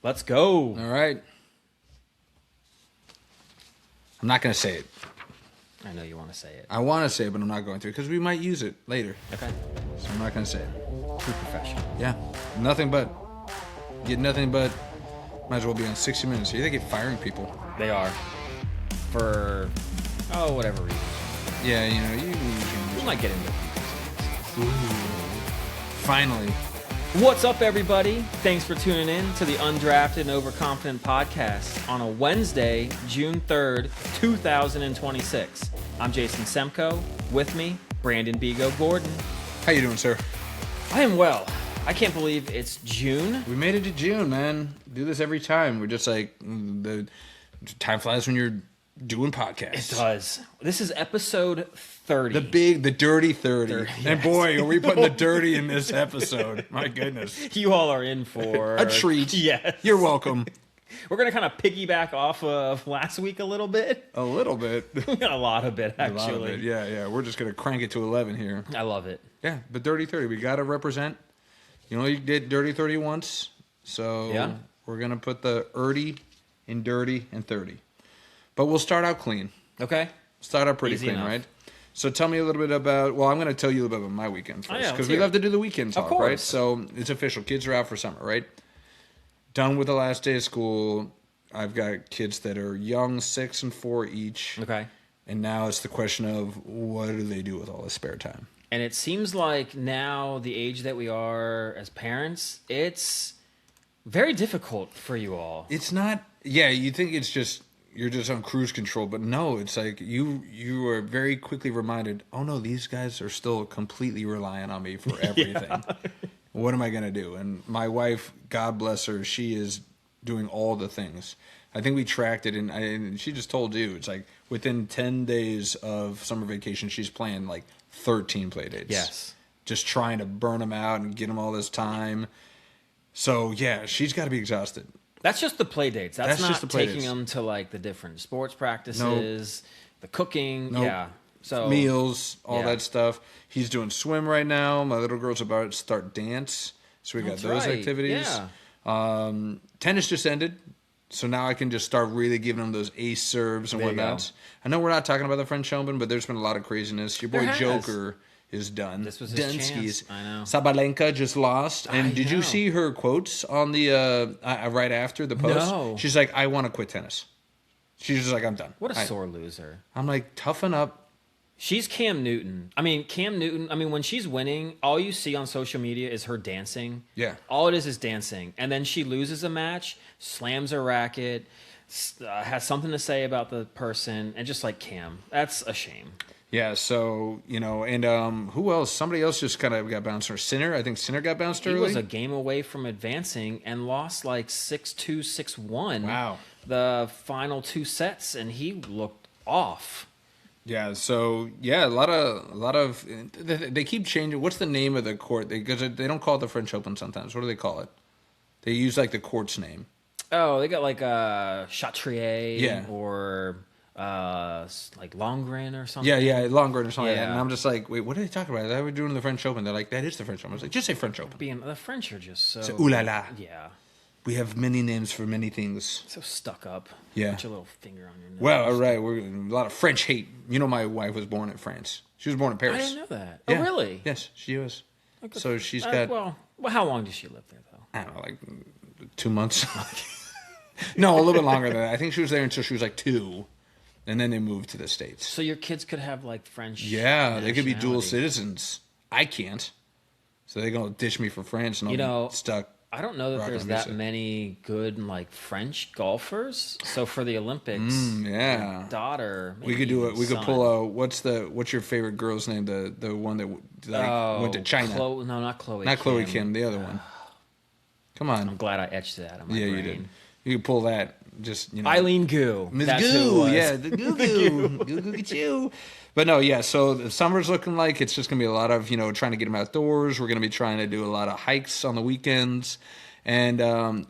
Let's go. All right. I'm not going to say it. I know you want to say it. I want to say it, but I'm not going to because we might use it later. Okay. So I'm not going to say it. Too professional. Yeah. Nothing but. Get nothing but. Might as well be on 60 Minutes. You think they're firing people? They are. For, whatever reason. Yeah, you know, We might get into it. Finally. What's up, everybody? Thanks for tuning in to the Undrafted and Overconfident podcast on a Wednesday, June 3rd, 2026. I'm Jason Semko. With me, Brandon Bigo Gordon. How you doing, sir? I am well. I can't believe it's June. We made it to June, man. Do this every time. We're just like, the time flies when you're doing podcasts. It does. This is episode 30. The dirty 30. Yes. And boy, are we putting the dirty in this episode. My goodness. You all are in for A treat. Yes. You're welcome. We're going to kind of piggyback off of last week a little bit. A little bit. A lot of it, actually. A lot of it. Yeah. We're just going to crank it to 11 here. I love it. Yeah, but dirty 30. We got to represent. You only did dirty 30 once. So yeah. We're going to put the dirty and dirty and 30. But we'll start out clean. Okay. Start out pretty Easy clean, enough. right? So tell me a little bit about, well, I'm going to tell you a little bit about my weekend first. Because we let's love to do the weekend talk, Of course. right? So it's official. Kids are out for summer, right? Done with the last day of school. I've got kids that are young, 6 and 4 each. Okay. And now it's the question of what do they do with all this spare time? And it seems like now, the age that we are as parents, it's very difficult for you all. It's not, yeah, you think it's just, you're just on cruise control, but no, it's like you are very quickly reminded, oh no, these guys are still completely relying on me for everything. What am I going to do? And my wife, God bless her, she is doing all the things. I think we tracked it, and she just told you, it's like within 10 days of summer vacation, she's playing like 13 play dates. Yes. Just trying to burn them out and get them all this time. So, yeah, she's got to be exhausted. That's just the play dates. That's not just the play taking dates. them to like the different sports practices, the cooking. Nope. Yeah. So Meals, all yeah. that stuff. He's doing swim right now. My little girl's about to start dance. So we got That's those right. activities. Yeah. Tennis just ended. So now I can just start really giving them those ace serves and There you whatnot. go. I know we're not talking about the French Open, but there's been a lot of craziness. Your boy There has. Joker is done. This was his chance. I know. Sabalenka just lost. And did you know. see her quotes on the right after the post? No. She's like, I want to quit tennis. She's just like, I'm done. What a sore loser. I'm like, toughen up. She's Cam Newton. When she's winning, all you see on social media is her dancing. Yeah. All it is dancing. And then she loses a match, slams her racket, has something to say about the person, and just like Cam. That's a shame. Yeah, so, and who else? Somebody else just kind of got bounced. Or Sinner. I think Sinner got bounced early. He was a game away from advancing and lost like 6-2, 6-1. Wow. The final 2 sets, and he looked off. Yeah, so, yeah, a lot of, they keep changing. What's the name of the court? Because they don't call it the French Open sometimes. What do they call it? They use, like, the court's name. Oh, they got like Chatrier Yeah. or like Longren or something. Yeah, Longer or something like that. Yeah. And I'm just like, wait, what are they talking about? That we're doing the French Open. They're like, that is the French Open. I was like, just say French Open. The French are just so... It's ooh la la. Yeah. We have many names for many things. So stuck up. Yeah. Put your little finger on your nose. Well, all right, we're a lot of French hate. You know, my wife was born in France. She was born in Paris. I didn't know that. Yeah. Oh, really? Yes, she was. Okay. So she's got... Well, how long does she live there, though? I don't know, like 2 months. No, a little bit longer than that. I think she was there until she was like 2, and then they moved to the States. So your kids could have like French. Yeah, they could be dual nationality. citizens. I can't. So they're gonna ditch me for France, and I'll be stuck. I don't know that Rock there's on that Visa. many good like French golfers. So for the Olympics, yeah. your daughter. We could do it. maybe We could son. pull a what's your favorite girl's name? The one that went to China. No, not Chloe. Not Chloe Kim. The other one. Come on. I'm glad I etched that on my Yeah, brain. you did. You could pull that. Just Eileen Gu. Ms. That's who it Goo, was. yeah, the Goo Goo, Goo Goo get you. But no, yeah. So the summer's looking like it's just gonna be a lot of trying to get them outdoors. We're gonna be trying to do a lot of hikes on the weekends, and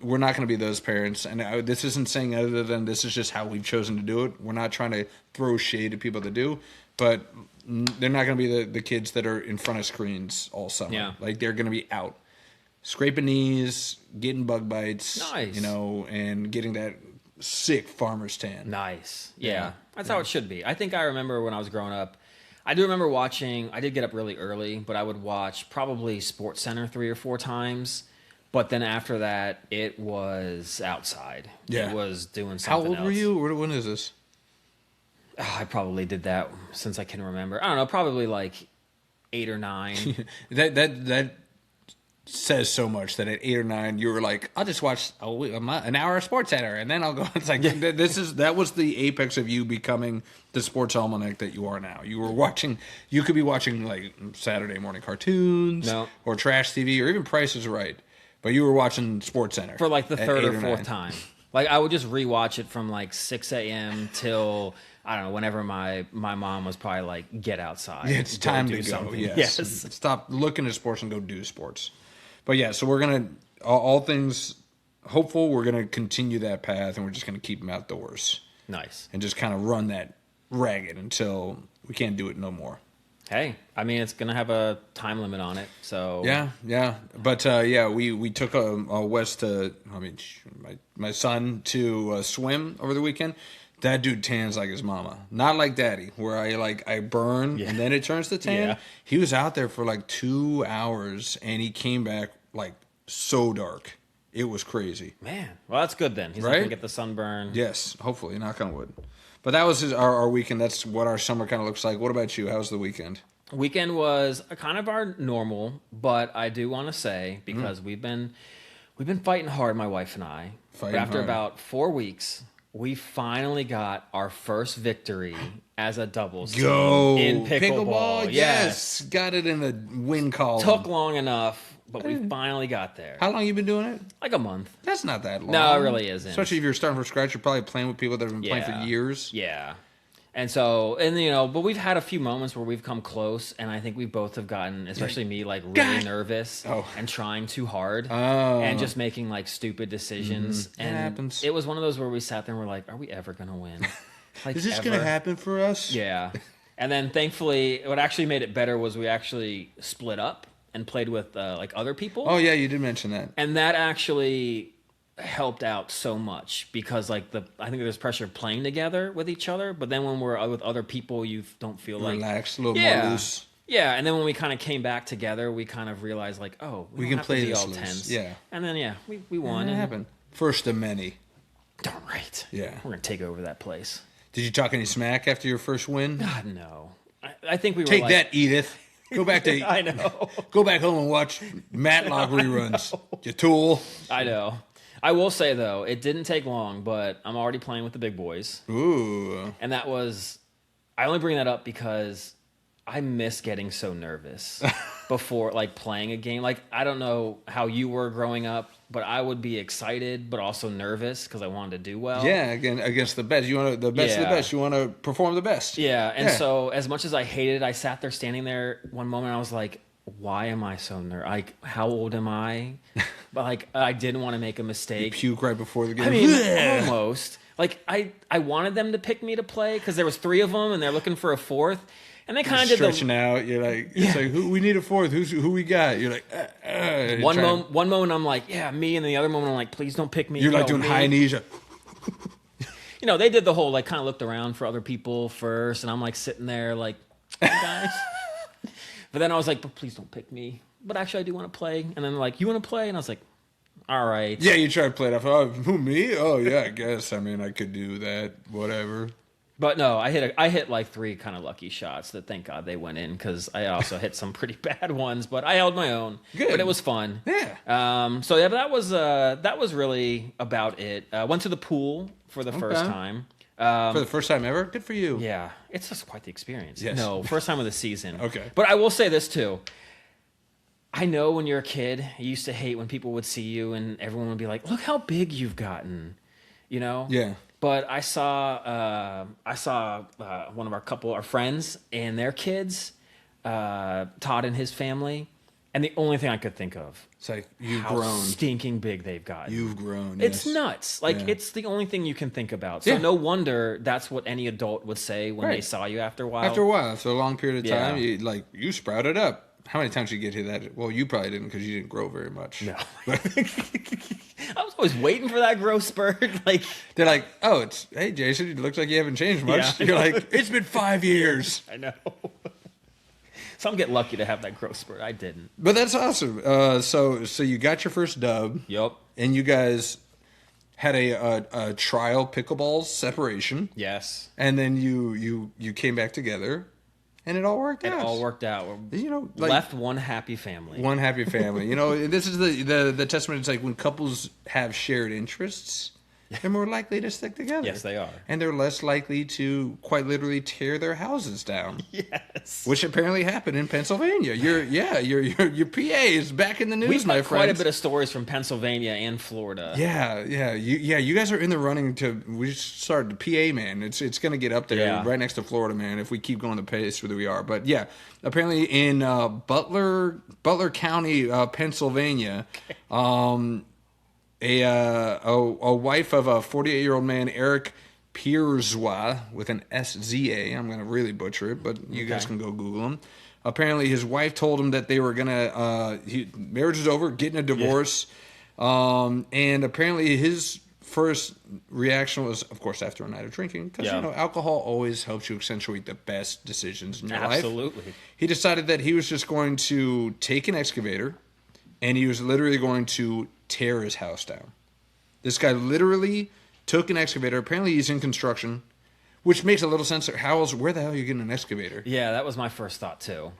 we're not gonna be those parents. And this isn't saying other than this is just how we've chosen to do it. We're not trying to throw shade at people that do, but they're not gonna be the kids that are in front of screens all summer. Yeah. Like they're gonna be out. scraping knees, getting bug bites, Nice. And getting that sick farmer's tan. Nice. Yeah. That's how it should be. I think I remember when I was growing up, I do remember watching, I did get up really early, but I would watch probably Sports Center 3 or 4 times. But then after that, it was outside. Yeah. It was doing something How old were else. you? When is this? I probably did that since I can remember. I don't know, probably like 8 or 9. That says so much that at 8 or 9 you were like, I'll just watch an hour of Sports Center and then I'll go. It's like that was the apex of you becoming the sports almanac that you are now. You could be watching like Saturday morning cartoons or trash TV or even Price is Right, but you were watching Sports Center For like the third or 8 fourth 9. time. Like I would just rewatch it from like 6 a.m. till I don't know, whenever my mom was probably like, get outside. Yeah, it's time to go. Something. Yes. Stop looking at sports and go do sports. But yeah, so we're going to, all things hopeful, we're going to continue that path and we're just going to keep them outdoors. Nice. And just kind of run that ragged until we can't do it no more. Hey, I mean, it's going to have a time limit on it, so... Yeah. But, we took Wes my son to swim over the weekend. That dude tans like his mama. Not like daddy, where I burn and then it turns to tan. Yeah. He was out there for like 2 hours and he came back like so dark. It was crazy. Man, well, that's good then. He's not going to get the sunburn. Yes, hopefully, knock on wood. But that was our weekend. That's what our summer kind of looks like. What about you? How's the weekend? Weekend was kind of our normal, but I do want to say, because we've been fighting hard, my wife and I. But after about 4 weeks... we finally got our first victory as a doubles team in pickleball. Yes, got it in the win column. Took long enough, but we finally got there. How long you been doing it? Like a month. That's not that long. No, it really isn't. Especially if you're starting from scratch, you're probably playing with people that have been playing for years. Yeah. And so, but we've had a few moments where we've come close, and I think we both have gotten, especially me, like really nervous and trying too hard and just making like stupid decisions. And that happens. It was one of those where we sat there and we're like, are we ever going to win? Like, is this going to happen for us? Yeah. And then thankfully, what actually made it better was we actually split up and played with like other people. Oh, yeah, you did mention that. And that actually helped out so much because like I think there's pressure playing together with each other, but then when we're with other people, you don't feel like relaxed, a little more loose. Yeah, and then when we kind of came back together, we kind of realized like, oh, we can play this all loose. Tense. Yeah, and then we won. And it happened. First of many. Darn right. Yeah, we're gonna take over that place. Did you talk any smack after your first win? God, no. I think we were take that, Edith. Go back to I know. Go back home and watch Matlock reruns. You tool. I know. I will say, though, it didn't take long, but I'm already playing with the big boys. Ooh. And that was... I only bring that up because I miss getting so nervous before, like, playing a game. Like, I don't know how you were growing up, but I would be excited but also nervous because I wanted to do well. Yeah, again, against the best. You want the best of the best. You want to perform the best. Yeah, and so as much as I hated it, I sat there standing there one moment, I was like, why am I so nervous? Like, how old am I? But, like, I didn't want to make a mistake. You puke right before the game. I mean, almost. Like, I wanted them to pick me to play because there was 3 of them, and they're looking for a 4th. And they kind of did stretching out. You're like, it's like, we need a 4th. Who we got? You're like, one moment I'm like, yeah, me, and the other moment I'm like, please don't pick me. You're like doing high knees. They did the whole like kind of looked around for other people first, and I'm like sitting there like, hey guys. But then I was like, but please don't pick me. But actually, I do want to play. And then they're like, you want to play? And I was like, all right. Yeah, you try to play it off. Oh, who, me? Oh, yeah, I guess. I mean, I could do that. Whatever. But no, I hit like 3 kind of lucky shots that thank God they went in because I also hit some pretty bad ones. But I held my own. Good. But it was fun. Yeah. So yeah, that was really about it. Went to the pool for the first time. For the first time ever? Good for you. Yeah. It's just quite the experience. Yes. No, first time of the season. Okay. But I will say this too. I know when you're a kid, you used to hate when people would see you and everyone would be like, look how big you've gotten. Yeah. But I saw one of our friends and their kids, Todd and his family, and the only thing I could think of, it's like you've how grown, stinking big they've gotten. You've grown. It's nuts. Like it's the only thing you can think about. So no wonder that's what any adult would say when they saw you after a while. After a while, after a long period of time, you sprouted up. how many times did you get to that? Well, you probably didn't because you didn't grow very much. No. I was always waiting for that growth spurt. Like they're like, oh, hey Jason, it looks like you haven't changed much. Yeah. You're like, it's been 5 years. I know. So I'm getting lucky to have that growth spurt. I didn't. But that's awesome. So you got your first dub. Yep. And you guys had a trial pickleball separation. Yes. And then you came back together, and it all worked out. It all worked out. We're left one happy family. One happy family. This is the testament. It's like when couples have shared interests, they're more likely to stick together. Yes, they are. And they're less likely to quite literally tear their houses down. Yes. Which apparently happened in Pennsylvania. Your PA is back in the news, We've my got friend. quite a bit of stories from Pennsylvania and Florida. Yeah. You guys are in the running to. We just started the PA, man. It's going to get up there right next to Florida, man. If we keep going the pace where we are, but yeah, apparently in Butler County, Pennsylvania. A wife of a 48-year-old man, Eric Pierzois, with an SZA. I'm going to really butcher it, but you guys can go Google him. Apparently, his wife told him that they were going to, marriage is over, getting a divorce. Yeah. And apparently his first reaction was, of course, after a night of drinking, because, alcohol always helps you accentuate the best decisions in your life. Absolutely. He decided that he was just going to take an excavator, and he was literally going to tear his house down. This guy literally took an excavator. Apparently he's in construction, which makes a little sense. Where the hell are you getting an excavator? Yeah, that was my first thought too.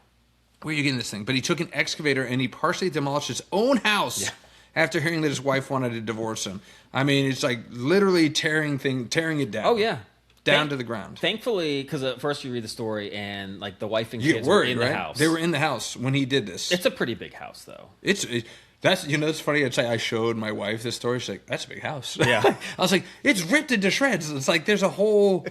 Where are you getting this thing? But he took an excavator and he partially demolished his own house after hearing that his wife wanted to divorce him. I mean, it's like literally tearing it down. Oh, yeah. Down to the ground. Thankfully, because at first you read the story and like the wife and you kids were in right? the house. They were in the house when he did this. It's a pretty big house, though. That's it's funny. It's like I showed my wife this story. She's like, "That's a big house." Yeah, I was like, "It's ripped into shreds." It's like there's a whole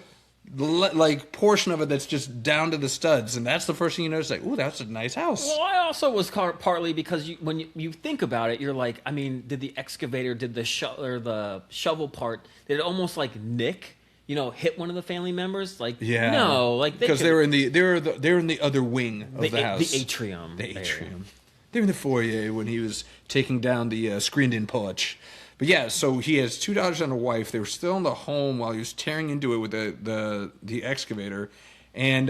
like portion of it that's just down to the studs, and that's the first thing you notice. Like, "Ooh, that's a nice house." Well, I also was partly because when you think about it, you're like, I mean, did the excavator, did the shovel part, did it almost like nick? Hit one of the family members? Like, no, like because they were in the other wing of the house, the atrium. They're in the foyer when he was taking down the screened-in porch. But yeah, so he has 2 daughters and a wife. They were still in the home while he was tearing into it with the excavator, and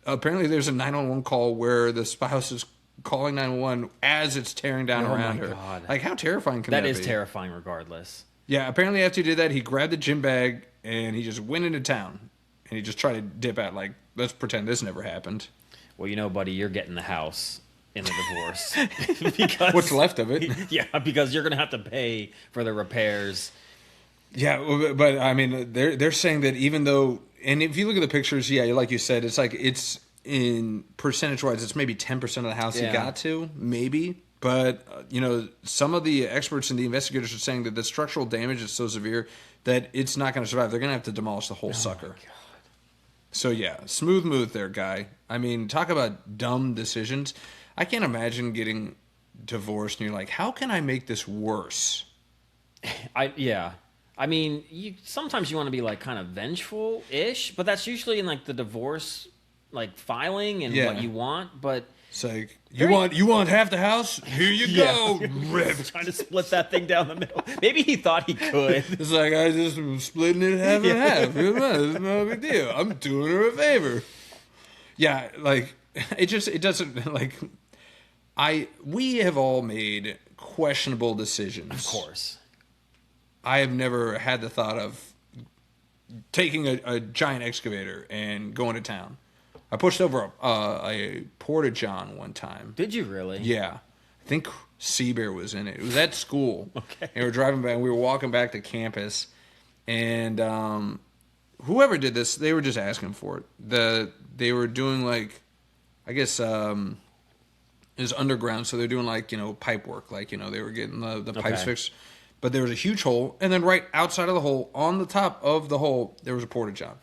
apparently there's a 911 call where the spouse is calling 911 as it's tearing down around her. God. Like, how terrifying can that be? That is terrifying, regardless. Yeah, apparently after he did that, he grabbed the gym bag and he just went into town, and he just tried to dip out. Like, let's pretend this never happened. Well, buddy, you're getting the house in the divorce. Because, what's left of it? Yeah, because you're going to have to pay for the repairs. Yeah, but I mean, they're saying that even though, and if you look at the pictures, like you said, it's like it's in percentage-wise, it's maybe 10% of the house he got to, maybe. But, some of the experts and the investigators are saying that the structural damage is so severe that it's not going to survive. They're going to have to demolish the whole sucker. My God. So, yeah, smooth move there, guy. I mean, talk about dumb decisions. I can't imagine getting divorced and you're like, how can I make this worse? I mean, sometimes you want to be like kind of vengeful-ish, but that's usually in like the divorce like filing and what you want. But it's like you want half the house? Here you go. Rip. Trying to split that thing down the middle. Maybe he thought he could. It's like I just splitting it half and half. It's no big deal. I'm doing her a favor. Yeah, like it doesn't like. We have all made questionable decisions. Of course. I have never had the thought of taking a giant excavator and going to town. I pushed over a porta-john one time. Did you really? Yeah. I think Seabear was in it. It was at school. Okay. And we were walking back to campus, and whoever did this, they were just asking for it. They were doing like, I guess, it was underground, so they're doing like, pipe work. Like, they were getting the pipes fixed. But there was a huge hole, and then right outside of the hole, on the top of the hole, there was a porta-john.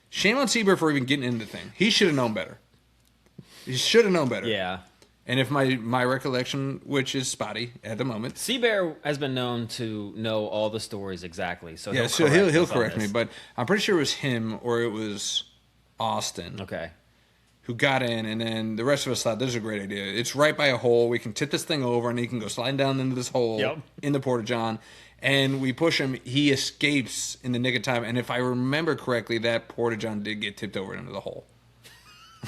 Shame on Seabear for even getting into the thing. He should have known better. He should have known better. Yeah. And if my recollection, which is spotty at the moment, Seabear has been known to know all the stories exactly. So he'll correct me, but I'm pretty sure it was him or it was Austin. Okay. who got in, and then the rest of us thought, this is a great idea. It's right by a hole. We can tip this thing over, and he can go sliding down into this hole in the Porta-John. And we push him. He escapes in the nick of time. And if I remember correctly, that Porta-John did get tipped over into the hole.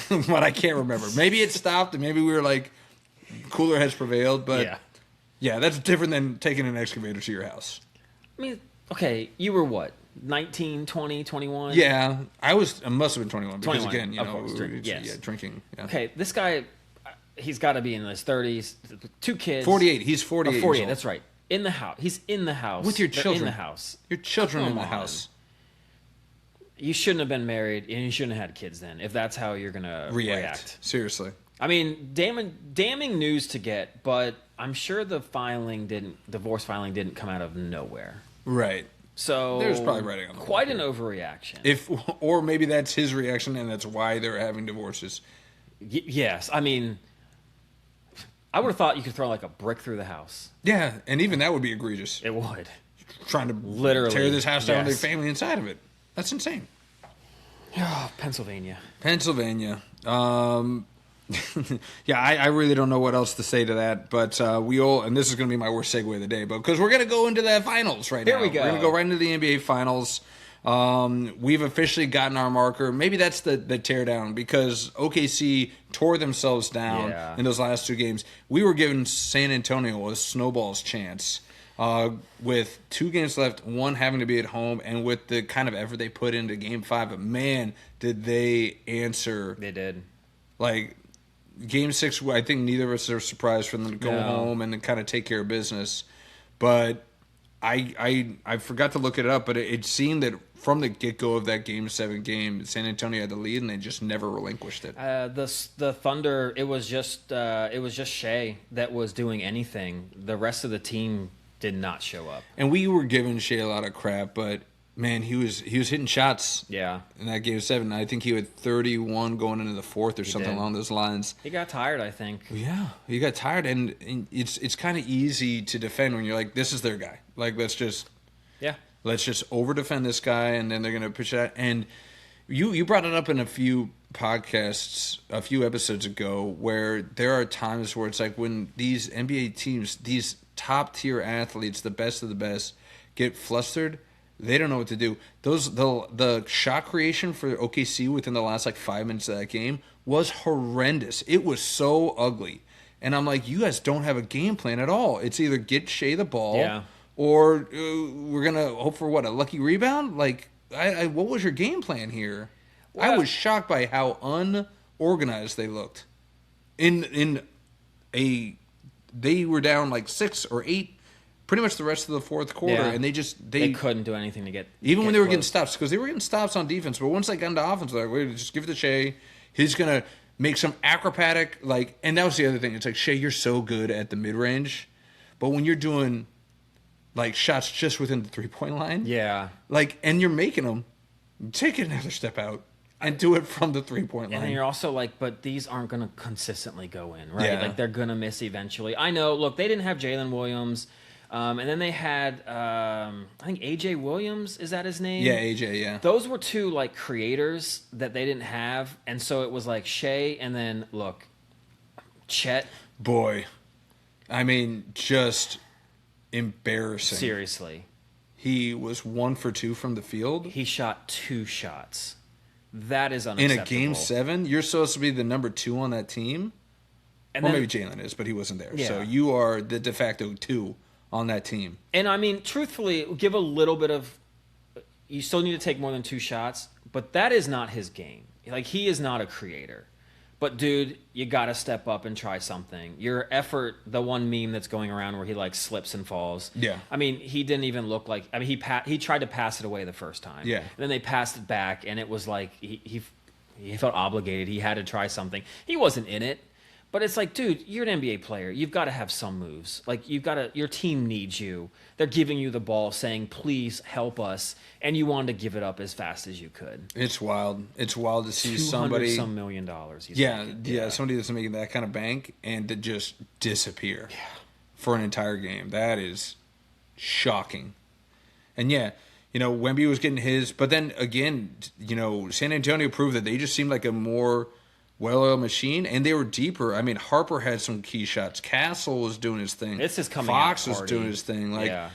But I can't remember. Maybe it stopped, and maybe we were like, cooler heads prevailed. But yeah, that's different than taking an excavator to your house. I mean, okay, you were what? 19, 20, 21? Yeah, I must have been 21 because 21, again, of course, drinking. Yeah. Okay, this guy, he's got to be in his 30s. 2 kids. 48. He's 48. 48. That's right. In the house. He's in the house. With your children. In the house. Your children Come in the on. house. You shouldn't have been married, and you shouldn't have had kids then. If that's how you're gonna react. Seriously. I mean, damning news to get, but I'm sure the divorce filing didn't come out of nowhere. Right. So there's probably writing on the quite an overreaction. Or maybe that's his reaction, and that's why they're having divorces. Yes, I mean, I would have thought you could throw like a brick through the house. Yeah, and even that would be egregious. It would. Trying to literally tear this house down with their family inside of it. That's insane. Oh, Pennsylvania. Yeah, I really don't know what else to say to that, but and this is going to be my worst segue of the day, but because we're going to go into the finals right now. Here we go. We're going to go right into the NBA Finals. We've officially gotten our marker. Maybe that's the teardown, because OKC tore themselves down in those last 2 games. We were giving San Antonio a snowball's chance. With 2 games left, 1 having to be at home, and with the kind of effort they put into Game 5, but man, did they answer. They did. Like, Game 6, I think neither of us are surprised for them to go home and kind of take care of business. But I forgot to look it up, but it seemed that from the get-go of that Game 7 game, San Antonio had the lead, and they just never relinquished it. The Thunder, it was just Shea that was doing anything. The rest of the team did not show up. And we were giving Shea a lot of crap, but man, he was hitting shots. Yeah. In that Game 7, I think he had 31 going into the 4th or something along those lines. He got tired, I think. Yeah, he got tired, and it's kind of easy to defend when you're like, this is their guy. Like, let's just over defend this guy, and then they're gonna pitch that. And you brought it up in a few podcasts a few episodes ago, where there are times where it's like when these NBA teams, these top tier athletes, the best of the best, get flustered. They don't know what to do. The shot creation for OKC within the last 5 minutes of that game was horrendous. It was so ugly. And I'm like, you guys don't have a game plan at all. It's either get Shea the ball or we're going to hope for a lucky rebound? Like, what was your game plan here? Well, I was shocked by how unorganized they looked. They were down 6 or 8 pretty much the rest of the fourth quarter, and they couldn't do anything to get when they were getting stops, because they were getting stops on defense. But once they got into offense, they're like, wait, just give it to Shea. He's gonna make some acrobatic and that was the other thing. It's like, Shea, you're so good at the mid range, but when you're doing shots just within the 3-point line, and you're making them, take it another step out and do it from the 3-point line. And then you're also but these aren't going to consistently go in, right? Yeah. They're going to miss eventually. I know, look, they didn't have Jalen Williams. And then they had, I think AJ Williams, is that his name? Yeah, AJ, yeah. Those were 2 creators that they didn't have, and so it was Shea, and then look, Chet. Boy, I mean, just embarrassing. Seriously, he was 1 for 2 from the field. He shot 2 shots. That is unacceptable. In a Game 7, you're supposed to be the number 2 on that team. And maybe Jalen is, but he wasn't there. Yeah. So you are the de facto 2 on that team. And I mean, truthfully, give a little bit of, you still need to take more than 2 shots, but that is not his game. He is not a creator. But dude, you got to step up and try something. Your effort, the one meme that's going around where he slips and falls. Yeah. I mean, he didn't even look like, I mean, he tried to pass it away the first time. Yeah. And then they passed it back, and it was he felt obligated. He had to try something. He wasn't in it. But it's dude, you're an NBA player. You've got to have some moves. Your team needs you. They're giving you the ball, saying, please help us. And you wanted to give it up as fast as you could. It's wild. It's wild to see somebody. $200 some million. Yeah, somebody that's making that kind of bank and to just disappear for an entire game. That is shocking. And Wemby was getting his. But then again, San Antonio proved that they just seemed like a more well-oiled machine, and they were deeper. I mean, Harper had some key shots. Castle was doing his thing. This is coming Fox out was party. doing his thing. Like Yeah.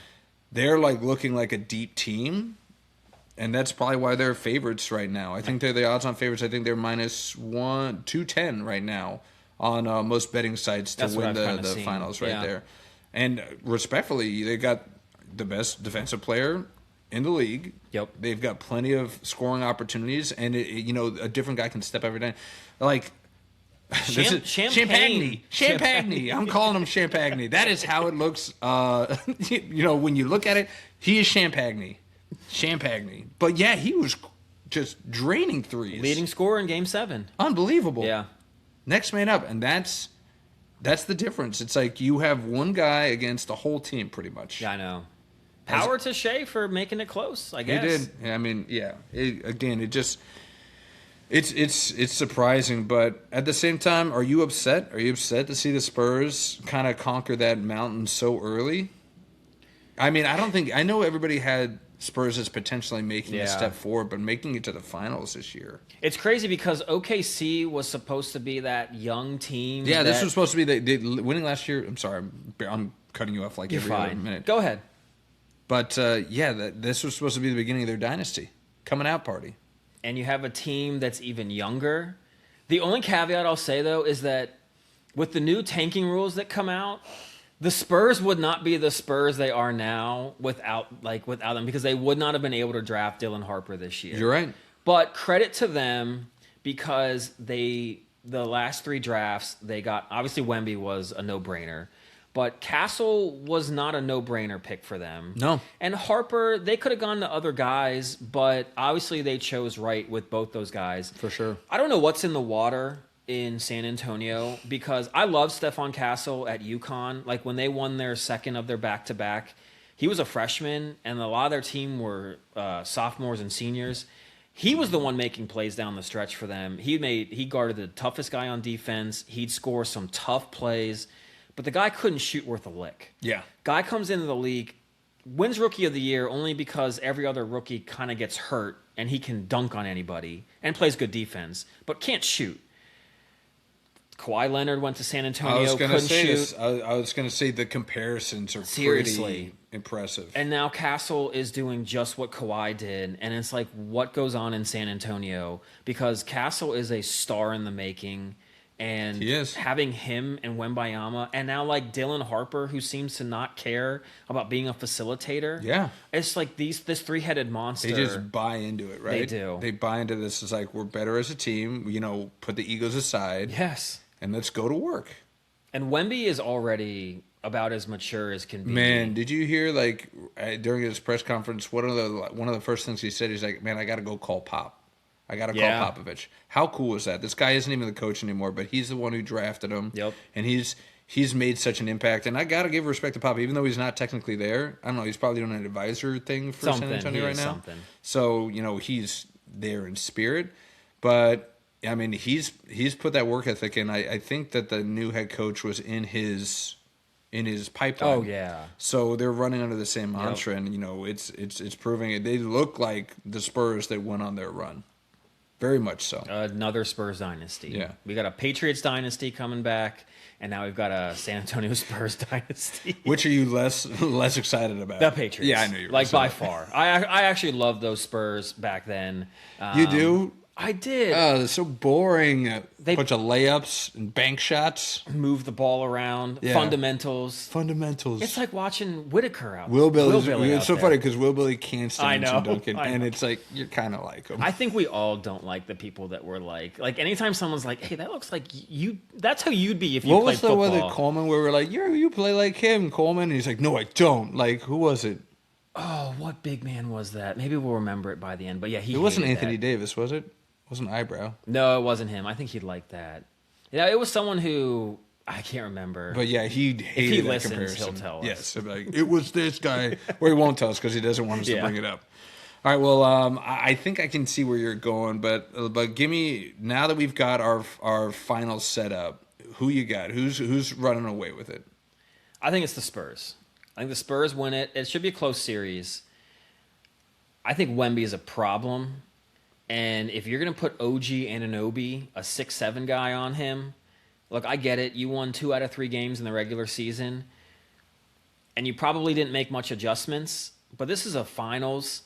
they're like looking like a deep team, and that's probably why they're favorites right now. I think they're the odds-on favorites. I think they're -210 right now on most betting sites to That's what win I've kinda the seen. finals right Yeah. there. And respectfully, they got the best defensive player in the league. Yep. They've got plenty of scoring opportunities, and a different guy can step every day. Like Champagne. Champagne. I'm calling him Champagne. That is how it looks. When you look at it, he is Champagne. But yeah, he was just draining threes. Leading scorer in Game 7. Unbelievable. Yeah. Next man up, and that's the difference. It's like you have one guy against the whole team, pretty much. Yeah, I know. Power to Shea for making it close, I guess. He did. I mean, yeah. It's surprising, but at the same time, are you upset? Are you upset to see the Spurs kind of conquer that mountain so early? I mean, I know everybody had Spurs as potentially making a step forward, but making it to the finals this year. It's crazy because OKC was supposed to be that young team. Yeah, this was supposed to be the winning last year. I'm sorry, I'm cutting you off like You're every other fine. minute. Go ahead. But this was supposed to be the beginning of their dynasty, coming out party. And you have a team that's even younger. The only caveat I'll say, though, is that with the new tanking rules that come out, the Spurs would not be the Spurs they are now without them, because they would not have been able to draft Dylan Harper this year. You're right. But credit to them, because the last 3 drafts they got, obviously Wemby was a no-brainer, but Castle was not a no-brainer pick for them. No. And Harper, they could have gone to other guys, but obviously they chose right with both those guys. For sure. I don't know what's in the water in San Antonio, because I love Stephon Castle at UConn. Like when they won their second of their back-to-back, he was a freshman, and a lot of their team were sophomores and seniors. He was the one making plays down the stretch for them. He guarded the toughest guy on defense. He'd score some tough plays. But the guy couldn't shoot worth a lick. Yeah. Guy comes into the league, wins Rookie of the Year only because every other rookie kind of gets hurt, and he can dunk on anybody and plays good defense, but can't shoot. Kawhi Leonard went to San Antonio, couldn't shoot. I was going to say the comparisons are Seriously. pretty impressive. And now Castle is doing just what Kawhi did, and it's like, what goes on in San Antonio? Because Castle is a star in the making. And He is. having him and Wembayama, and now like Dylan Harper, who seems to not care about being a facilitator. Yeah. It's like this 3-headed monster. They just buy into it, right? They do. They buy into this. It's like, we're better as a team, put the egos aside. Yes. And let's go to work. And Wemby is already about as mature as can be. Man, did you hear during his press conference, one of the first things he said, he's like, man, I got to go call Pop. I got to call Popovich. How cool was that? This guy isn't even the coach anymore, but he's the one who drafted him. Yep. And he's made such an impact. And I got to give respect to Pop, even though he's not technically there. I don't know. He's probably doing an advisor thing for San Antonio right now. Something. So, he's there in spirit. But, I mean, he's put that work ethic in. I think that the new head coach was in his pipeline. Oh, yeah. So they're running under the same mantra, and, it's proving it. They look like the Spurs that went on their run. Very much so. Another Spurs dynasty. Yeah. We got a Patriots dynasty coming back, and now we've got a San Antonio Spurs dynasty. Which are you less excited about? The Patriots. Yeah, I knew you were by that. far. I actually loved those Spurs back then. You do? I did. Oh, they're so boring. Bunch of layups and bank shots. Move the ball around. Yeah. Fundamentals. Fundamentals. It's like watching Whitaker out Will there. Billy. It's so funny because Will Billy can't stand I know. Duncan, I and know. it's like you're kind of like him. I think we all don't like the people that were like anytime someone's like, hey, that looks like you. That's how you'd be if you What played was the football. one that Coleman where we're like, you play like him, Coleman? And he's like, no, I don't. Like, who was it? Oh, what big man was that? Maybe we'll remember it by the end. But yeah, It wasn't hated Anthony that. Davis, was it? It wasn't Eyebrow. No, it wasn't him. I think he'd like that. Yeah, it was someone who I can't remember. But yeah, he hated he that listens, comparison. he'll tell us. Yes, he'll be like, it was this guy. Or he won't tell us because he doesn't want us to Yeah. bring it up. All right, well, I think I can see where you're going, but give me, now that we've got our final setup, who you got? Who's running away with it? I think it's the Spurs. I think the Spurs win it. It should be a close series. I think Wemby is a problem. And if you're going to put OG Anunoby, a 6'7" guy, on him, look, I get it. You won 2 out of 3 games in the regular season, and you probably didn't make much adjustments. But this is a finals.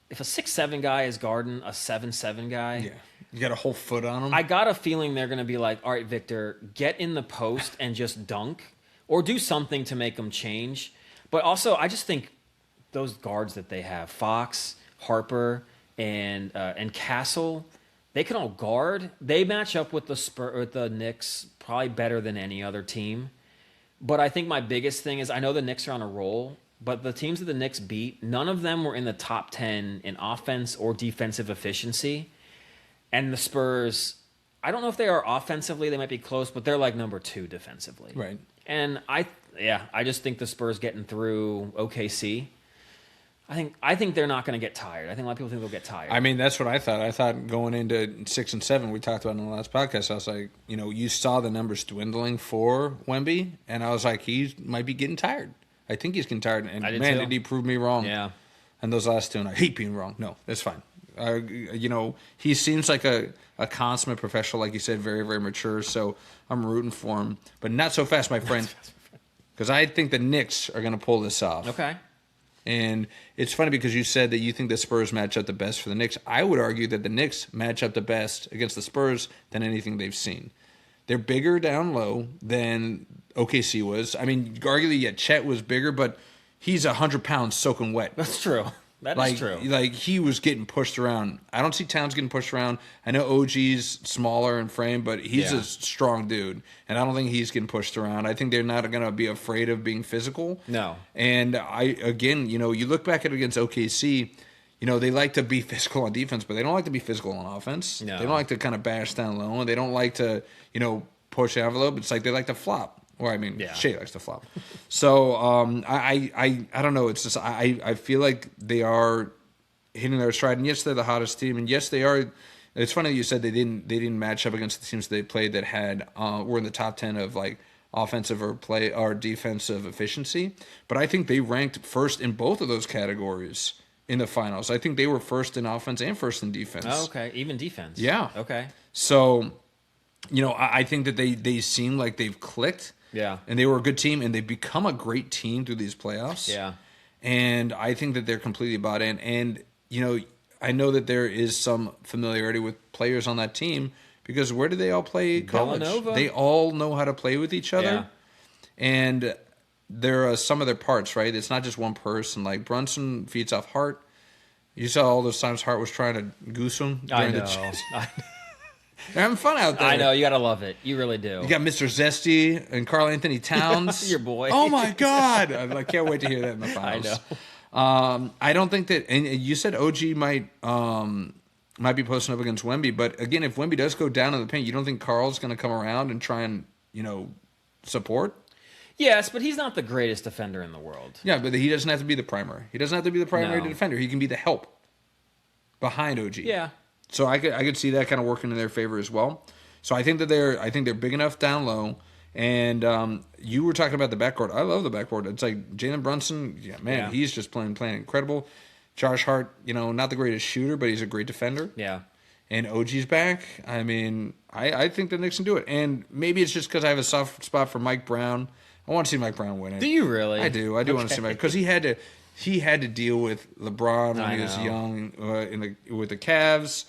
If a 6'7" guy is guarding a 7'7" guy, Yeah, you got a whole foot on him. I got a feeling they're going to be like, all right, Victor, get in the post and just dunk or do something to make them change. But also, I just think those guards that they have, Fox, Harper, and Castle, they can all guard. They match up with the Knicks probably better than any other team. But I think my biggest thing is I know the Knicks are on a roll, but the teams that the Knicks beat, none of them were in the top 10 in offense or defensive efficiency. And the Spurs, I don't know if they are offensively. They might be close, but they're like number 2 defensively. Right. And I just think the Spurs getting through OKC, I think they're not going to get tired. I think a lot of people think they'll get tired. I mean, that's what I thought. I thought going into 6 and 7, we talked about in the last podcast, I was like, you saw the numbers dwindling for Wemby, and I was like, he might be getting tired. I think he's getting tired. And man, did he prove me wrong. Yeah. And those last 2, and I hate being wrong. No, that's fine. He seems like a consummate professional, like you said, very, very mature. So I'm rooting for him, but not so fast, my friend, because I think the Knicks are going to pull this off. Okay. And it's funny because you said that you think the Spurs match up the best for the Knicks. I would argue that the Knicks match up the best against the Spurs than anything they've seen. They're bigger down low than OKC was. I mean, arguably, yeah, Chet was bigger, but he's 100 pounds soaking wet. That's true. That is true. Like, he was getting pushed around. I don't see Towns getting pushed around. I know OG's smaller in frame, but he's a strong dude. And I don't think he's getting pushed around. I think they're not going to be afraid of being physical. No. And you look back at it against OKC, they like to be physical on defense, but they don't like to be physical on offense. No. They don't like to kind of bash down low, and they don't like to, push the envelope. It's like they like to flop. Or Shea likes to flop. So I don't know. It's just I feel like they are hitting their stride. And yes, they're the hottest team. And yes, they are. It's funny that you said they didn't match up against the teams they played that had were in the top 10 of like offensive or defensive efficiency. But I think they ranked first in both of those categories in the finals. I think they were first in offense and first in defense. Oh, okay. Even defense. Yeah. Okay. So, I think that they seem like they've clicked. Yeah. And they were a good team, and they've become a great team through these playoffs. Yeah. And I think that they're completely bought in. And, I know that there is some familiarity with players on that team because where do they all play college? Villanova. They all know how to play with each other. Yeah. And there are some of their parts, right? It's not just one person. Like Brunson feeds off Hart. You saw all those times Hart was trying to goose him. I know. They're having fun out there. I know. You got to love it. You really do. You got Mr. Zesty and Karl Anthony Towns. Your boy. Oh, my God. I can't wait to hear that in the finals. I know. I don't think that – and you said OG might be posting up against Wemby. But, again, if Wemby does go down in the paint, you don't think Karl's going to come around and try and, support? Yes, but he's not the greatest defender in the world. Yeah, but he doesn't have to be the primary. He doesn't have to be the primary defender. He can be the help behind OG. Yeah. So I could see that kind of working in their favor as well. So I think they're big enough down low. And you were talking about the backcourt. I love the backcourt. It's like Jalen Brunson. Yeah, man, he's just playing incredible. Josh Hart, not the greatest shooter, but he's a great defender. Yeah. And OG's back. I mean, I think the Knicks can do it. And maybe it's just because I have a soft spot for Mike Brown. I want to see Mike Brown win it. Do you really? I do. I do want to see Mike because he had to deal with LeBron when he was young with the Cavs.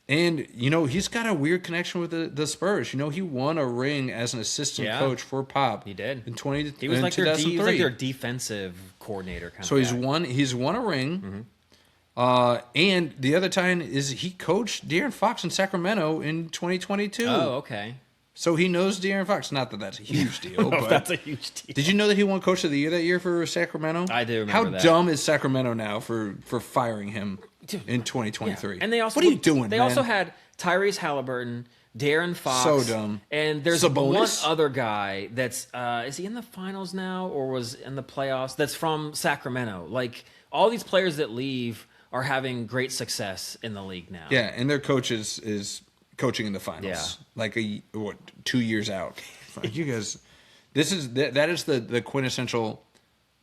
And, he's got a weird connection with the Spurs. He won a ring as an assistant coach for Pop. He did. In 2003. He was like their defensive coordinator kind so of guy. He's won a ring. Mm-hmm. And the other time is he coached De'Aaron Fox in Sacramento in 2022. Oh, okay. So he knows De'Aaron Fox. Not that that's a huge deal. But that's a huge deal. Did you know that he won Coach of the Year that year for Sacramento? I do remember that. How dumb is Sacramento now for firing him in 2023? Yeah. And they also, what are you doing, They also had Tyrese Halliburton, De'Aaron Fox. So dumb. And there's Sabonis? one other guy that's, is he in the finals now or was in the playoffs? That's from Sacramento. Like, all these players that leave are having great success in the league now. Yeah, and their coach is coaching in the finals. Yeah. Like 2 years out. Like, you guys, that is the quintessential.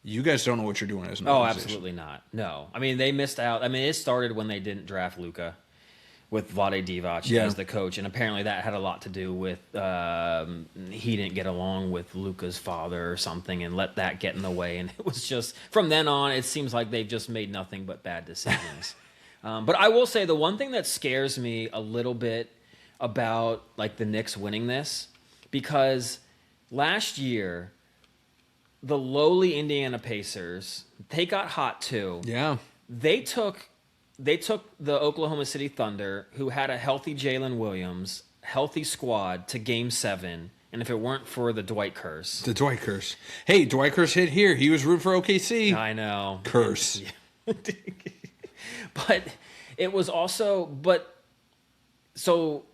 You guys don't know what you're doing as an organization. Absolutely not. No. I mean, they missed out. I mean, it started when they didn't draft Luka. with Vlade Divac as the coach, and apparently that had a lot to do with he didn't get along with Luka's father or something, and let that get in the way. And it was just from then on, it seems like they've just made nothing but bad decisions. But I will say the one thing that scares me a little bit about like the Knicks winning this, because last year the lowly Indiana Pacers, they got hot too. Yeah, They took the Oklahoma City Thunder, who had a healthy Jalen Williams, healthy squad, to Game 7. And if it weren't for the Dwight curse. The Dwight curse. Hey, Dwight curse hit here. He was rooting for OKC. I know. Curse. But it was also... So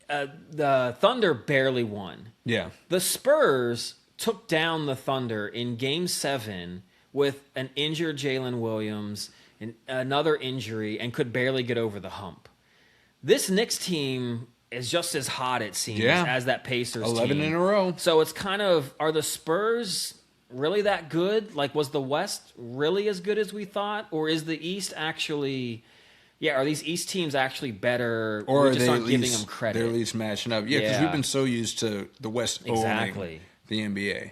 the Thunder barely won. Yeah. The Spurs took down the Thunder in Game 7 with an injured Jalen Williams, and another injury, and could barely get over the hump. This Knicks team is just as hot, it seems, as that Pacers 11 team. in a row. So it's kind of, are the Spurs really that good? Like, was the West really as good as we thought? Or is the East actually... Yeah, are these East teams actually better? Or we are just they aren't at giving least, them credit? they're at least matching up. Yeah, because we've been so used to the West owning the NBA.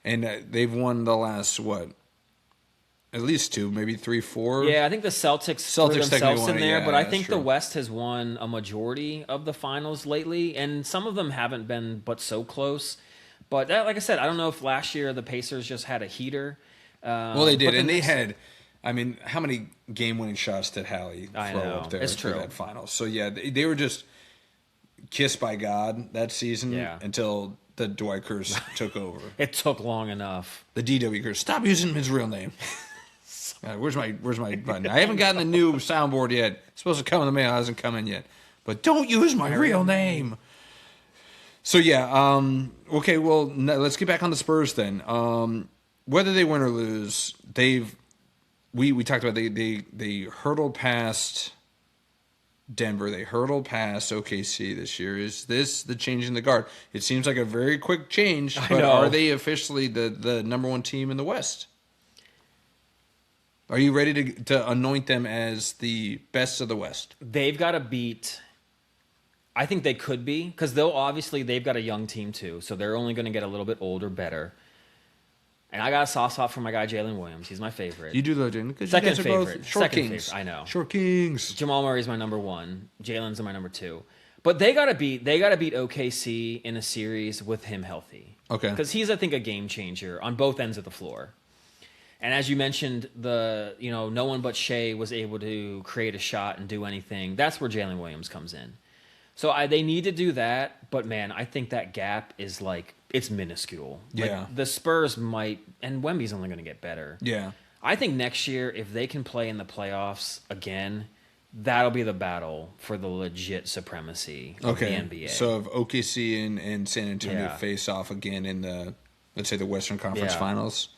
And they've won the last, at least 2, maybe 3, 4. Yeah, I think the Celtics threw themselves in there, but I think true. the West has won a majority of the finals lately, and some of them haven't been but so close. But like I said, I don't know if last year the Pacers just had a heater. Well, they did, and they had... I mean, how many game-winning shots did Hallie throw up there it's true. that finals? So, yeah, they were just kissed by God that season until the Dwight curse took over. It took long enough. The DW curse. Stop using his real name. Where's my button? I haven't gotten the new soundboard yet. It's supposed to come in the mail. It hasn't come in yet. But don't use my real name. So, yeah. Okay, well, let's get back on the Spurs then. Whether they win or lose, we talked about they hurtled past Denver. They hurtled past OKC this year. Is this the change in the guard? It seems like a very quick change, but are they officially the number 1 team in the West? Are you ready to anoint them as the best of the West? They've got to beat... I think they could be, because they've got a young team too, so they're only going to get a little bit older, better. And I got a soft spot for my guy, Jalen Williams. He's my favorite. You do though, Jalen. Second favorite. Short Second Kings. favorite. I know. Short Kings. Jamal Murray's my number 1. Jalen's my number 2. But they gotta beat OKC in a series with him healthy. Okay. Because he's, I think, a game changer on both ends of the floor. And as you mentioned, no one but Shea was able to create a shot and do anything. That's where Jalen Williams comes in. So they need to do that, but man, I think that gap is it's minuscule. Yeah. The Spurs might, and Wemby's only going to get better. Yeah. I think next year, if they can play in the playoffs again, that'll be the battle for the legit supremacy of the NBA. So if OKC and San Antonio face off again in let's say the Western Conference Finals,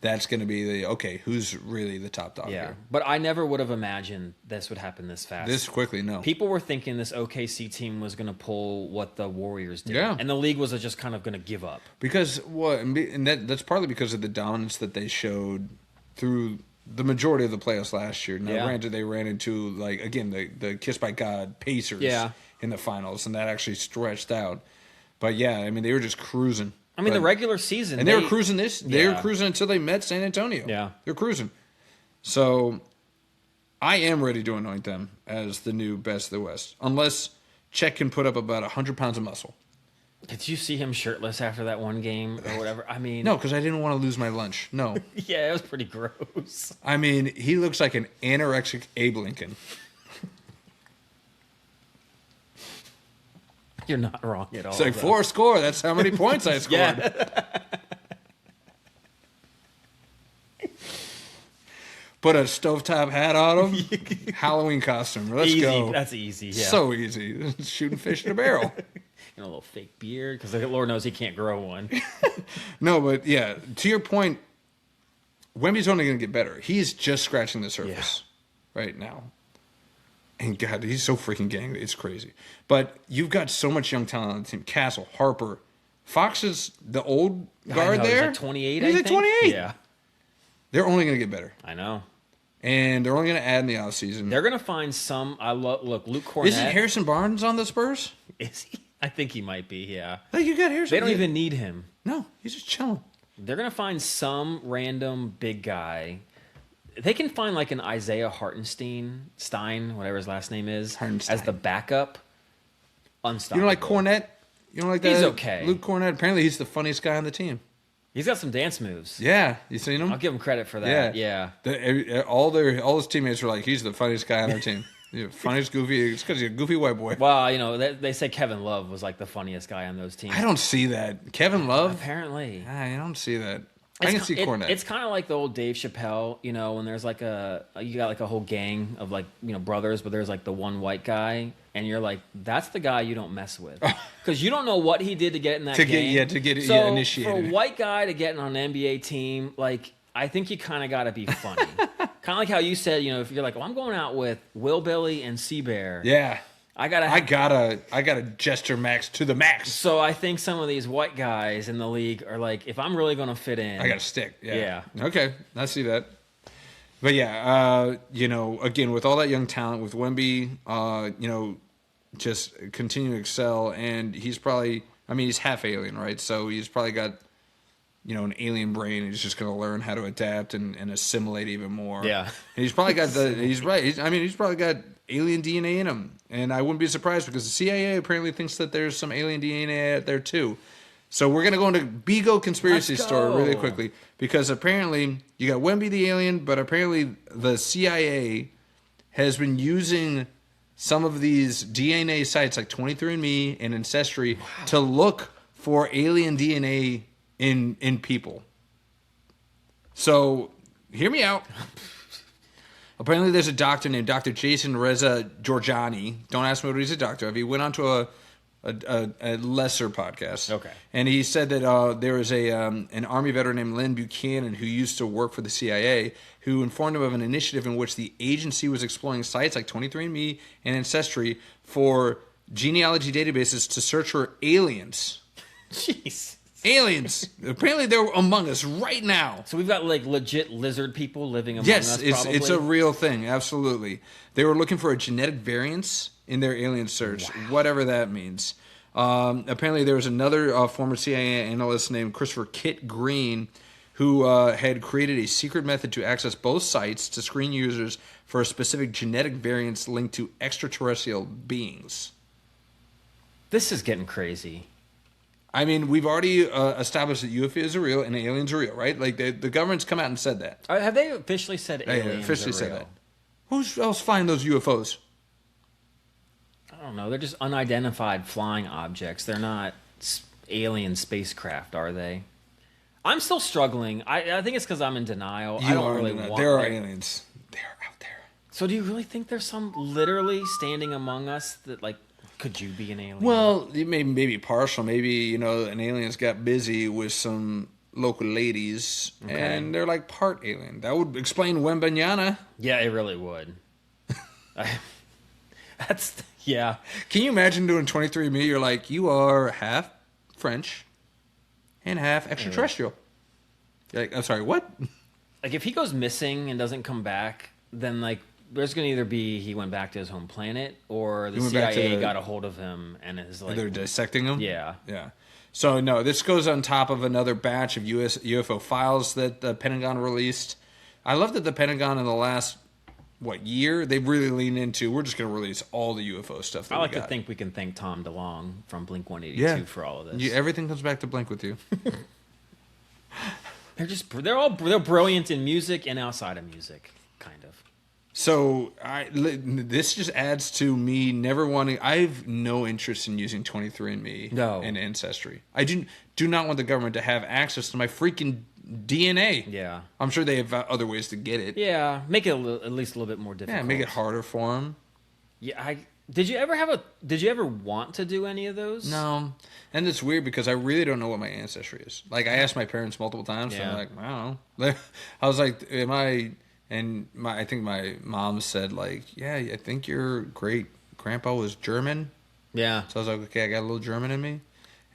that's going to be who's really the top dog here? But I never would have imagined this would happen this fast. This quickly, no. People were thinking this OKC team was going to pull what the Warriors did. Yeah. And the league was just kind of going to give up. Because, that's partly because of the dominance that they showed through the majority of the playoffs last year. Now, granted, they ran into, the Kiss by God Pacers in the finals, and that actually stretched out. But, they were just cruising. The regular season. And they were cruising this. They were cruising until they met San Antonio. Yeah. They're cruising. So I am ready to anoint them as the new best of the West. Unless Chet can put up about 100 pounds of muscle. Did you see him shirtless after that one game or whatever? No, because I didn't want to lose my lunch. No. Yeah, it was pretty gross. He looks like an anorexic Abe Lincoln. You're not wrong at all. It's like 4 score. That's how many points I scored. Put a stovetop hat on him. Halloween costume. Let's go. That's easy. Yeah. So easy. Shooting fish in a barrel. A little fake beard, because Lord knows he can't grow one. No, but to your point, Wemby's only going to get better. He's just scratching the surface right now. And God, he's so freaking gangly. It's crazy. But you've got so much young talent on the team. Castle, Harper. Fox is the old guard there. He's 28, He's I at think. 28. Yeah. They're only going to get better. I know. and they're only going to add in the offseason. They're going to find some. Look, Luke Cornett. Isn't Harrison Barnes on the Spurs? Is he? I think he might be. Yeah. Like you got Harrison. They don't even need him. No, he's just chilling. They're going to find some random big guy. They can find like an Isaiah Stein, whatever his last name is, as the backup. Unstoppable. You don't like Cornett? You don't like that? He's okay. Luke Cornett. Apparently, he's the funniest guy on the team. He's got some dance moves. Yeah, you seen him? I'll give him credit for that. Yeah. All his teammates were like, he's the funniest guy on our team. Funniest goofy. It's because he's a goofy white boy. Well, they say Kevin Love was like the funniest guy on those teams. I don't see that. Kevin Love? Apparently. I don't see that. I can see Cornette. It's kind of like the old Dave Chappelle, when there's like you got like a whole gang of like, brothers, but there's like the one white guy, and you're like, that's the guy you don't mess with. Because you don't know what he did to get in that game. To get so initiated. For a white guy to get on an NBA team, like, I think you kind of got to be funny. Kind of like how you said, if you're like, I'm going out with Will Billy and Seabear. Yeah. I gotta gesture max to the max. So I think some of these white guys in the league are like, if I'm really gonna fit in, I gotta stick. Yeah. Okay, I see that. But yeah, again with all that young talent with Wemby, just continue to excel, and he's probably, he's half alien, right? So he's probably got, an alien brain. He's just gonna learn how to adapt and assimilate even more. Yeah. And he's probably got he's right. He's probably got alien DNA in him, and I wouldn't be surprised because the CIA apparently thinks that there's some alien DNA out there too. So we're gonna go into Bigo conspiracy story really quickly because apparently you got Wemby the alien, but apparently the CIA has been using some of these DNA sites like 23andMe and Ancestry to look for alien DNA in people. So hear me out. Apparently, there's a doctor named Dr. Jason Reza Georgiani. Don't ask me what he's a doctor of. He went on to a lesser podcast. Okay. And he said that there was an Army veteran named Lynn Buchanan who used to work for the CIA who informed him of an initiative in which the agency was exploring sites like 23andMe and Ancestry for genealogy databases to search for aliens. Jeez. Aliens. Apparently, they're among us right now. So we've got like legit lizard people living among us. Yes, it's a real thing. Absolutely. They were looking for a genetic variance in their alien search, whatever that means. Apparently, there was another former CIA analyst named Christopher Kit Green who had created a secret method to access both sites to screen users for a specific genetic variance linked to extraterrestrial beings. This is getting crazy. We've already established that UFOs are real and aliens are real, right? Like the government's come out and said that. Have they officially said aliens officially are said real? that. Who else flying those UFOs? I don't know. They're just unidentified flying objects. They're not alien spacecraft, are they? I'm still struggling. I think it's because I'm in denial. I don't really want. There are aliens. They are out there. So do you really think there's some literally standing among us that like? Could you be an alien? Well, maybe partial. Maybe, an alien's got busy with some local ladies, and they're like part alien. That would explain Wembanyama. Yeah, it really would. Yeah. Can you imagine doing 23andMe? You're like, you are half French and half extraterrestrial. You're like, I'm sorry, what? Like, if he goes missing and doesn't come back, then, like, there's going to either be he went back to his home planet or the CIA got a hold of him and is like... They're dissecting him? Yeah. Yeah. So, no, this goes on top of another batch of UFO files that the Pentagon released. I love that the Pentagon in the last, year, they've really leaned into, we're just going to release all the UFO stuff that I like to think we can thank Tom DeLonge from Blink-182 for all of this. Everything comes back to Blink with you. They're brilliant in music and outside of music, kind of. So this just adds to me never wanting. I have no interest in using 23andMe and Ancestry. I do not want the government to have access to my freaking DNA. Yeah, I'm sure they have other ways to get it. Yeah, make it at least a little bit more difficult. Yeah, make it harder for them. Yeah, Did you ever want to do any of those? No, and it's weird because I really don't know what my ancestry is. Like I asked my parents multiple times, so I'm like, I don't know. I was like, am I? And I think my mom said, like, yeah, I think your great grandpa was German. Yeah. So I was like, okay, I got a little German in me.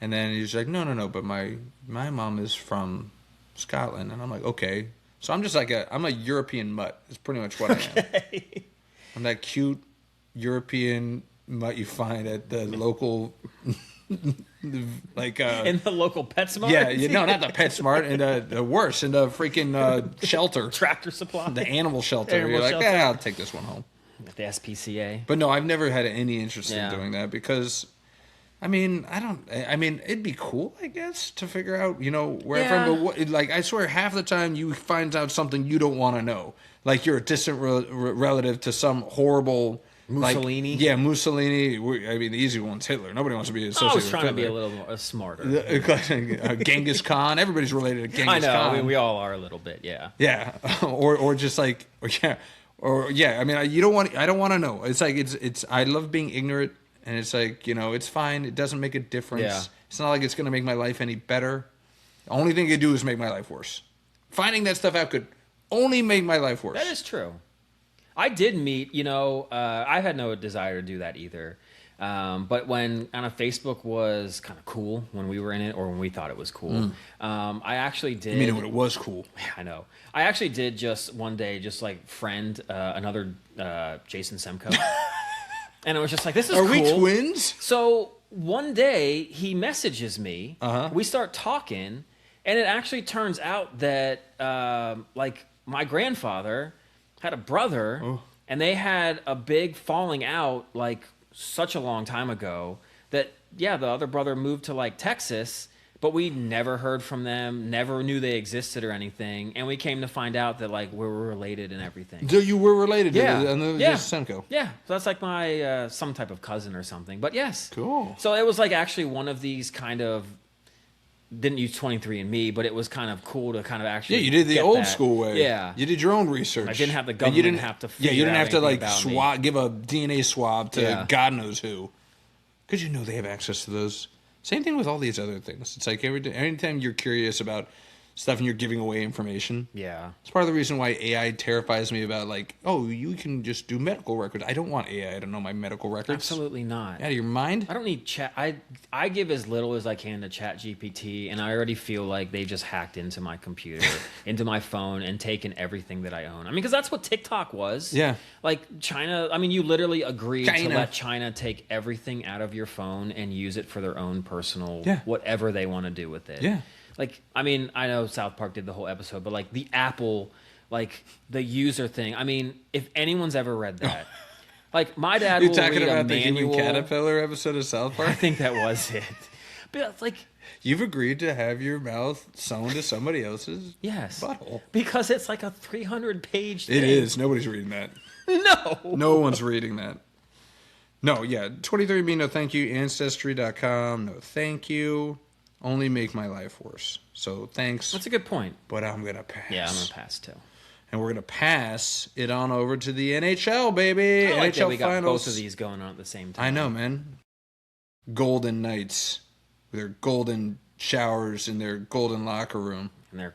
And then he was like, no, but my mom is from Scotland. And I'm like, okay. So I'm just like I'm a European mutt. It's pretty much what I am. I'm that cute European mutt you find at the local, like in the local PetSmart. Yeah, no, not the PetSmart, and the worse, in the freaking shelter, Tractor Supply, the animal shelter. You're like, yeah, I'll take this one home. At the SPCA. But no, I've never had any interest in doing that because, I mean, it'd be cool, I guess, to figure out, where I'm from. But like, I swear, half the time you find out something you don't want to know. Like you're a distant relative to some horrible Mussolini. Like, yeah, Mussolini. I mean, the easy one's Hitler. Nobody wants to be associated with Hitler. I was trying to be a little more smarter. Genghis Khan. Everybody's related to Genghis Khan. I know. I mean, we all are a little bit. Yeah. Yeah. or just like I mean, I don't want to know. It's like it's. I love being ignorant, and it's like it's fine. It doesn't make a difference. Yeah. It's not like it's going to make my life any better. The only thing it could do is make my life worse. Finding that stuff out could only make my life worse. That is true. I did meet, I had no desire to do that either. But when Facebook was kind of cool when we were in it, or when we thought it was cool, I actually did. You mean when it was cool? I know. I actually did just one day, just like friend another Jason Semko, and it was just like, this is cool. Are we twins? So one day he messages me. We start talking, and it actually turns out that like my grandfather had a brother, and they had a big falling out like such a long time ago that, the other brother moved to like Texas, but we never heard from them, never knew they existed or anything. And we came to find out that like we were related and everything. So you were related to Semko? Yeah. So that's like my, some type of cousin or something, but yes. Cool. So it was like actually one of these kind of, didn't use 23andMe, but it was kind of cool to kind of actually. Yeah, you did the old school way. Yeah, you did your own research. I didn't have the government. You didn't have to. Yeah, you didn't have to like give a DNA swab to God knows who, because they have access to those. Same thing with all these other things. It's like anytime you're curious about stuff and you're giving away information. Yeah. It's part of the reason why AI terrifies me about like, you can just do medical records. I don't want AI to know my medical records. Absolutely not. Out of your mind? I don't need chat. I give as little as I can to ChatGPT, and I already feel like they just hacked into my computer, into my phone, and taken everything that I own. I mean, because that's what TikTok was. Yeah. Like China, I mean, you literally agreed to let China take everything out of your phone and use it for their own personal, whatever they want to do with it. Yeah. Like, I mean, I know South Park did the whole episode, but like the Apple, like the user thing. I mean, if anyone's ever read that, like my dad will read a manual. You're talking about the Human Caterpillar episode of South Park? I think that was it. But it's like, you've agreed to have your mouth sewn to somebody else's butthole. Because it's like a 300-page thing. It is. Nobody's reading that. No. No one's reading that. No, 23andMe, no thank you. Ancestry.com, no thank you. Only make my life worse. So thanks. That's a good point. But I'm going to pass. Yeah, I'm going to pass too. And we're going to pass it on over to the NHL, baby. I like NHL that we got Finals. both of these going on at the same time. I know, man. Golden Knights with their golden showers in their golden locker room. And their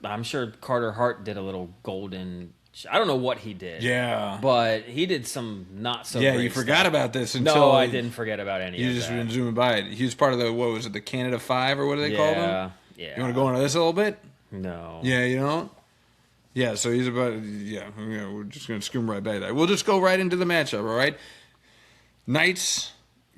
I'm sure Carter Hart did a little golden. I don't know what he did. Yeah. But he did some not so great you forgot stuff. about this until... No, I didn't forget about any of that. You just been zooming by it. He was part of the Canada 5 or what do they call them? Yeah. You want to go into this a little bit? No. Yeah, you don't? Yeah, so he's about... Yeah, we're just going to scoom right by that. We'll just go right into the matchup, all right? Knights,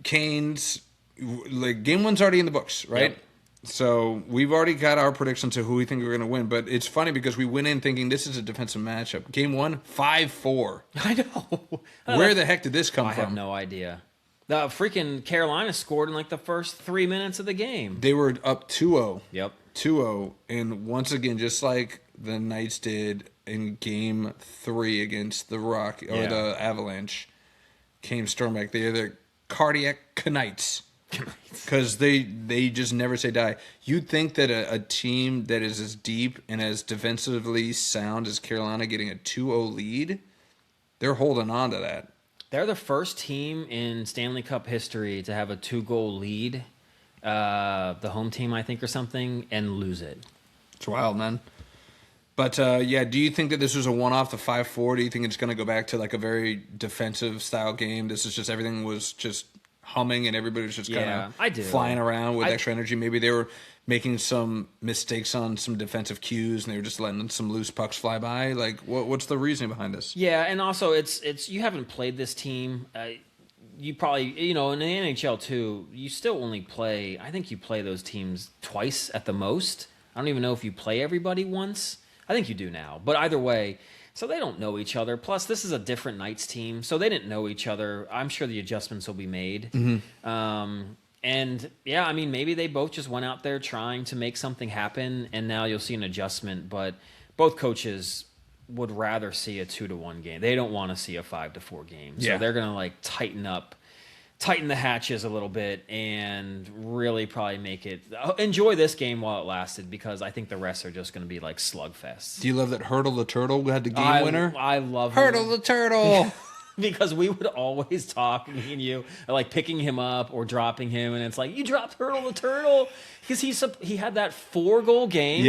Canes... Like, game one's already in the books, right? Yep. So we've already got our predictions of who we think we're going to win, but it's funny because we went in thinking this is a defensive matchup. Game one, 5-4. I know. Where the heck did this come from? I have no idea. The freaking Carolina scored in like the first 3 minutes of the game. They were up 2-0. Yep. 2-0, and once again, just like the Knights did in Game 3 against the the Avalanche, came storm back. They're the cardiac Knights. Because they just never say die. You'd think that a team that is as deep and as defensively sound as Carolina getting a 2-0 lead, they're holding on to that. They're the first team in Stanley Cup history to have a 2-goal lead, the home team, I think, or something, and lose it. It's wild, man. But, do you think that this was a one-off, the 5-4? Do you think it's going to go back to like a very defensive style game? This is just everything was just humming and everybody was just kind of flying around with extra energy. Maybe they were making some mistakes on some defensive cues and they were just letting some loose pucks fly by. Like, what's the reasoning behind this? Yeah, and also it's you haven't played this team. You probably, in the NHL too, you still only play, I think you play those teams twice at the most. I don't even know if you play everybody once. I think you do now. But either way, so they don't know each other. Plus, this is a different Knights team, so they didn't know each other. I'm sure the adjustments will be made. And yeah, I mean, maybe they both just went out there trying to make something happen, and now you'll see an adjustment. But both coaches would rather see a 2-1 game. They don't want to see a 5-4 game. So they're going to like tighten the hatches a little bit and really probably make it enjoy this game while it lasted, because I think the rest are just going to be like slugfests. Do you love that Hurdle the Turtle had the game winner? I love Hurdle the Turtle. Because we would always talk, me and you, like picking him up or dropping him, and it's like, you dropped Hurdle the Turtle, because he had that 4-goal game,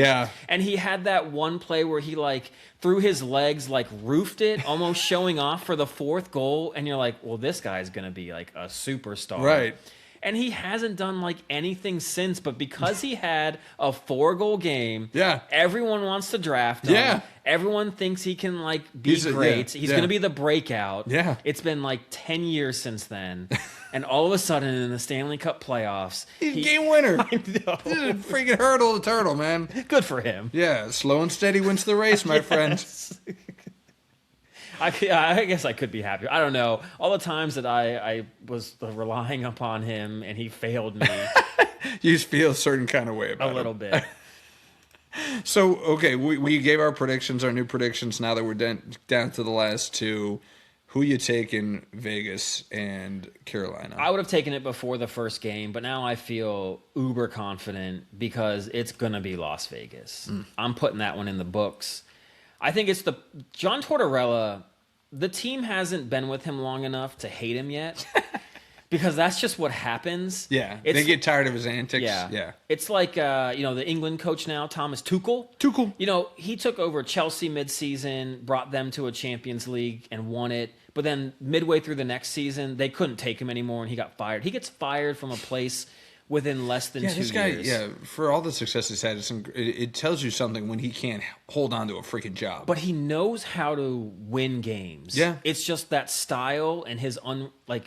and he had that one play where he like threw his legs, like roofed it, almost showing off for the 4th goal, and you're like, well, this guy's gonna be like a superstar, right? And he hasn't done like anything since, but because he had a 4-goal game, everyone wants to draft him. Yeah. Everyone thinks he can like be great. He's going to be the breakout. Yeah. It's been like 10 years since then. And all of a sudden in the Stanley Cup playoffs, he's game winner. I know. This is a freaking Hurdle the Turtle, man. Good for him. Yeah, slow and steady wins the race, my friend. I guess I could be happy. I don't know. All the times that I was relying upon him and he failed me. You just feel a certain kind of way about it. A little bit. So, okay, we gave our predictions, our new predictions. Now that we're down to the last two, who you take in Vegas and Carolina? I would have taken it before the first game, but now I feel uber confident because it's going to be Las Vegas. I'm putting that one in the books. I think it's John Tortorella. The team hasn't been with him long enough to hate him yet, because that's just what happens. Yeah, they get tired of his antics. Yeah. It's like the England coach now, Thomas Tuchel. He took over Chelsea midseason, brought them to a Champions League and won it. But then midway through the next season, they couldn't take him anymore, and he got fired. He gets fired from a place within less than 2 years. This guy, for all the success he's had, it tells you something when he can't hold on to a freaking job. But he knows how to win games. Yeah. It's just that style and his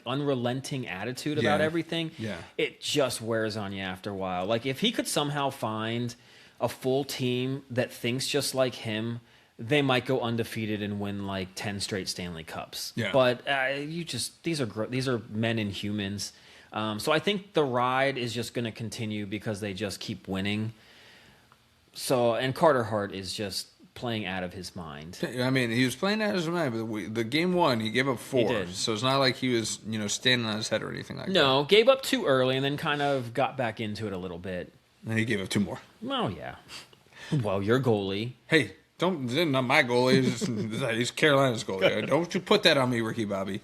unrelenting attitude about everything. Yeah. It just wears on you after a while. Like, if he could somehow find a full team that thinks just like him, they might go undefeated and win like 10 straight Stanley Cups. Yeah. But these are men and humans. So I think the ride is just going to continue because they just keep winning. And Carter Hart is just playing out of his mind. I mean, he was playing out of his mind, but the game one, he gave up 4. He did. So it's not like he was, standing on his head or anything like that. No, gave up 2 early and then kind of got back into it a little bit. And he gave up 2 more. Oh, yeah. Well, your goalie. Hey, not my goalie. He's Carolina's goalie. Don't you put that on me, Ricky Bobby.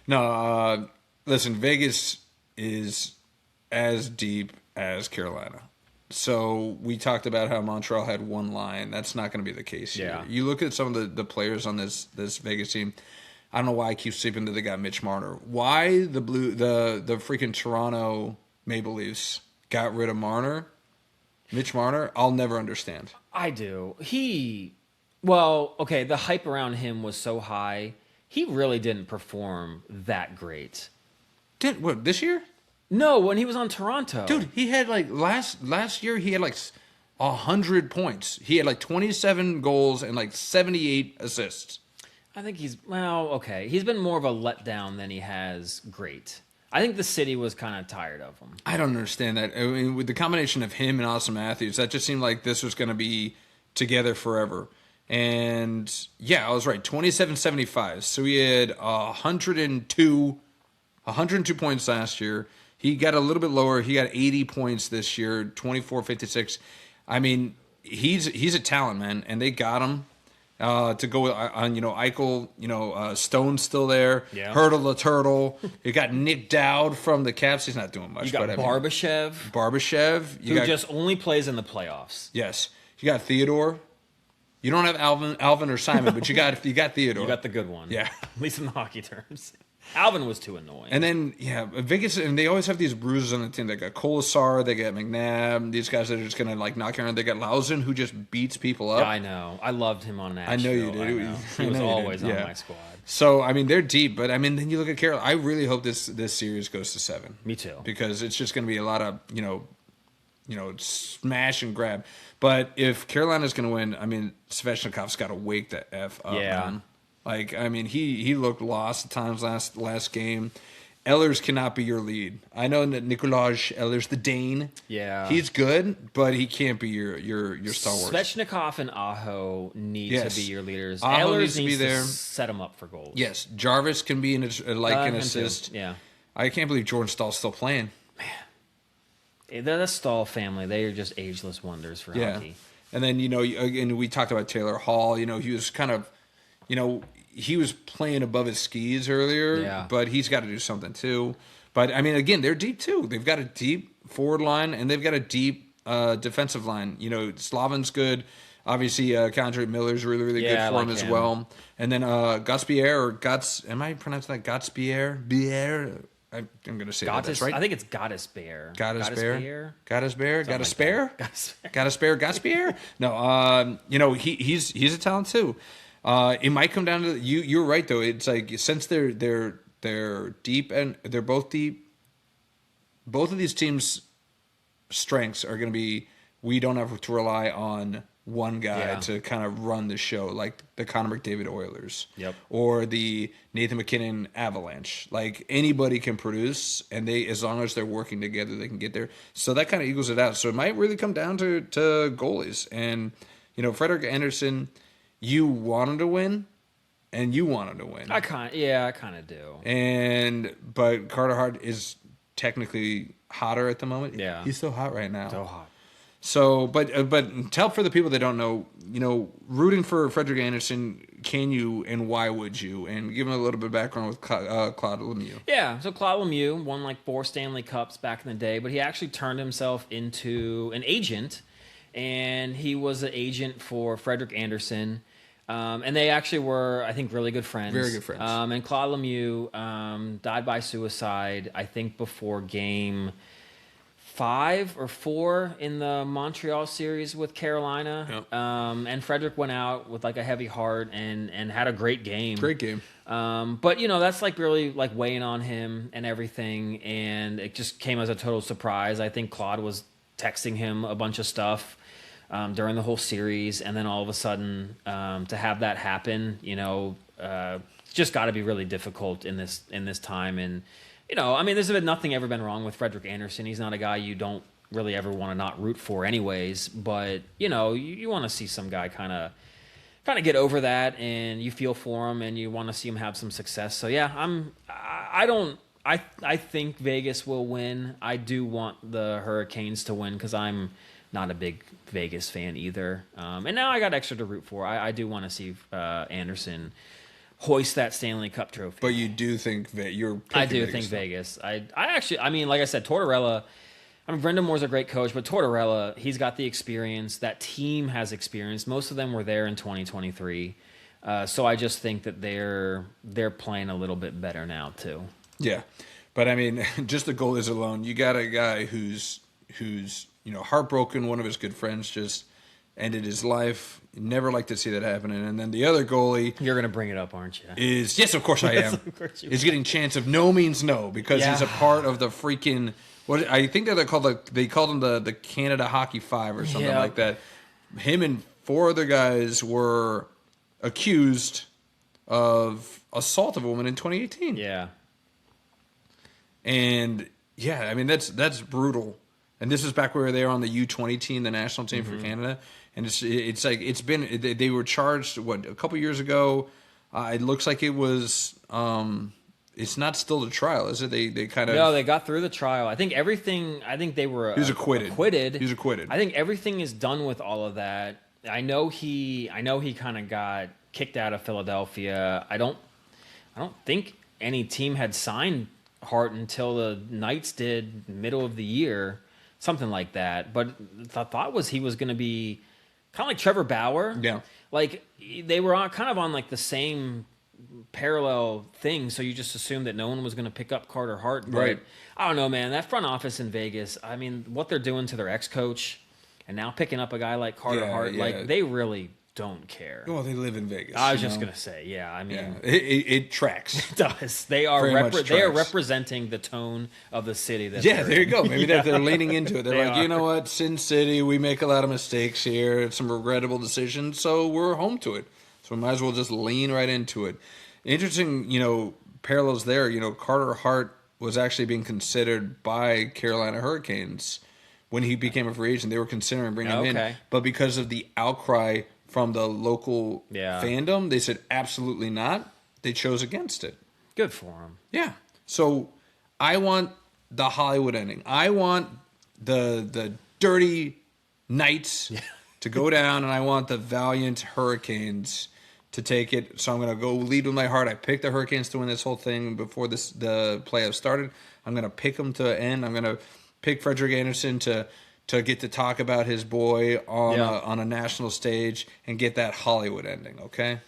No, listen, Vegas is as deep as Carolina. So we talked about how Montreal had 1 line. That's not going to be the case here. You look at some of the players on this Vegas team. I don't know why I keep sleeping that they got Mitch Marner. Why the freaking Toronto Maple Leafs got rid of Mitch Marner, I'll never understand. I do. The hype around him was so high. He really didn't perform that great. This year? No, when he was on Toronto. Dude, he had last year he had 100 points. He had 27 goals and 78 assists. I think he's been more of a letdown than he has great. I think the city was kind of tired of him. I don't understand that. I mean, with the combination of him and Austin Matthews, that just seemed like this was going to be together forever. And yeah, I was right. 27-75. So he had 102 points last year. He got a little bit lower. He got 80 points this year, 24-56. I mean, he's a talent, man, and they got him to go on. Eichel, Stone's still there. Yeah. Hurdle the Turtle. You got Nick Dowd from the Caps. He's not doing much. You got Barbashev. Who just only plays in the playoffs. Yes. You got Theodore. You don't have Alvin or Simon, but you got Theodore. You got the good one. Yeah. At least in the hockey terms. Alvin was too annoying. And then, Vegas, and they always have these bruises on the team. They got Colasar, they got McNabb, these guys that are just going to, like, knock you around. They got Lausen, who just beats people up. I know. I loved him on Nashville. I know you do. He was always on my squad. So, I mean, th're deep. But, I mean, then you look at Carolina. I really hope this series goes to 7. Me too. Because it's just going to be a lot of, smash and grab. But if Carolina's going to win, I mean, Svechnikov's got to wake the F up, man. Like, I mean, he looked lost at times last game. Ehlers cannot be your lead. I know that Nikolaj Ehlers, the Dane, he's good, but he can't be your stalwart. Svechnikov and Aho need to be your leaders. Aho Ehlers needs to be there. Set him up for goals. Yes, Jarvis can be an assist. Too. Yeah, I can't believe Jordan Stahl's still playing. Man, the Stahl family, they are just ageless wonders for hockey. And then and we talked about Taylor Hall. He was kind of, he was playing above his skis earlier, but he's got to do something too. But, I mean, again, they're deep too. They've got a deep forward line, and they've got a deep defensive line. Slavin's good. Obviously, Condre Miller's really, really good for him as well. And then am I pronouncing that Gauthier? I'm going to say that's right. I think it's Goddess Bear. Goddess Bear? Got a spare? Gauthier? No, he's a talent too. It might come down to you're right though. It's like since they're deep and they're both deep. Both of these teams' strengths are going to be we don't have to rely on one guy to kind of run the show, like the Connor McDavid Oilers, or the Nathan McKinnon Avalanche. Like anybody can produce, and as long as they're working together, they can get there. So that kind of equals it out. So it might really come down to goalies, and Frederik Andersen. You want him to win, and you want him to win. I kind of do. But Carter Hart is technically hotter at the moment. Yeah, he's so hot right now. So hot. So, but tell for the people that don't know, rooting for Frederik Andersen, can you and why would you? And give him a little bit of background with Claude Lemieux. Yeah, so Claude Lemieux won like 4 Stanley Cups back in the day, but he actually turned himself into an agent, and he was an agent for Frederik Andersen. And they actually were, I think, really good friends. Very good friends. And Claude Lemieux died by suicide, I think, before game 5 or 4 in the Montreal series with Carolina. Yep. And Frederik went out with like a heavy heart and had a great game. Great game. But that's like really like weighing on him and everything, and it just came as a total surprise. I think Claude was texting him a bunch of stuff during the whole series, and then all of a sudden to have that happen, just got to be really difficult in this time. And I mean, there's been nothing ever been wrong with Frederik Andersen. He's not a guy you don't really ever want to not root for, anyways. But you want to see some guy kind of get over that, and you feel for him, and you want to see him have some success. So yeah, I think Vegas will win. I do want the Hurricanes to win because I'm not a big Vegas fan either. And now I got extra to root for. I do want to see Andersen hoist that Stanley Cup trophy. But you do think that I do think Vegas. I actually, I mean, like I said, Tortorella, I mean, Brendan Moore's a great coach, but Tortorella, he's got the experience. That team has experience. Most of them were there in 2023. So I just think that they're playing a little bit better now too. Yeah. But I mean, just the goalies alone, you got a guy who's heartbroken. One of his good friends just ended his life. Never like to see that happening. And then the other goalie, you're going to bring it up, aren't you? Yes, of course I am. Of course you is getting chance of no means no because he's a part of the freaking I think they called him the Canada Hockey 5 or something like that. Him and 4 other guys were accused of assault of a woman in 2018. Yeah. And yeah, I mean that's brutal. And this is back where they were on the U20 team, the national team for Canada. And it's like they were charged a couple years ago. It looks like it was. It's not still the trial, is it? They kind of they got through the trial. I think they were. He was acquitted. He was acquitted. I think everything is done with all of that. I know he kind of got kicked out of Philadelphia. I don't think any team had signed Hart until the Knights did middle of the year, something like that. But the thought was he was going to be kind of like Trevor Bauer. Yeah. Like they were kind of on like the same parallel things, so you just assumed that no one was going to pick up Carter Hart. But Right. I don't know, man. That front office in Vegas, I mean, what they're doing to their ex-coach and now picking up a guy like Carter Hart, like, they really don't care. Well, they live in Vegas. I was just going to say, yeah, I mean. Yeah. It tracks. It does. They are they are representing the tone of the city. That there you go. Maybe they're leaning into it. They're They like, are. you know what, Sin City, we make a lot of mistakes here, some regrettable decisions, so we're home to it. So we might as well just lean right into it. Interesting, parallels there. Carter Hart was actually being considered by Carolina Hurricanes when he became a free agent. They were considering bringing him in, but because of the outcry from the local fandom, they said absolutely not. They chose against it. Good for him. Yeah. So I want the Hollywood ending. I want the dirty Knights to go down, and I want the valiant Hurricanes to take it. So I'm going to go lead with my heart. I picked the Hurricanes to win this whole thing before the playoffs started. I'm going to pick them to end. I'm going to pick Frederick Anderson to get to talk about his boy on a national stage and get that Hollywood ending, okay?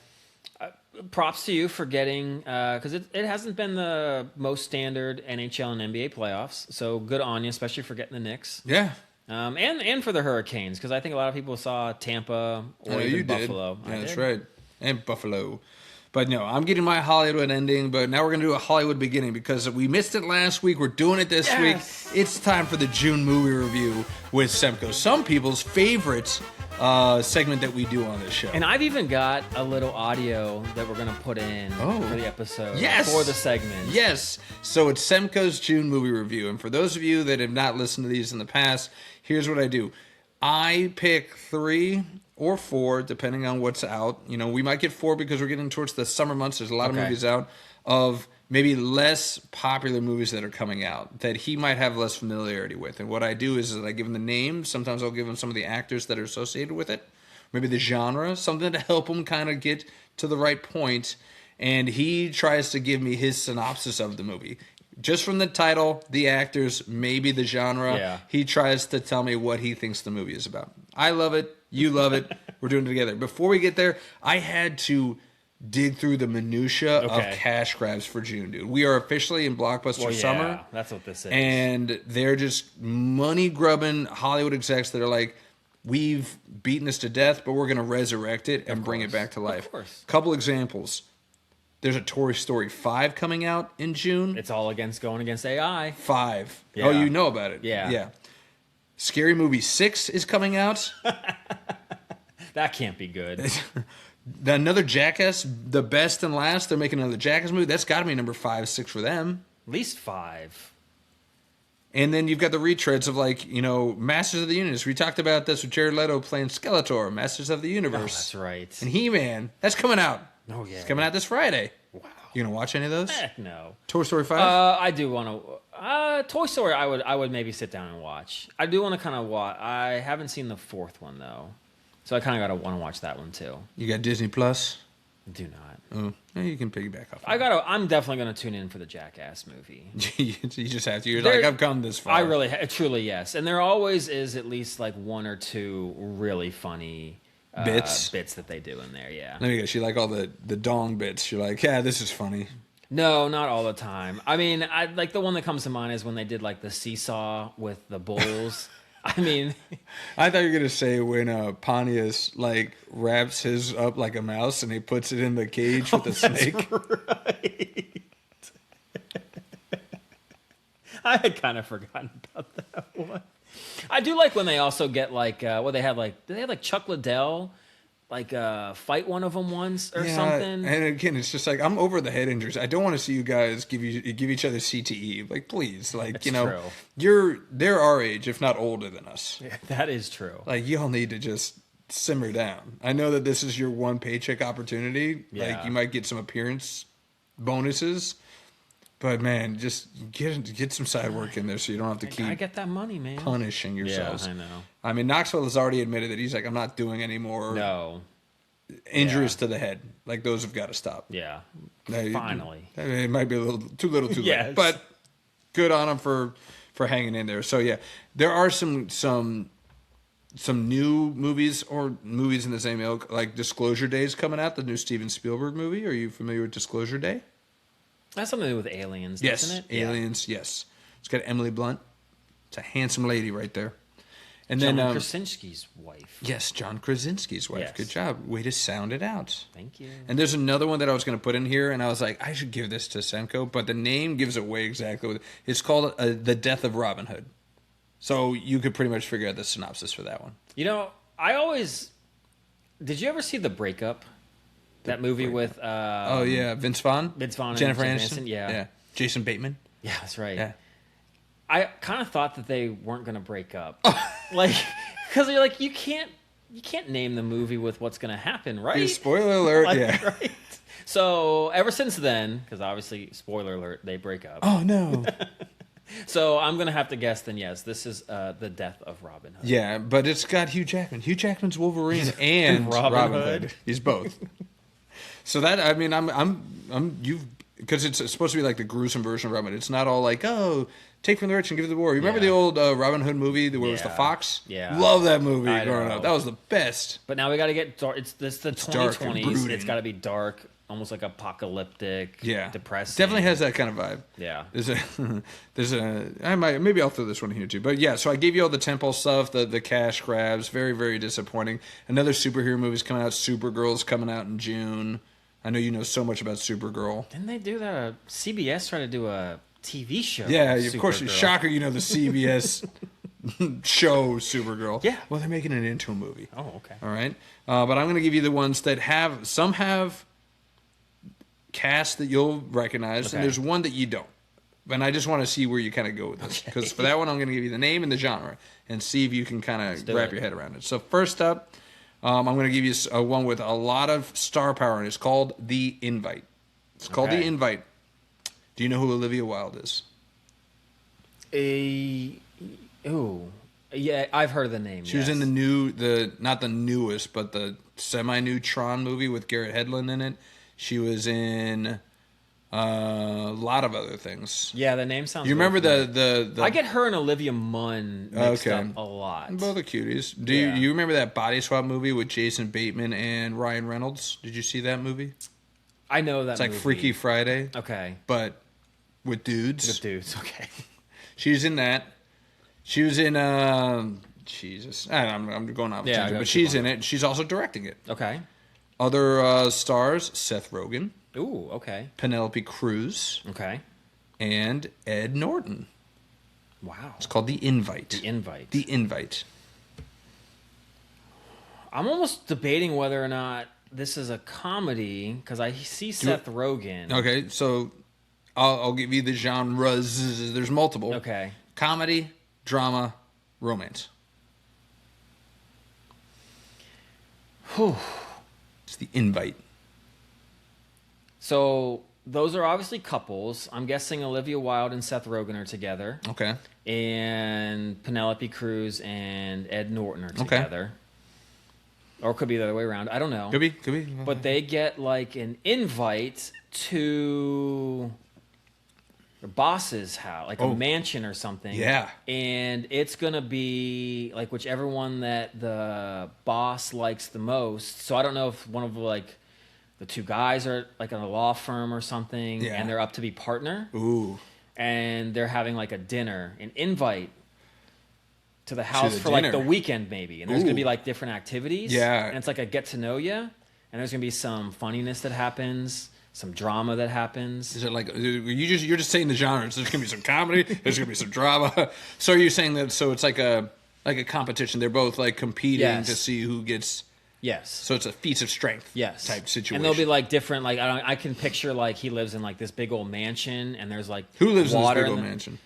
Props to you for getting, because it hasn't been the most standard NHL and NBA playoffs, so good on you, especially for getting the Knicks. Yeah. And for the Hurricanes, because I think a lot of people saw Tampa or even Buffalo. Yeah, that's right. And Buffalo. But no, I'm getting my Hollywood ending, but now we're going to do a Hollywood beginning because we missed it last week. We're doing it this week. It's time for the June movie review with Semko. Some people's favorite segment that we do on this show. And I've even got a little audio that we're going to put in for the episode. Yes. For the segment. Yes. So it's Semko's June movie review. And for those of you that have not listened to these in the past, here's what I do. I pick 3 or 4, depending on what's out. We might get 4 because we're getting towards the summer months. There's a lot of movies out of maybe less popular movies that are coming out that he might have less familiarity with. And what I do is that I give him the name. Sometimes I'll give him some of the actors that are associated with it. Maybe the genre, something to help him kind of get to the right point. And he tries to give me his synopsis of the movie. Just from the title, the actors, maybe the genre, he tries to tell me what he thinks the movie is about. I love it. You love it. We're doing it together. Before we get there, I had to dig through the minutia of cash grabs for June, dude. We are officially in blockbuster summer. That's what this is. And they're just money-grubbing Hollywood execs that are like, we've beaten this to death, but we're going to resurrect it and bring it back to life. Of course. Couple examples. There's a Toy Story 5 coming out in June. It's all going against AI. 5. Yeah. Oh, you know about it. Yeah. Scary Movie 6 is coming out. That can't be good. Another Jackass, the best and last. They're making another Jackass movie. That's got to be number 5, 6 for them. At least 5. And then you've got the retreads of Masters of the Universe. We talked about this with Jared Leto playing Skeletor, Masters of the Universe. Oh, that's right. And He-Man. That's coming out. Oh, yeah. It's coming out this Friday. Wow. You gonna watch any of those? No. Toy Story 5? I do want to. Toy Story, I would maybe sit down and watch. I do want to kind of watch. I haven't seen the 4th one, though. So I kind of want to watch that one, too. You got Disney Plus? I do not. Oh, yeah, you can piggyback off. I'm definitely going to tune in for the Jackass movie. You just have to. You're like, I've come this far. I really, truly, yes. And there always is at least 1 or 2 really funny bits that they do in there, yeah. There you go. She like all the dong bits. You're like, yeah, this is funny. No, not all the time. I mean, the one that comes to mind is when they did the seesaw with the bulls. I mean, I thought you were gonna say when Pontius wraps his up like a mouse and he puts it in the cage with the snake. Right. I had kind of forgotten about that one. I do like when they also get they have Chuck Liddell fight one of them once or something. And again, it's just I'm over the head injuries. I don't want to see you guys give each other CTE. Please, true. They're our age, if not older than us. Yeah, that is true. Y'all need to just simmer down. I know that this is your one paycheck opportunity. Yeah. You might get some appearance bonuses. But man, just get some side work in there so you don't have to keep. I get that money, man. Punishing yourselves. Yeah, I know. I mean, Knoxville has already admitted that he's I'm not doing any more injuries to the head. Those have got to stop. Yeah, Now, finally. It might be a little too late, Yes. but good on him for hanging in there. So yeah, there are some some new movies or movies in the same ilk, like Disclosure Day is coming out, the new Steven Spielberg movie. Are you familiar with Disclosure Day? That's something to do with aliens, Yes, doesn't it? aliens. Yeah. Yes, it's got Emily Blunt. It's a handsome lady right there. And John then Krasinski's wife. Yes, John Krasinski's wife. Yes. Good job. Way to sound it out. Thank you. And there's another one that I was going to put in here, and I was like, I should give this to Semko, but the name gives away exactly what it's called. The Death of Robin Hood. So you could pretty much figure out the synopsis for that one. You know, did you ever see The Breakup? That movie with oh yeah, Vince Vaughn, Jennifer Aniston, yeah, Jason Bateman. Yeah, that's right. Yeah. I kind of thought that they weren't going to break up, like, because you're like, you can't name the movie with what's going to happen, right? Yeah, spoiler alert, like, yeah. Right. So ever since then, because obviously, spoiler alert, they break up. Oh no. So I'm going to have to guess then, yes, this is The Death of Robin Hood. Yeah, but it's got Hugh Jackman. Hugh Jackman's Wolverine and Robin Hood. He's both. So that, I mean, because it's supposed to be like the gruesome version of Robin Hood. It's not all like, oh, take from the rich and give to the poor. You remember the old Robin Hood movie where it was the fox? Yeah. Love that movie growing up. That was the best. But now we got to get dark. It's the 2020s. Brooding. It's got to be dark, almost like apocalyptic, depressing. Definitely has that kind of vibe. Yeah. Maybe I'll throw this one here too. But yeah, so I gave you all the temple stuff, the cash grabs. Very, very disappointing. Another superhero movie's coming out. Supergirl's coming out in June. I know you know so much about Supergirl. Didn't they do that? CBS tried to do a TV show. Yeah, of course. Shocker, you know the CBS show Supergirl. Yeah. Well, they're making it into a movie. Oh, okay. All right. But I'm going to give you the ones that have cast that you'll recognize, and there's one that you don't. And I just want to see where you kind of go with this. Because for that one, I'm going to give you the name and the genre and see if you can kind of wrap your head around it. So first up, I'm going to give you one with a lot of star power, and it's called The Invite. It's called The Invite. Do you know who Olivia Wilde is? Yeah, I've heard of the name. She was in not the newest, but the semi-new Tron movie with Garrett Hedlund in it. She was in a lot of other things. Yeah, the name sounds. You remember the I get her and Olivia Munn mixed up a lot. Both are cuties. Do you remember that body swap movie with Jason Bateman and Ryan Reynolds? Did you see that movie? I know that. It's like Freaky Friday. Okay. But with dudes. With dudes. Okay. She was in that. She was in Jesus. I'm going off tangent, but she's in it. She's also directing it. Okay. Other stars: Seth Rogen. Ooh, okay. Penelope Cruz. Okay. And Ed Norton. Wow. It's called The Invite. The Invite. The Invite. I'm almost debating whether or not this is a comedy because I see Seth Rogen. Okay, so I'll give you the genres. There's multiple. Okay. Comedy, drama, romance. Whew. It's The Invite. So those are obviously couples. I'm guessing Olivia Wilde and Seth Rogen are together. Okay. And Penelope Cruz and Ed Norton are together. Or it could be the other way around. I don't know. Could be. But they get like an invite to the boss's house, like a mansion or something. Yeah. And it's going to be like whichever one that the boss likes the most. So I don't know if one of like the two guys are like in a law firm or something, and they're up to be partner. Ooh. And they're having like a dinner, an invite to the house for like the weekend maybe. And there's going to be like different activities. Yeah. And it's like a get to know you. And there's going to be some funniness that happens, some drama that happens. Is it like you're just saying the genres? There's going to be some comedy. There's going to be some drama. So you're saying that? So it's like a competition. They're both like competing to see who gets. Yes. So it's a feats of strength. Type situation. And there'll be like different. Like I can picture like he lives in like this big old mansion, and there's like who lives water in this big old mansion.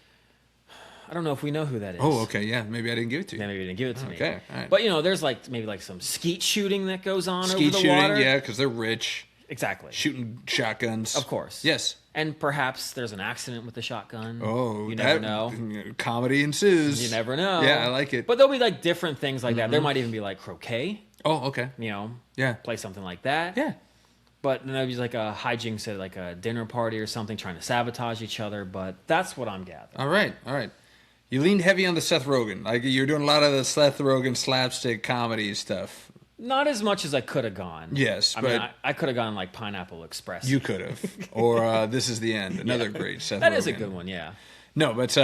I don't know if we know who that is. Oh, okay, yeah. Maybe I didn't give it to you. Yeah, maybe you didn't give it to me. Okay, all right. But, there's like maybe like some skeet shooting that goes on over the shooting, water. yeah, because they're rich. Exactly. Shooting shotguns. Of course. Yes. And perhaps there's an accident with the shotgun. Oh, you never know. Comedy ensues. You never know. Yeah, I like it. But there'll be like different things like that. There might even be like croquet. Oh, okay. Yeah. Play something like that. Yeah. But then there'll be like a hijinks at like a dinner party or something, trying to sabotage each other. But that's what I'm gathering. All right. You leaned heavy on the Seth Rogen. Like, you're doing a lot of the Seth Rogen slapstick comedy stuff. Not as much as I could have gone. Yes, I but mean, I could have gone like Pineapple Express. you could have. Or This Is the End. Another great Seth Rogen. That is a good one, yeah. No, but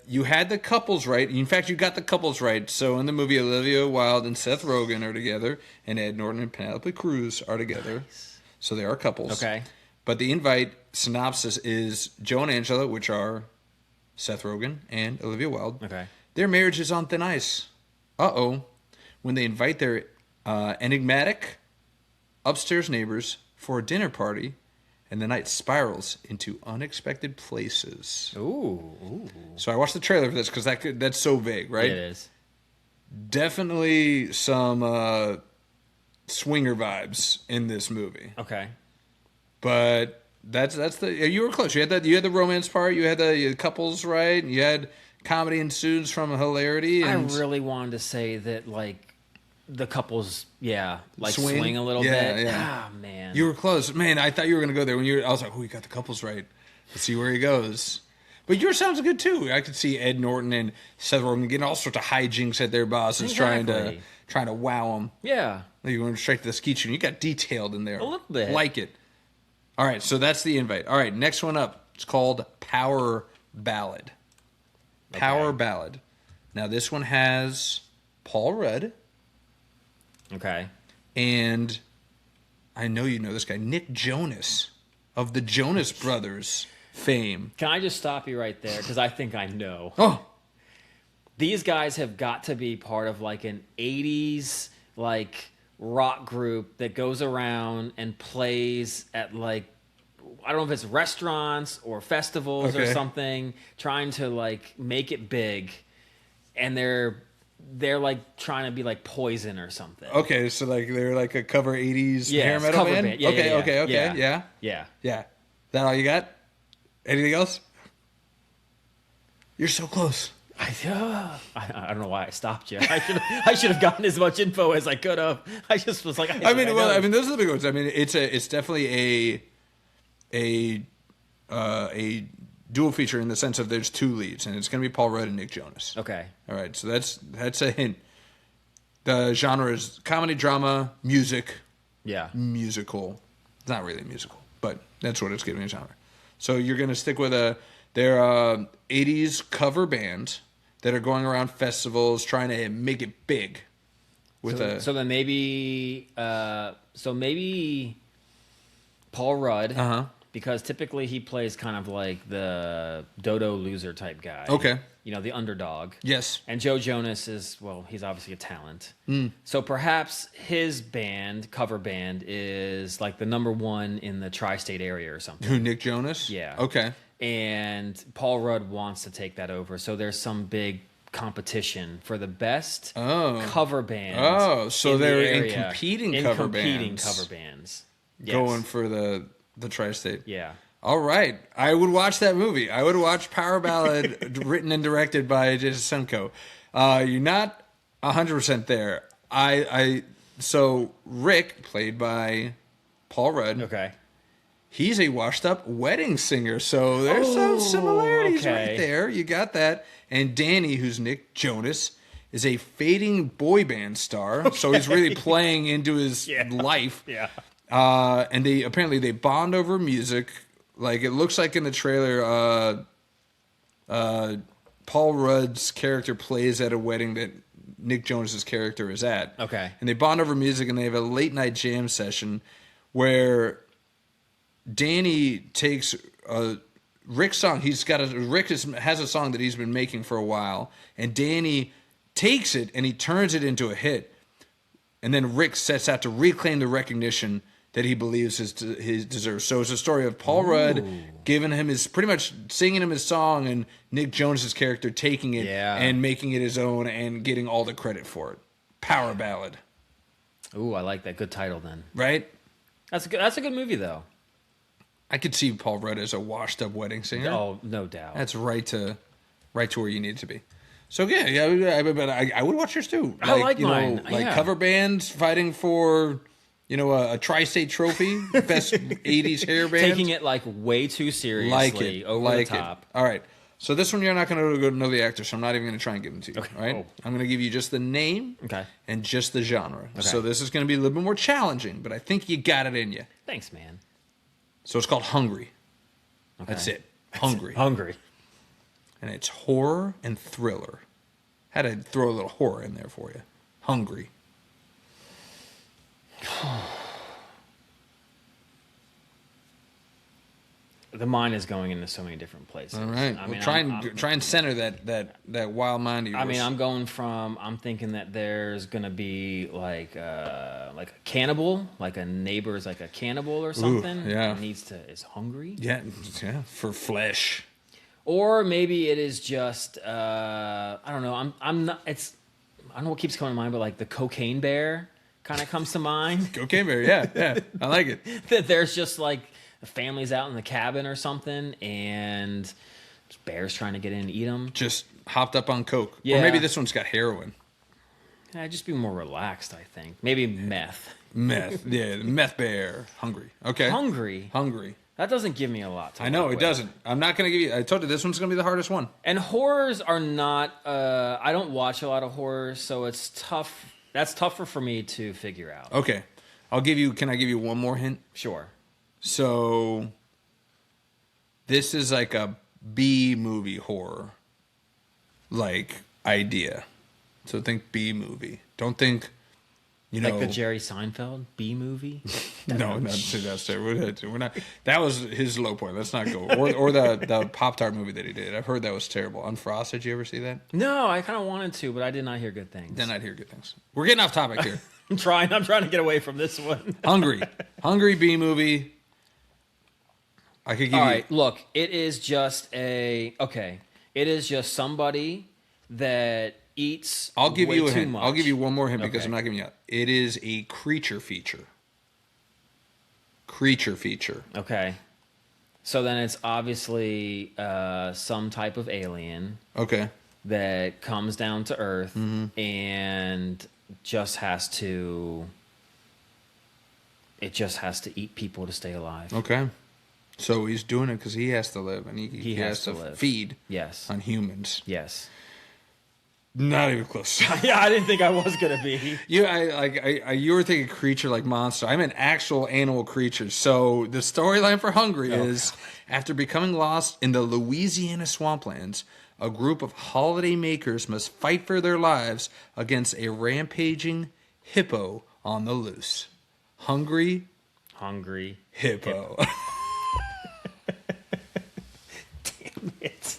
you had the couples right. In fact, you got the couples right. So in the movie, Olivia Wilde and Seth Rogen are together, and Ed Norton and Penelope Cruz are together. Nice. So they are couples. Okay. But the invite synopsis is Joe and Angela, which are Seth Rogen and Olivia Wilde. Okay. Their marriage is on thin ice. Uh-oh. When they invite their enigmatic upstairs neighbors for a dinner party, and the night spirals into unexpected places. Ooh. So I watched the trailer for this because that's so vague, right? It is. Definitely some swinger vibes in this movie. Okay. But that's the you were close. You had the romance part. You had the couples right. You had comedy ensues from hilarity. And I really wanted to say that like the couples, swing a little bit. Yeah. Ah, man. You were close, man. I thought you were gonna go there I was like, oh, you got the couples right. Let's see where he goes. But yours sounds good too. I could see Ed Norton and Seth Rogen getting all sorts of hijinks at their bosses, Exactly. trying to wow them. Yeah. You went straight to the skeet shooting. You got detailed in there. A little bit. Like it. All right, so that's the invite. All right, next one up. It's called Power Ballad. Power Ballad. Now, this one has Paul Rudd. Okay. And I know you know this guy, Nick Jonas of the Jonas Brothers fame. Can I just stop you right there? Because I think I know. Oh. These guys have got to be part of like an 80s like rock group that goes around and plays at like, I don't know if it's restaurants or festivals or something, trying to like make it big. And they're like trying to be like Poison or something. Okay, so like they're like a cover 80s hair metal band? Yeah, Okay. Yeah. That all you got? Anything else? You're so close. I don't know why I stopped you. I should have gotten as much info as I could have. I just was like, those are the big ones. I mean, it's definitely a dual feature in the sense of there's two leads, and it's going to be Paul Rudd and Nick Jonas. Okay. All right, so that's a hint. The genre is comedy, drama, music. Yeah. Musical. It's not really a musical, but that's what it's giving a genre. So you're going to stick with their 80s cover band that are going around festivals trying to make it big. So then maybe Paul Rudd, because typically he plays kind of like the dodo loser type guy. Okay. You know, the underdog. Yes. And Joe Jonas he's obviously a talent. So perhaps his cover band, is like the number one in the tri-state area or something. Who, Nick Jonas? Yeah. Okay. And Paul Rudd wants to take that over. So there's some big competition for the best cover band. Oh, so they're in competing cover bands. Yes. Going for the tri-state. Yeah. All right. I would watch that movie. I would watch Power Ballad written and directed by Chance Semko. You're not 100% there. So Rick, played by Paul Rudd. Okay. He's a washed-up wedding singer, so there's some similarities right there. You got that. And Danny, who's Nick Jonas, is a fading boy band star, so he's really playing into his life. Yeah. And they bond over music. Like, it looks like in the trailer, Paul Rudd's character plays at a wedding that Nick Jonas' character is at. Okay. And they bond over music, and they have a late-night jam session where Danny takes Rick's song. Rick has a song that he's been making for a while, and Danny takes it and he turns it into a hit. And then Rick sets out to reclaim the recognition that he believes he deserves. So it's a story of Paul Rudd giving him pretty much singing him his song, and Nick Jonas' character taking it and making it his own and getting all the credit for it. Power Ballad. Ooh, I like that. Good title then. Right? That's a good movie though. I could see Paul Rudd as a washed-up wedding singer. Oh, no doubt. That's right to where you need to be. So yeah, but I would watch yours too. I like mine. Cover bands fighting for, a tri-state trophy, best '80s hair band. Taking it like way too seriously, over the top. All right, So this one you're not going to know the actor, so I'm not even going to try and give them to you. Okay. All right? Oh. I'm going to give you just the name and just the genre. Okay. So this is going to be a little bit more challenging, but I think you got it in you. Thanks, man. So it's called Hungry. Okay. That's it. Hungry. Hungry. And it's horror and thriller. Had to throw a little horror in there for you. Hungry. The mind is going into so many different places. All right. Try and center that wild mind of yours. I mean, I'm thinking that there's gonna be like a cannibal, like a neighbor's like a cannibal or something. Ooh, yeah. Is hungry. Yeah, for flesh. Or maybe it is just I don't know. I'm not. I don't know what keeps coming to mind, but like the cocaine bear kind of comes to mind. Cocaine bear, yeah, I like it. That there's just like the family's out in the cabin or something, and bears trying to get in and eat them. Just hopped up on coke. Yeah. Or maybe this one's got heroin. Yeah, just be more relaxed, I think. Maybe meth. Meth, yeah, meth bear. Hungry. Okay. Hungry. That doesn't give me a lot to I know, work it with. doesn't. I'm not going to give you... I told you this one's going to be the hardest one. And horrors are not... I don't watch a lot of horrors, so it's tough. That's tougher for me to figure out. Okay. Can I give you one more hint? Sure. So, this is like a B-movie horror, like, idea. So think B-movie. Don't think, like the Jerry Seinfeld B-movie? No, that's terrible. We're not. That was his low point. Let's not go. Or the Pop-Tart movie that he did. I've heard that was terrible. Unfrosted, did you ever see that? No, I kind of wanted to, but I did not hear good things. Did not hear good things. We're getting off topic here. I'm trying to get away from this one. Hungry B-movie. I could give you... All right, look, it is just somebody that eats I'll give you a too hint. much. I'll give you one more hint because Okay. I'm not giving you... It is a creature feature. Creature feature. Okay. So then it's obviously some type of alien Okay. that comes down to Earth and just has to eat people to stay alive. Okay. So he's doing it because he has to live, and he has to live. feed Yes. on humans. Yes. Not even close. Yeah, I didn't think I was gonna be. You were thinking creature like monster. I'm an actual animal creature. So the storyline for Hungry is after becoming lost in the Louisiana swamplands, a group of holiday makers must fight for their lives against a rampaging hippo on the loose. Hungry hippo. Damn it.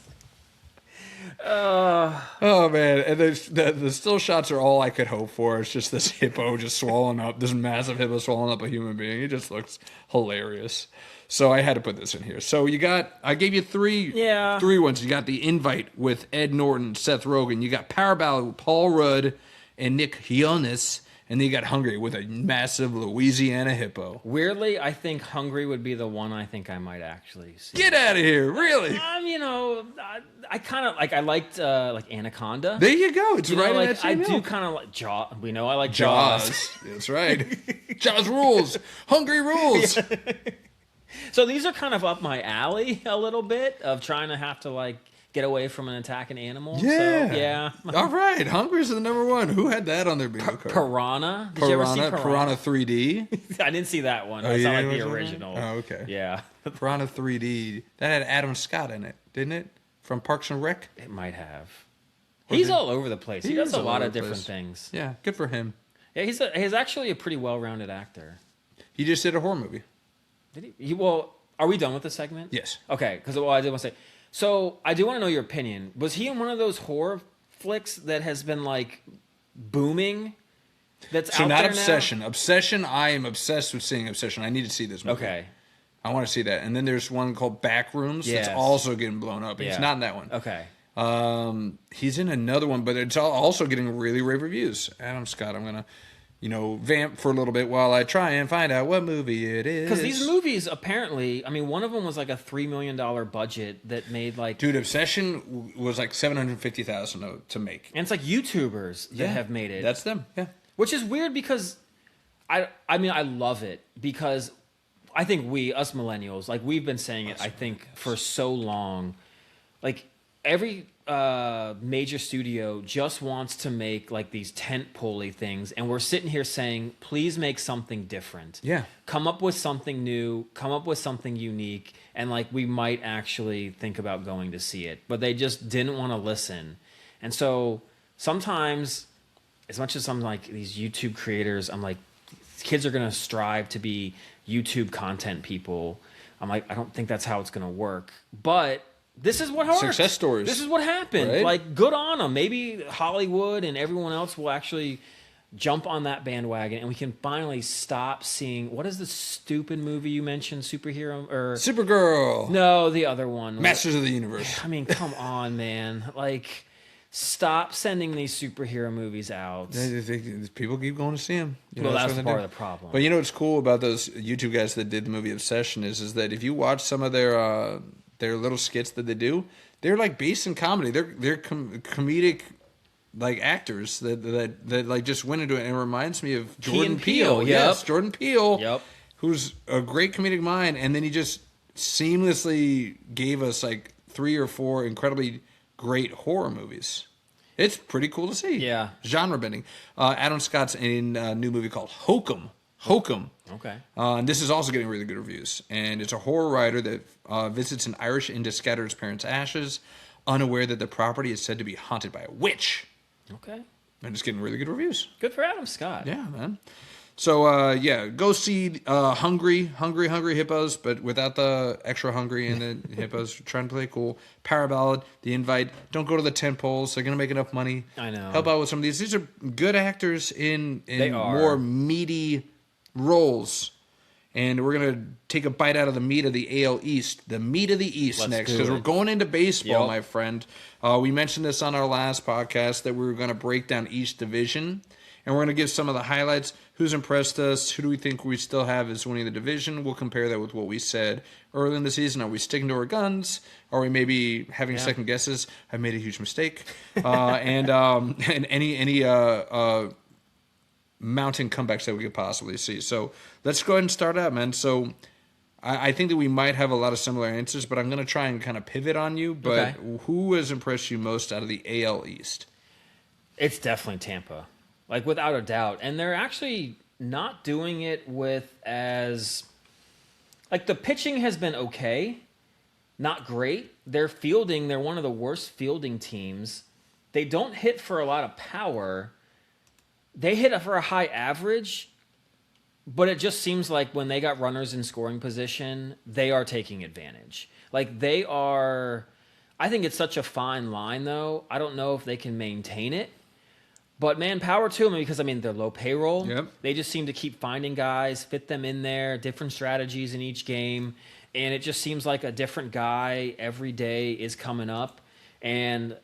Oh man, and the still shots are all I could hope for. It's just this hippo just swallowing up, this massive hippo swallowing up a human being. It just looks hilarious. So I had to put this in here. So I gave you three ones. You got The Invite with Ed Norton, Seth Rogen. You got Power Ballad with Paul Rudd and Nick Jonas. And then you got Hungry with a massive Louisiana hippo. Weirdly, I think Hungry would be the one I think I might actually see. Get out of here, really? I kind of like. I liked like Anaconda. There you go. It's right in like, that same I do ilk. kind of like Jaws. We know I like Jaws. That's right. Jaws rules. Hungry rules. Yeah. So these are kind of up my alley a little bit of trying to have to like get away from an attacking animal. Yeah. So, yeah. All right. Hungry's the number one. Who had that on their bingo card? Piranha. Did you ever see Piranha 3D? I didn't see that one. Oh, I saw you like didn't the watch that original. one? Oh, okay. Yeah. Piranha 3D. That had Adam Scott in it, didn't it? From Parks and Rec? It might have. He's all over the place. He does a lot of different place. things. Yeah, good for him. Yeah, he's actually a pretty well-rounded actor. He just did a horror movie. Did he? Well, are we done with the segment? Yes. Okay, because I did want to say. So I do want to know your opinion. Was he in one of those horror flicks that has been like booming? That's So out not there Obsession. now? Obsession, I am obsessed with seeing Obsession. I need to see this movie. Okay. I want to see that. And then there's one called Backrooms Yes. that's also getting blown up. Yeah. He's not in that one. Okay. He's in another one, but it's also getting really rave reviews. Adam Scott, I'm going to, vamp for a little bit while I try and find out what movie it is. Because these movies, apparently, I mean, one of them was like a $3 million budget that made like... Dude, Obsession was like $750,000 to make. And it's like YouTubers that have made it. That's them, yeah. Which is weird because, I mean, I love it because I think us millennials, like we've been saying it, I think, for so long. Like, every major studio just wants to make like these tent-pole-y things, and we're sitting here saying, please make something different. Yeah. Come up with something new, come up with something unique, and like we might actually think about going to see it. But they just didn't want to listen. And so sometimes, as much as I'm like these YouTube creators, I'm like, kids are going to strive to be YouTube content people. I'm like, I don't think that's how it's going to work. But this is what works. Success stories. This is what happened. Right? Like, good on them. Maybe Hollywood and everyone else will actually jump on that bandwagon, and we can finally stop seeing, what is the stupid movie you mentioned, superhero or Supergirl. No, the other one, Masters of the Universe. I mean, come on, man. Like, stop sending these superhero movies out. People keep going to see them. Well, that's part of the problem. But you know what's cool about those YouTube guys that did the movie Obsession is that if you watch some of their little skits that they do, they're like based in comedy. They're comedic like actors that like just went into it. And it reminds me of Jordan Peele. Yep. Yes, Jordan Peele. Yep. Who's a great comedic mind, and then he just seamlessly gave us like 3 or 4 incredibly great horror movies. It's pretty cool to see. Yeah. Genre bending. Adam Scott's in a new movie called Hokum. Okay. And this is also getting really good reviews. And it's a horror writer that visits an Irish inn to scatter his parents' ashes, unaware that the property is said to be haunted by a witch. Okay. And it's getting really good reviews. Good for Adam Scott. Yeah, man. So, go see Hungry Hippos, but without the extra hungry and the hippos. Trying to play cool. Paraballad, The Invite. Don't go to the tent poles. They're going to make enough money. I know. Help out with some of these. These are good actors in They are. more meaty roles. And we're going to take a bite out of the meat of the AL East. The meat of the East Let's next, do because it. we're going into baseball, Yep. my friend. We mentioned this on our last podcast that we were going to break down each division. And we're going to give some of the highlights. Who's impressed us? Who do we think we still have as winning the division? We'll compare that with what we said early in the season. Are we sticking to our guns? Are we maybe having second guesses? I've made a huge mistake. And any mountain comebacks that we could possibly see. So let's go ahead and start out, man. So I think that we might have a lot of similar answers, but I'm going to try and kind of pivot on you. But who has impressed you most out of the AL East? It's definitely Tampa. Like, without a doubt. And they're actually not doing it with as... Like, the pitching has been okay. Not great. They're one of the worst fielding teams. They don't hit for a lot of power. They hit for a high average, but it just seems like when they got runners in scoring position, they are taking advantage. Like, they are... I think it's such a fine line, though. I don't know if they can maintain it. But, man, power to them because, I mean, they're low payroll. Yep. They just seem to keep finding guys, fit them in there, different strategies in each game. And it just seems like a different guy every day is coming up. And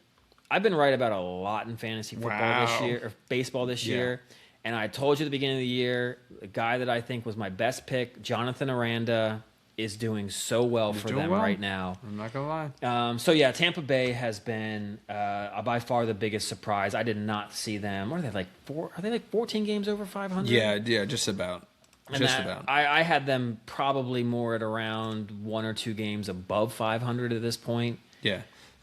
I've been right about a lot in fantasy football this year, or baseball this year. And I told you at the beginning of the year, the guy that I think was my best pick, Jonathan Aranda, is doing so well for them right now. I'm not going to lie. So, yeah, Tampa Bay has been by far the biggest surprise. I did not see them. What are they, like Are they like 14 games over 500? Yeah, just about. I had them probably more at around 1 or 2 games above 500 at this point. Yeah.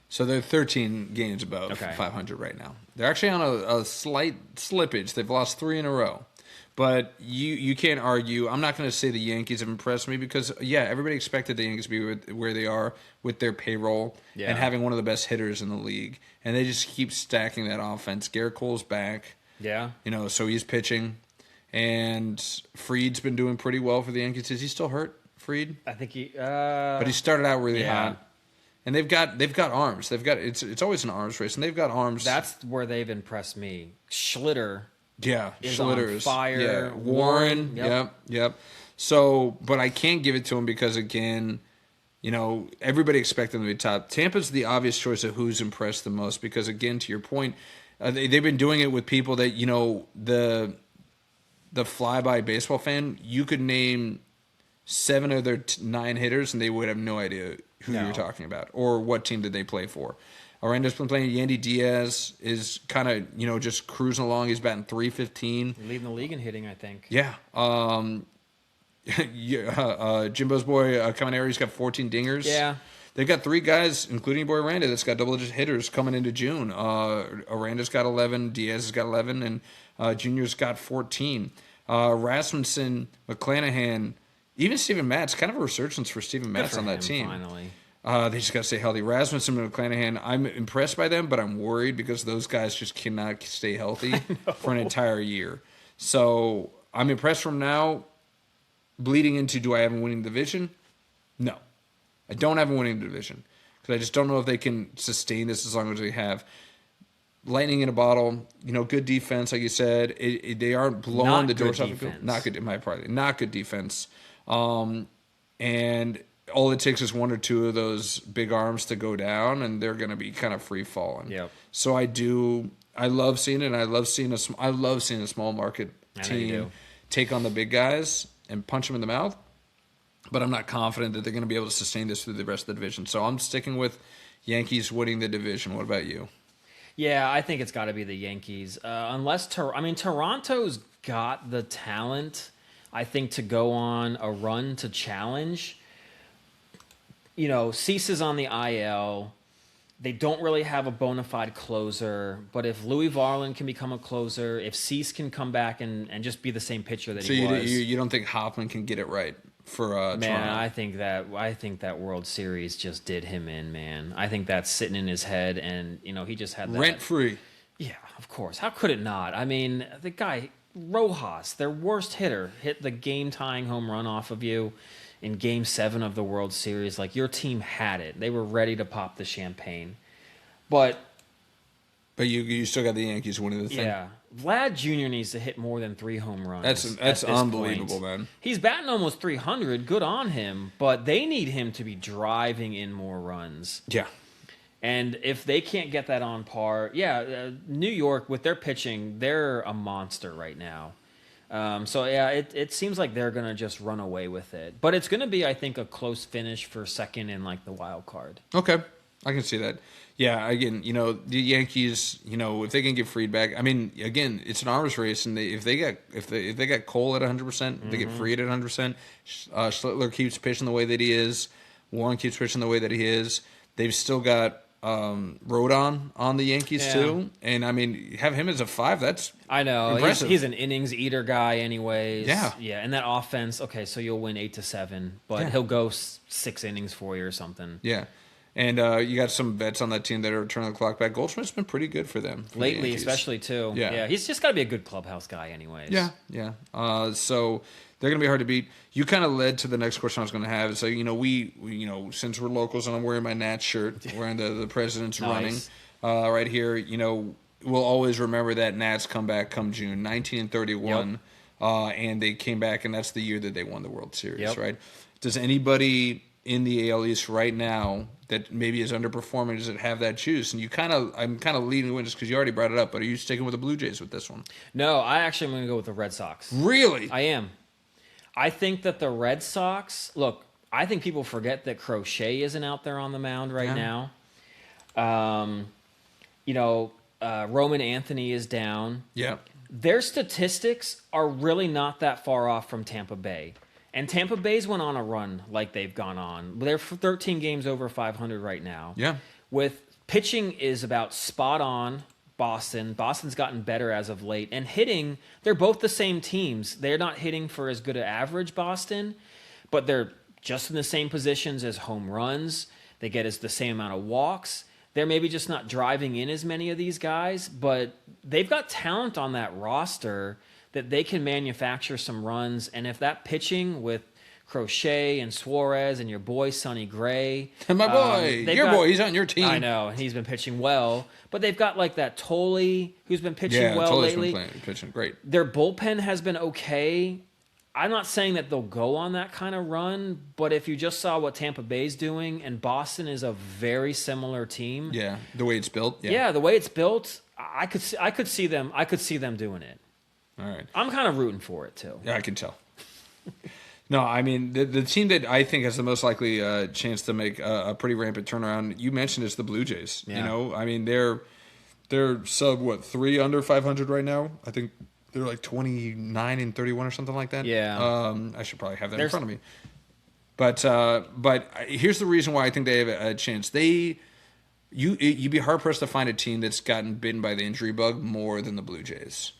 So they're 13 games above 500 right now. They're actually on a slight slippage. They've lost 3 in a row. But you can't argue. I'm not going to say the Yankees have impressed me because, everybody expected the Yankees to be where they are with their payroll and having one of the best hitters in the league. And they just keep stacking that offense. Garrett Cole's back. Yeah. So he's pitching. And Fried's been doing pretty well for the Yankees. Is he still hurt, Fried? I think he... But he started out really hot. And they've got arms. It's always an arms race, and they've got arms. That's where they've impressed me. Schlitter. Yeah, is Schlitter on fire. Yeah, Warren. Yep. So, but I can't give it to him because, again, everybody expected them to be top. Tampa's the obvious choice of who's impressed the most because, again, to your point, they've been doing it with people that, the fly-by baseball fan, you could name 7 of their 9 hitters and they would have no idea who you were talking about or what team did they play for. Aranda's been playing. Yandy Diaz is kind of, just cruising along. He's batting .315. Leading the league in hitting, I think. Yeah. Jimbo's boy, Camineri's got 14 dingers. Yeah. They've got 3 guys, including Boy Aranda, that's got double-digit hitters coming into June. Aranda's got 11, Diaz has got 11, and Junior's got 14. Rasmussen, McClanahan, even Steven Matz, kind of a resurgence for Steven Matz on that team. Finally. They just got to stay healthy. Rasmussen and McClanahan, I'm impressed by them, but I'm worried because those guys just cannot stay healthy for an entire year. So I'm impressed from now. Bleeding into, do I have a winning division? No. I don't have a winning division because I just don't know if they can sustain this as long as they have. Lightning in a bottle, good defense, like you said. They aren't blowing the doors off the field. Not good, not good defense. And all it takes is 1 or 2 of those big arms to go down, and they're going to be kind of free falling. Yep. So I love seeing it, and I love seeing a small market team take on the big guys and punch them in the mouth. But I'm not confident that they're going to be able to sustain this through the rest of the division. So I'm sticking with Yankees winning the division. What about you? Yeah, I think it's got to be the Yankees. Toronto's got the talent, I think, to go on a run to challenge. Cease is on the IL. They don't really have a bona fide closer, but if Louis Varland can become a closer, if Cease can come back and just be the same pitcher that he was. So you don't think Hoffman can get it right for Toronto? Man, I think that World Series just did him in, man. I think that's sitting in his head, and he just had that rent-free. Yeah, of course. How could it not? I mean, the guy Rojas, their worst hitter, hit the game-tying home run off of you in Game 7 of the World Series. Like, your team had it. They were ready to pop the champagne. But you still got the Yankees winning the thing. Yeah. Vlad Jr. needs to hit more than 3 home runs. That's unbelievable, man. He's batting almost 300. Good on him. But they need him to be driving in more runs. Yeah. And if they can't get that on par, New York, with their pitching, they're a monster right now. It seems like they're going to just run away with it. But it's going to be, I think, a close finish for second in, the wild card. Okay. I can see that. Yeah, again, the Yankees, if they can get Fried back, I mean, again, it's an arms race, and if they got Cole at 100%, if they get Fried at 100%, Schlittler keeps pitching the way that he is, Warren keeps pitching the way that he is. They've still got Rodon on the Yankees too, and I mean, have him as a 5. That's impressive. He's an innings eater guy, anyways. Yeah. And that offense, okay, so you'll win 8-7, but he'll go 6 innings for you or something. Yeah. And you got some vets on that team that are turning the clock back. Goldschmidt's been pretty good for them. Lately, especially, too. Yeah. He's just got to be a good clubhouse guy anyways. Yeah. So they're going to be hard to beat. You kind of led to the next question I was going to have. So, we since we're locals and I'm wearing my Nats shirt, wearing the President's Nice. running right here, we'll always remember that Nats comeback come June, 19-31. And they came back, and that's the year that they won the World Series, right? Does anybody in the AL East right now that maybe is underperforming, does it have that juice? And I'm kind of leading the win just because you already brought it up, but are you sticking with the Blue Jays with this one? No, I actually am going to go with the Red Sox. Really? I am. I think that the Red Sox, look, I think people forget that Crochet isn't out there on the mound right now. Roman Anthony is down. Yeah. Their statistics are really not that far off from Tampa Bay. And Tampa Bay's went on a run like they've gone on. They're 13 games over 500 right now. Yeah. With pitching is about spot on Boston. Boston's gotten better as of late. And hitting, they're both the same teams. They're not hitting for as good an average, Boston, but they're just in the same positions as home runs. They get the same amount of walks. They're maybe just not driving in as many of these guys, but they've got talent on that roster that they can manufacture some runs. And if that pitching with Crochet and Suarez and your boy Sonny Gray. My boy, boy, he's on your team. I know, and he's been pitching well. But they've got that Tolley who's been pitching well Tolley's lately. Been pitching great. Their bullpen has been okay. I'm not saying that they'll go on that kind of run, but if you just saw what Tampa Bay's doing, and Boston is a very similar team. Yeah, the way it's built. Yeah, the way it's built, I could see them doing it. All right. I'm kind of rooting for it too. Yeah, I can tell. No, I mean the team that I think has the most likely chance to make a pretty rampant turnaround. You mentioned is the Blue Jays. Yeah. I mean they're sub 3 under 500 right now. I think they're 29-31 or something like that. Yeah. I should probably have that in front of me. But here's the reason why I think they have a chance. You'd be hard pressed to find a team that's gotten bitten by the injury bug more than the Blue Jays.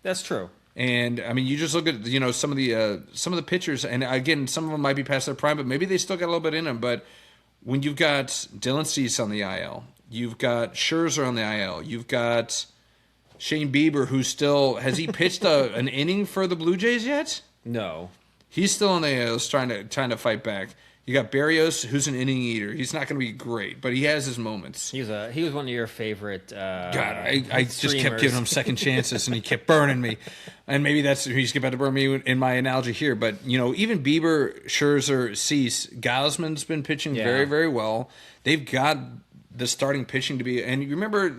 That's true. And I mean, you just look at some of the pitchers, and again, some of them might be past their prime, but maybe they still got a little bit in them. But when you've got Dylan Cease on the IL, you've got Scherzer on the IL, you've got Shane Bieber, who still has he pitched an inning for the Blue Jays yet? No. He's still on the IL, trying to fight back. You got Barrios, who's an inning eater. He's not going to be great, but he has his moments. He was one of your favorite. God, I just kept giving him second chances, and he kept burning me. And maybe that's he's about to burn me in my analogy here. But even Bieber, Scherzer, Cease, Gausman's been pitching very, very well. They've got the starting pitching to be. And you remember,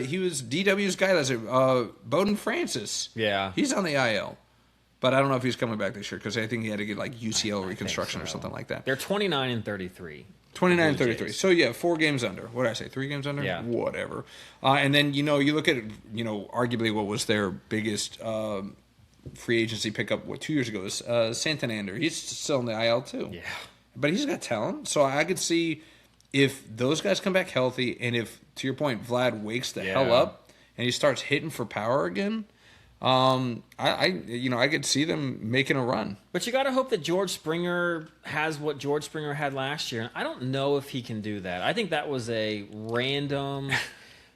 he was DW's guy last year, Bowden Francis. Yeah, he's on the IL. But I don't know if he's coming back this year because I think he had to get UCL reconstruction or something like that. They're 29 and 33. 29 and 33. So, 4 games under. What did I say? 3 games under? Yeah. Whatever. And then, you look at, arguably what was their biggest free agency pickup, 2 years ago, was Santander. He's still in the IL too. Yeah. But he's got talent. So I could see if those guys come back healthy and if, to your point, Vlad wakes the hell up and he starts hitting for power again, I could see them making a run. But you got to hope that George Springer has what George Springer had last year. And I don't know if he can do that. I think that was a random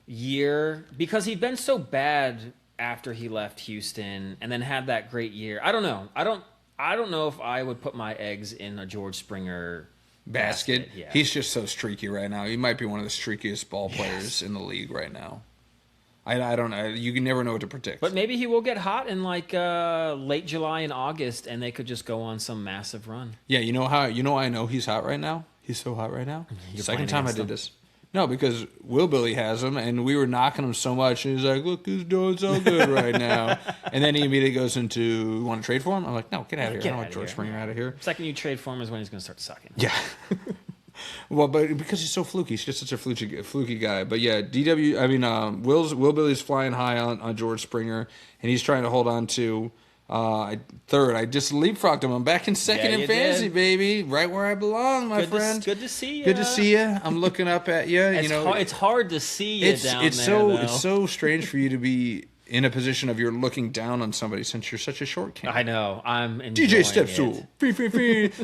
year because he'd been so bad after he left Houston and then had that great year. I don't know. I don't know if I would put my eggs in a George Springer basket. Yeah. He's just so streaky right now. He might be one of the streakiest ball players in the league right now. I don't know. You can never know what to predict. But maybe he will get hot in late July and August, and they could just go on some massive run. Yeah, you know I know he's hot right now? He's so hot right now. Second time I did this. No, because Will Billy has him, and we were knocking him so much, and he's like, look, he's doing so good right now. And then he immediately goes into, you want to trade for him? I'm like, no, get out of here. I don't want George Springer out of here. Second you trade for him is when he's going to start sucking. Yeah. Well, but because he's so fluky, he's just such a fluky guy. But yeah, Will Billy's flying high on George Springer, and he's trying to hold on to third. I just leapfrogged him. I'm back in second in fantasy, baby, right where I belong, my friend. Good to see you. Good to see you. I'm looking up at you. It's hard to see you down there. It's so strange for you to be in a position of you're looking down on somebody since you're such a short king. I know. I'm enjoying DJ Stepstool.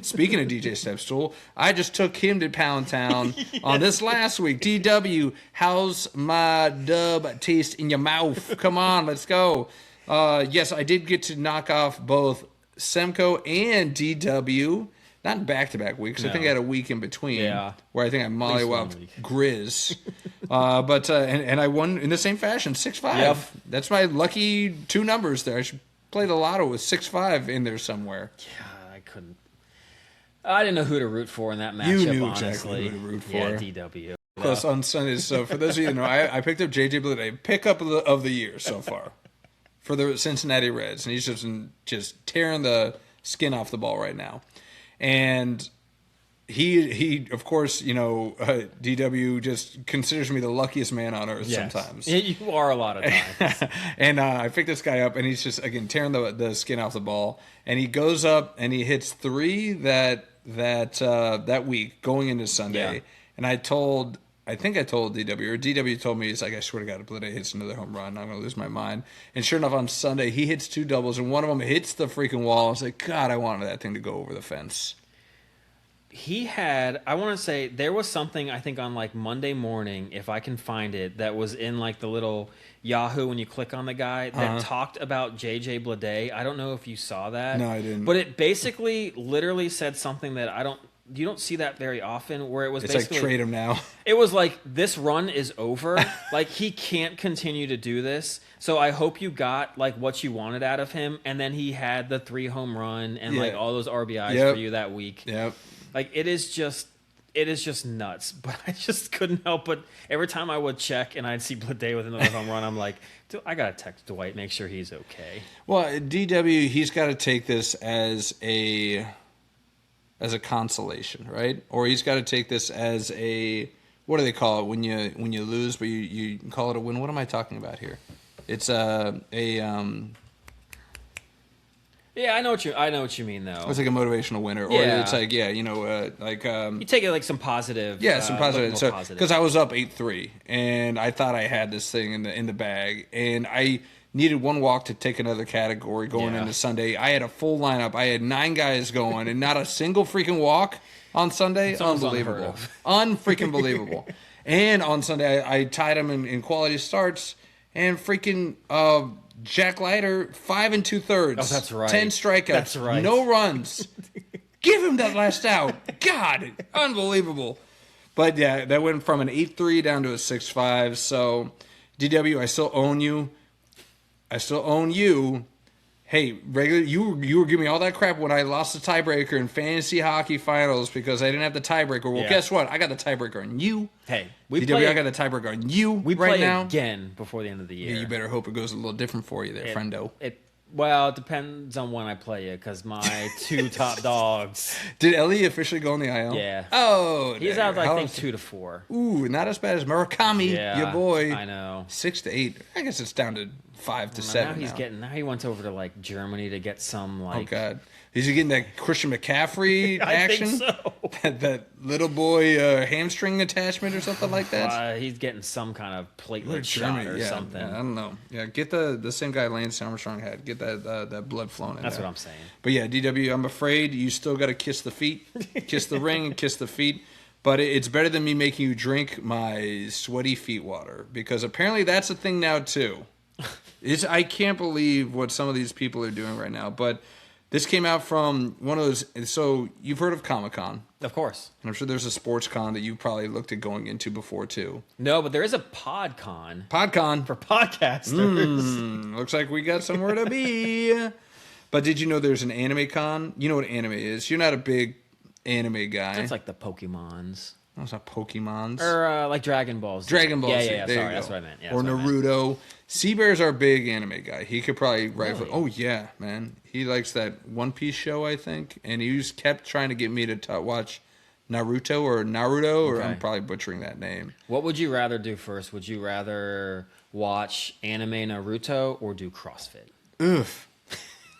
Speaking of DJ Stepstool, I just took him to Pound Town on this last week. DW, how's my dub taste in your mouth? Come on, let's go. Yes, I did get to knock off both Semko and DW. Not in back-to-back weeks. No. I think I had a week in between where I think I mollywopped Grizz. And I won in the same fashion, 6-5. Yep. That's my lucky 2 numbers there. I should play the lotto with 6-5 in there somewhere. Yeah, I couldn't. I didn't know who to root for in that matchup, You knew honestly. exactly who to root for. Yeah, DW. Plus on Sundays. So for those of you who know, I picked up JJ Bleday, pickup of the year so far for the Cincinnati Reds. And he's just tearing the skin off the ball right now. And he of course, DW just considers me the luckiest man on earth sometimes. You are a lot of times. And I picked this guy up, and he's just, again, tearing the skin off the ball. And he goes up, and he hits 3 that week going into Sunday. Yeah. And I think I told DW, or DW told me, he's like, I swear to God, if Bleday hits another home run, I'm going to lose my mind. And sure enough, on Sunday, he hits 2 doubles, and one of them hits the freaking wall. I was like, God, I wanted that thing to go over the fence. He had, I want to say, there was something, I think, on Monday morning, if I can find it, that was in the little Yahoo when you click on the guy that talked about JJ Bleday. I don't know if you saw that. No, I didn't. But it basically literally said something that you don't see that very often, where it was basically... It's like, trade him now. It was like, this run is over. He can't continue to do this. So I hope you got, what you wanted out of him. And then he had the 3 home run and, all those RBIs for you that week. Yep. It is just nuts. But I just couldn't help but every time I would check and I'd see Bleday with another home run, I'm like, I got to text Dwight, make sure he's okay. Well, DW, he's got to take this as a consolation, right? Or he's got to take this as a, what do they call it when you lose, but you call it a win? What am I talking about here? It's Yeah, I know what you mean though. It's like a motivational winner, or it's like you take it like some positive. Some positive. So positive. because I was up 8-3, and I thought I had this thing in the bag, and I needed one walk to take another category going into Sunday. I had a full lineup. I had 9 guys going, and not a single freaking walk on Sunday. It's Unbelievable, unfreaking believable. And on Sunday, I tied them in quality starts, and freaking. Jack Leiter, 5 2/3. Oh, that's right. 10 strikeouts. That's right. No runs. Give him that last out. God, unbelievable. But yeah, that went from an 8-3 down to a 6-5. So, DW, I still own you. Hey, regular, you were giving me all that crap when I lost the tiebreaker in fantasy hockey finals because I didn't have the tiebreaker. Well, guess what? I got the tiebreaker on you. Hey, DW, I got the tiebreaker on you we right play now. Again before the end of the year. Yeah, you better hope it goes a little different for you there, friendo. Well, it depends on when I play you because my 2 top dogs. Did Ellie officially go on the IL? Yeah. Oh, he's out, I think, 2 to 4. Ooh, not as bad as Murakami, your boy. I know. 6 to 8. I guess it's down to 5 to 7 now he went over to like Germany to get some like. Oh God, is he getting that Christian McCaffrey action? I think so. that little boy hamstring attachment or something like that. He's getting some kind of platelet shot or something. Yeah, I don't know. Yeah, get the same guy Lance Armstrong had. Get that blood flowing in That's there. what I'm saying. But yeah, DW, I'm afraid you still got to kiss the feet, kiss the ring, and kiss the feet. But it's better than me making you drink my sweaty feet water because apparently that's a thing now too. I can't believe what some of these people are doing right now. But this came out from one of those. So you've heard of Comic-Con. Of course. And I'm sure there's a sports con that you probably looked at going into before too. No, but there is a PodCon. PodCon. For podcasters. Looks like we got somewhere to be. But did you know there's an anime con? You know what anime is. You're not a big anime guy. It's like the Pokemons. No, it's not Pokemons. Or like Dragon Balls. Dragon Balls. Yeah, sorry, that's what I meant. Yeah, or Naruto. Seabear's our big anime guy. He could probably rifle. Really? Oh, yeah, man. He likes that One Piece show, I think. And he just kept trying to get me to watch Naruto, or I'm probably butchering that name. What would you rather do first? Would you rather watch anime Naruto or do CrossFit? Oof.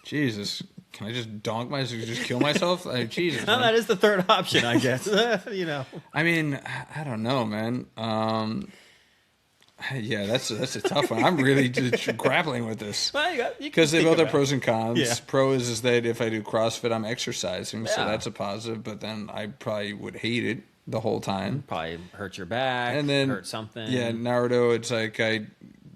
Jesus. Can I just just kill myself? Jesus. No, that is the third option, I guess. I mean, I don't know, man. Yeah, that's a tough one. I'm really just grappling with this because they both have pros and cons. Yeah. Pro is that if I do CrossFit, I'm exercising, so that's a positive. But then I probably would hate it the whole time. Probably hurt your back, and then hurt something. Yeah, Naruto, it's like I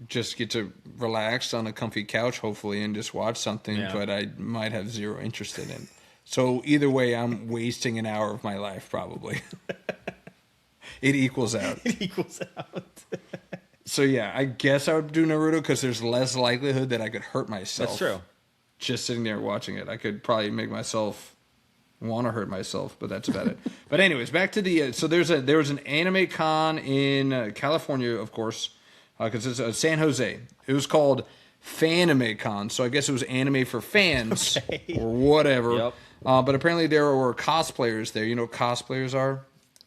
just get to relax on a comfy couch, hopefully, and just watch something. But I might have zero interest in it. So either way, I'm wasting an hour of my life probably. It equals out. So yeah, I guess I would do Naruto because there's less likelihood that I could hurt myself. That's true. Just sitting there watching it, I could probably make myself want to hurt myself, but that's about it. But anyways, back to the so there was an anime con in California, of course, because it's San Jose. It was called Fanime Con, so I guess it was anime for fans or whatever. Yep. But apparently there were cosplayers there. You know what cosplayers are?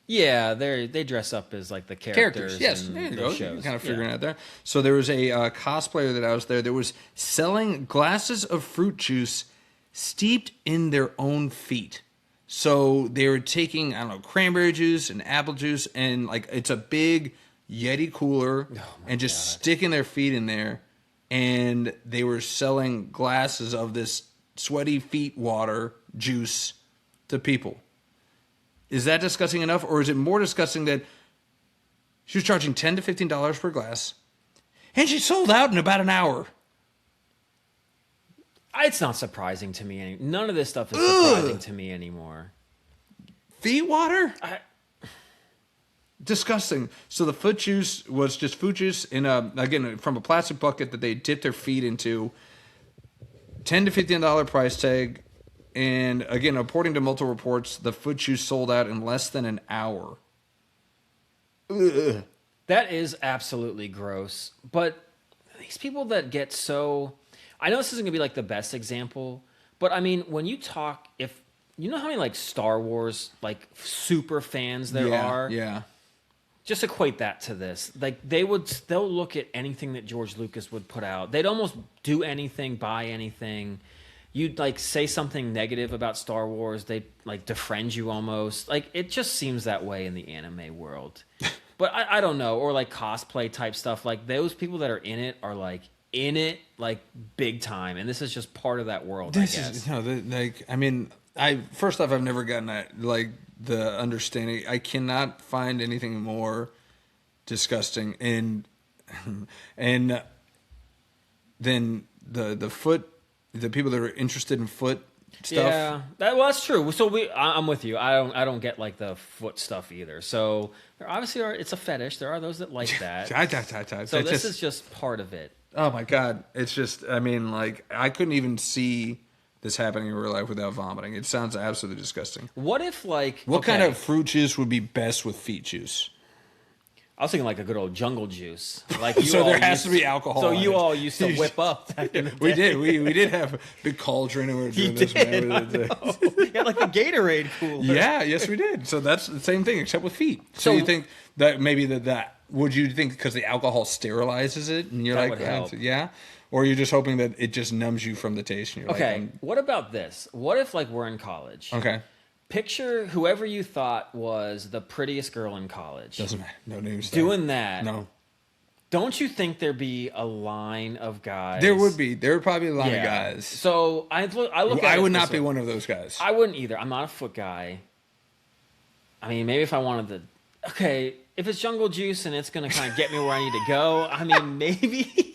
Yeah, they dress up as like the characters. Yes, there you go. You're kind of figuring it out there. So there was a cosplayer that I was there that was selling glasses of fruit juice steeped in their own feet. So they were taking, I don't know, cranberry juice and apple juice, and like it's a big Yeti cooler, and just sticking their feet in there, and they were selling glasses of this sweaty feet water juice to people. Is that disgusting enough, or is it more disgusting that she was charging $10 to $15 per glass, and she sold out in about an hour? It's not surprising to me. None of this stuff is surprising to me anymore. Feet water? Disgusting. So the foot juice was just food juice in again from a plastic bucket that they dipped their feet into. $10 to $15 price tag. And again, according to multiple reports, the foot juice sold out in less than an hour. Ugh. That is absolutely gross. But these people that get so... I know this isn't going to be like the best example, but I mean, when you talk... if you know how many like Star Wars like super fans there are? Yeah. Just equate that to this. Like they'll look at anything that George Lucas would put out. They'd almost do anything, buy anything. you'd like say something negative about Star Wars, they'd like defriend you almost. Like it just seems that way in the anime world. But I don't know, or like cosplay type stuff. Like those people that are in it are like in it like big time, and this is just part of that world. I guess. First off, I've never gotten that like the understanding. I cannot find anything more disgusting and then the people that are interested in foot stuff. Yeah, that's true. So I'm with you. I don't get like the foot stuff either. So there obviously it's a fetish. There are those that like that. So this is just part of it. Oh my God. It's just, I couldn't even see this happening in real life without vomiting. It sounds absolutely disgusting. What if what kind of fruit juice would be best with feet juice? I was thinking like a good old jungle juice. Like so there has to be alcohol. So you all used to whip up back in the day. We did. We did have a big cauldron and we were doing this. You had like a Gatorade cooler. Yeah, yes we did. So that's the same thing except with feet. So you think that maybe that would you think because the alcohol sterilizes it and you're like, yeah? Or you're just hoping that it just numbs you from the taste and you're like, what about this? What if like we're in college? Okay. Picture whoever you thought was the prettiest girl in college. Doesn't matter. No names. Doing that. No. Don't you think there'd be a line of guys? There would be. There would probably be a line of guys. So I look at I would not be one of those guys. I wouldn't either. I'm not a foot guy. I mean, maybe if I wanted to... Okay, if it's jungle juice and it's going to kind of get me where I need to go, I mean, maybe...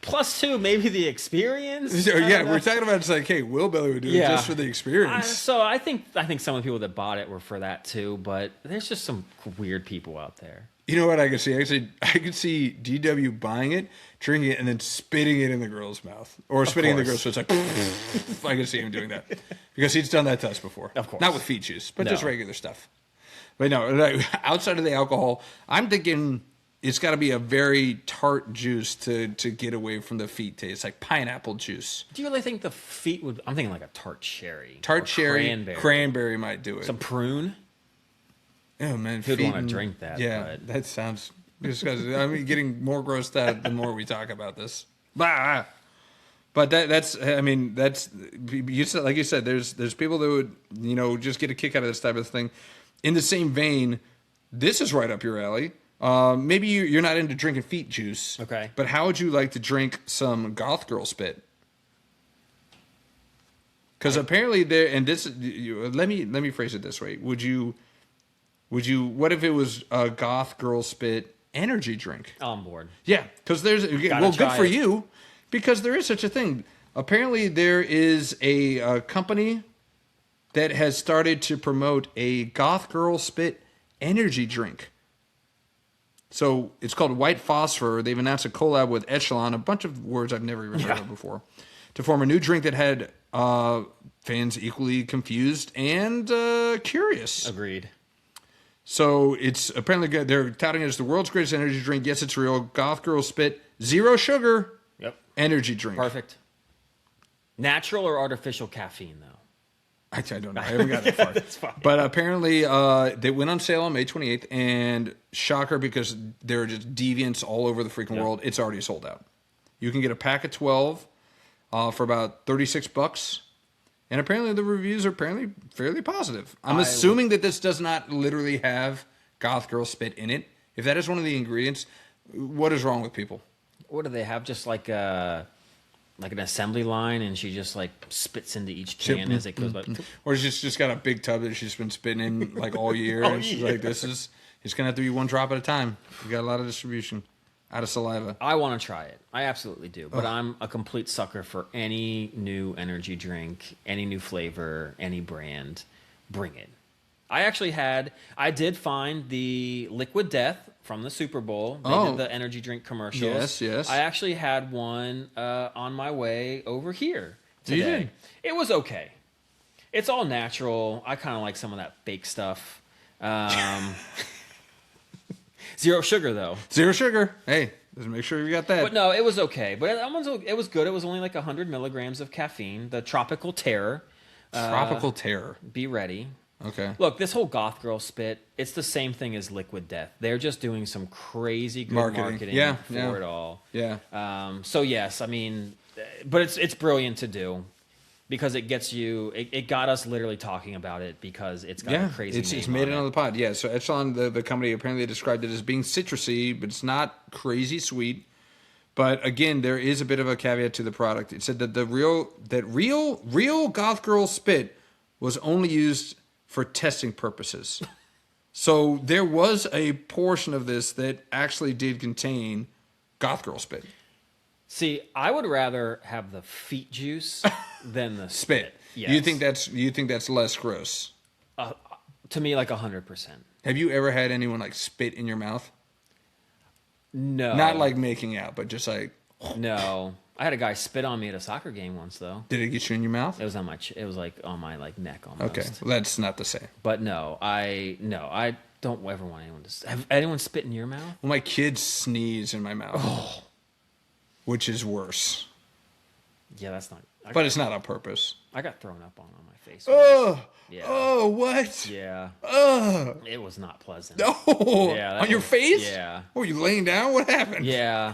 Plus two, maybe the experience. We're talking about it's like, hey, Will Belly would do it just for the experience. So I think some of the people that bought it were for that too, but there's just some weird people out there. You know what I could see? Actually, I could see DW buying it, drinking it, and then spitting it in the girl's mouth. Or spitting in the girl's, so it's like, I could see him doing that. Because he's done that to us before. Of course. Not with feet juice, but just regular stuff. But no, outside of the alcohol, I'm thinking... It's got to be a very tart juice to get away from the feet taste, like pineapple juice. Do you really think the feet would... I'm thinking like a tart cherry. Tart cherry, cranberry might do it. Some prune? Oh, man. Who'd want to drink that? Yeah, that sounds disgusting. I'm getting more grossed out the more we talk about this. Bah! But that's you said, like you said, there's people that would, just get a kick out of this type of thing. In the same vein, this is right up your alley. Maybe you're not into drinking feet juice. Okay. But how would you like to drink some goth girl spit? Because apparently let me phrase it this way. Would you, what if it was a goth girl spit energy drink? On board. Yeah. Because good for you. Because there is such a thing. Apparently there is a company that has started to promote a goth girl spit energy drink. So it's called White Phosphor. They've announced a collab with Echelon, a bunch of words I've never even heard of before, to form a new drink that had fans equally confused and curious. Agreed. So it's apparently good. They're touting it as the world's greatest energy drink. Yes, it's real. Goth Girl Spit, 0 sugar energy drink. Perfect. Natural or artificial caffeine, though? I don't know. I haven't got that far. That's fine. But apparently they went on sale on May 28th, and shocker, because there are just deviants all over the freaking world, it's already sold out. You can get a pack of 12 for about $36, and apparently the reviews are fairly positive. I'm assuming that this does not literally have Goth Girl Spit in it. If that is one of the ingredients, what is wrong with people? What do they have? Just like an assembly line, and she just like spits into each can as it goes by. Or she's just got a big tub that she's been spitting in like all year. And she's like, it's gonna have to be one drop at a time. We got a lot of distribution out of saliva. I want to try it. I absolutely do. But I'm a complete sucker for any new energy drink, any new flavor, any brand. Bring it. I did find the Liquid Death from the Super Bowl. They did the energy drink commercials. Yes. I actually had one on my way over here today. You did? It was okay. It's all natural. I kind of like some of that fake stuff. 0 sugar, though. 0 sugar. Hey, just make sure you got that. But no, it was okay. But it was good. It was only like 100 milligrams of caffeine. The Tropical Terror. Tropical Terror. Be ready. Okay. Look, this whole Goth Girl spit, it's the same thing as Liquid Death. They're just doing some crazy good marketing for it all. Yeah. So yes, I mean, but it's brilliant to do because it gets you. It got us literally talking about it because it's got a crazy name. It's made it on the pod. Yeah, so Echelon, the company, apparently described it as being citrusy, but it's not crazy sweet. But again, there is a bit of a caveat to the product. It said that real Goth Girl spit was only used for testing purposes. So there was a portion of this that actually did contain Goth Girl spit. See, I would rather have the feet juice than the spit. Yes. You think that's less gross? To me, like 100%. Have you ever had anyone like spit in your mouth? No. Not like making out, but just like. No. I had a guy spit on me at a soccer game once, though. Did it get you in your mouth? It was on my. It was like on my neck almost. Okay, well, that's not the same. But I don't ever want anyone to. Have anyone spit in your mouth? Well, my kids sneeze in my mouth, which is worse. Yeah, that's not. But it's not on purpose. I got thrown up on my face. Oh, yeah. Oh, what? Yeah. Oh, it was not pleasant. No. Yeah, on your face? Yeah. Oh, were you laying down? What happened? Yeah.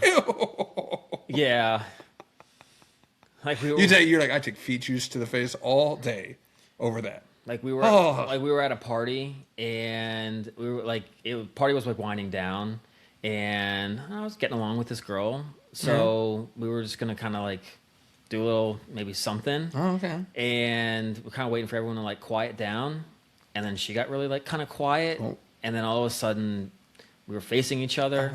Yeah. Like we were. You're like, I take feet juice to the face all day over that. Like we were at a party and we were like, party was like winding down, and I was getting along with this girl, so we were just gonna kind of like do a little maybe something. Oh, okay. And we're kind of waiting for everyone to like quiet down, and then she got really like kind of quiet, and then all of a sudden we were facing each other.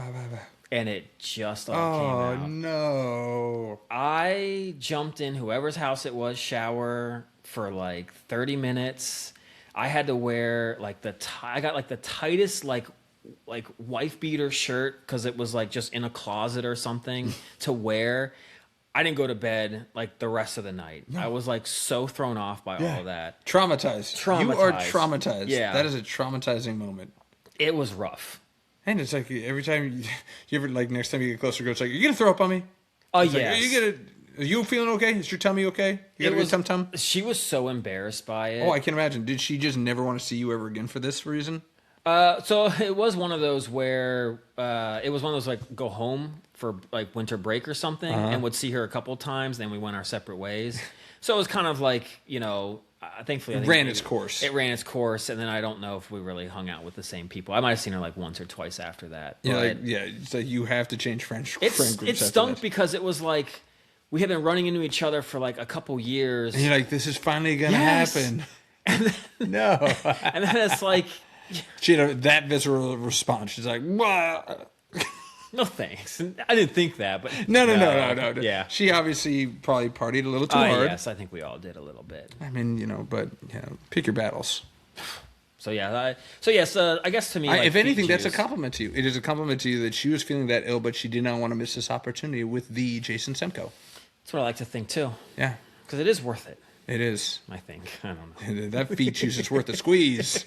And it just all came out. Oh, no. I jumped in whoever's house it was, shower for like 30 minutes. I had to wear like I got like the tightest like wife beater shirt because it was like just in a closet or something to wear. I didn't go to bed like the rest of the night. No. I was like so thrown off by all of that. Traumatized. You are traumatized. Yeah. That is a traumatizing moment. It was rough. And it's like every time you ever like next time you get closer, it's like, are you gonna throw up on me? Oh yeah. Are you feeling okay? Is your tummy okay? You got a good tum-tum? She was so embarrassed by it. Oh, I can imagine. Did she just never want to see you ever again for this reason? So it was one of those where like go home for like winter break or something, and would see her a couple times. Then we went our separate ways. So it was kind of like, thankfully it ran its course. It ran its course, and then I don't know if we really hung out with the same people. I might have seen her like once or twice after that. Yeah, it's like you have to change friend groups. It stunk because it was like we had been running into each other for like a couple years. And you're like, this is finally gonna happen. And then, no, and then it's like she had that visceral response. She's like, "What?" No thanks. I didn't think that, but no. Yeah, she obviously probably partied a little too hard. Yes, I think we all did a little bit. I mean, but pick your battles. So yes, I guess to me, like, if anything, that's a compliment to you. It is a compliment to you that she was feeling that ill, but she did not want to miss this opportunity with the Jason Semko. That's what I like to think too. Yeah, because it is worth it. It is. I think. I don't know. That feet juice is worth the squeeze.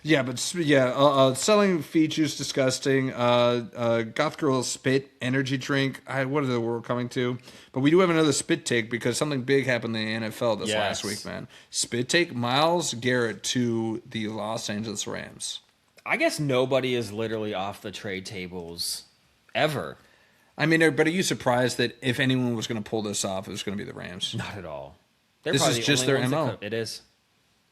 Yeah, but selling feet juice, disgusting. Goth Girl Spit energy drink. What are the we're coming to? But we do have another spit take because something big happened in the NFL this last week, man. Spit take Myles Garrett to the Los Angeles Rams. I guess nobody is literally off the trade tables ever. I mean, but are you surprised that if anyone was going to pull this off, it was going to be the Rams? Not at all. This is just their MO. It is.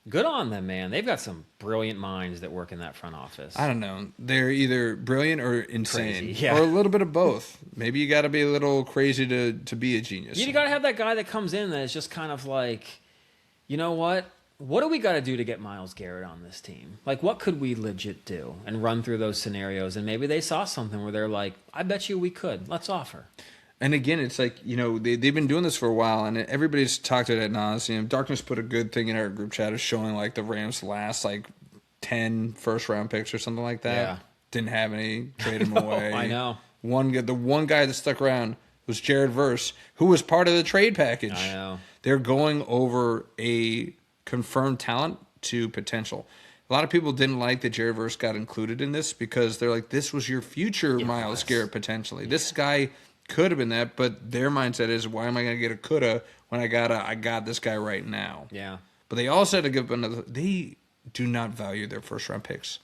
Good on them, man. They've got some brilliant minds that work in that front office. I don't know. They're either brilliant or insane. Crazy, or a little bit of both. Maybe you got to be a little crazy to be a genius. You got to have that guy that comes in that is just kind of like, you know what? What do we got to do to get Myles Garrett on this team? Like, what could we legit do? And run through those scenarios. And maybe they saw something where they're like, I bet you we could. Let's offer. And again, it's like, they've been doing this for a while, and everybody's talked about it ad nauseum. Darkness put a good thing in our group chat of showing, like, the Rams' last, 10 first-round picks or something like that. Yeah. Didn't have any, traded them away. I know. The one guy that stuck around was Jared Verse, who was part of the trade package. I know. They're going over a confirmed talent to potential. A lot of people didn't like that Jared Verse got included in this because they're like, this was your future Myles Garrett potentially. Yeah. This guy could have been that, but their mindset is, why am I going to get a coulda when I got this guy right now? Yeah. But they also had to give another. They do not value their first round picks.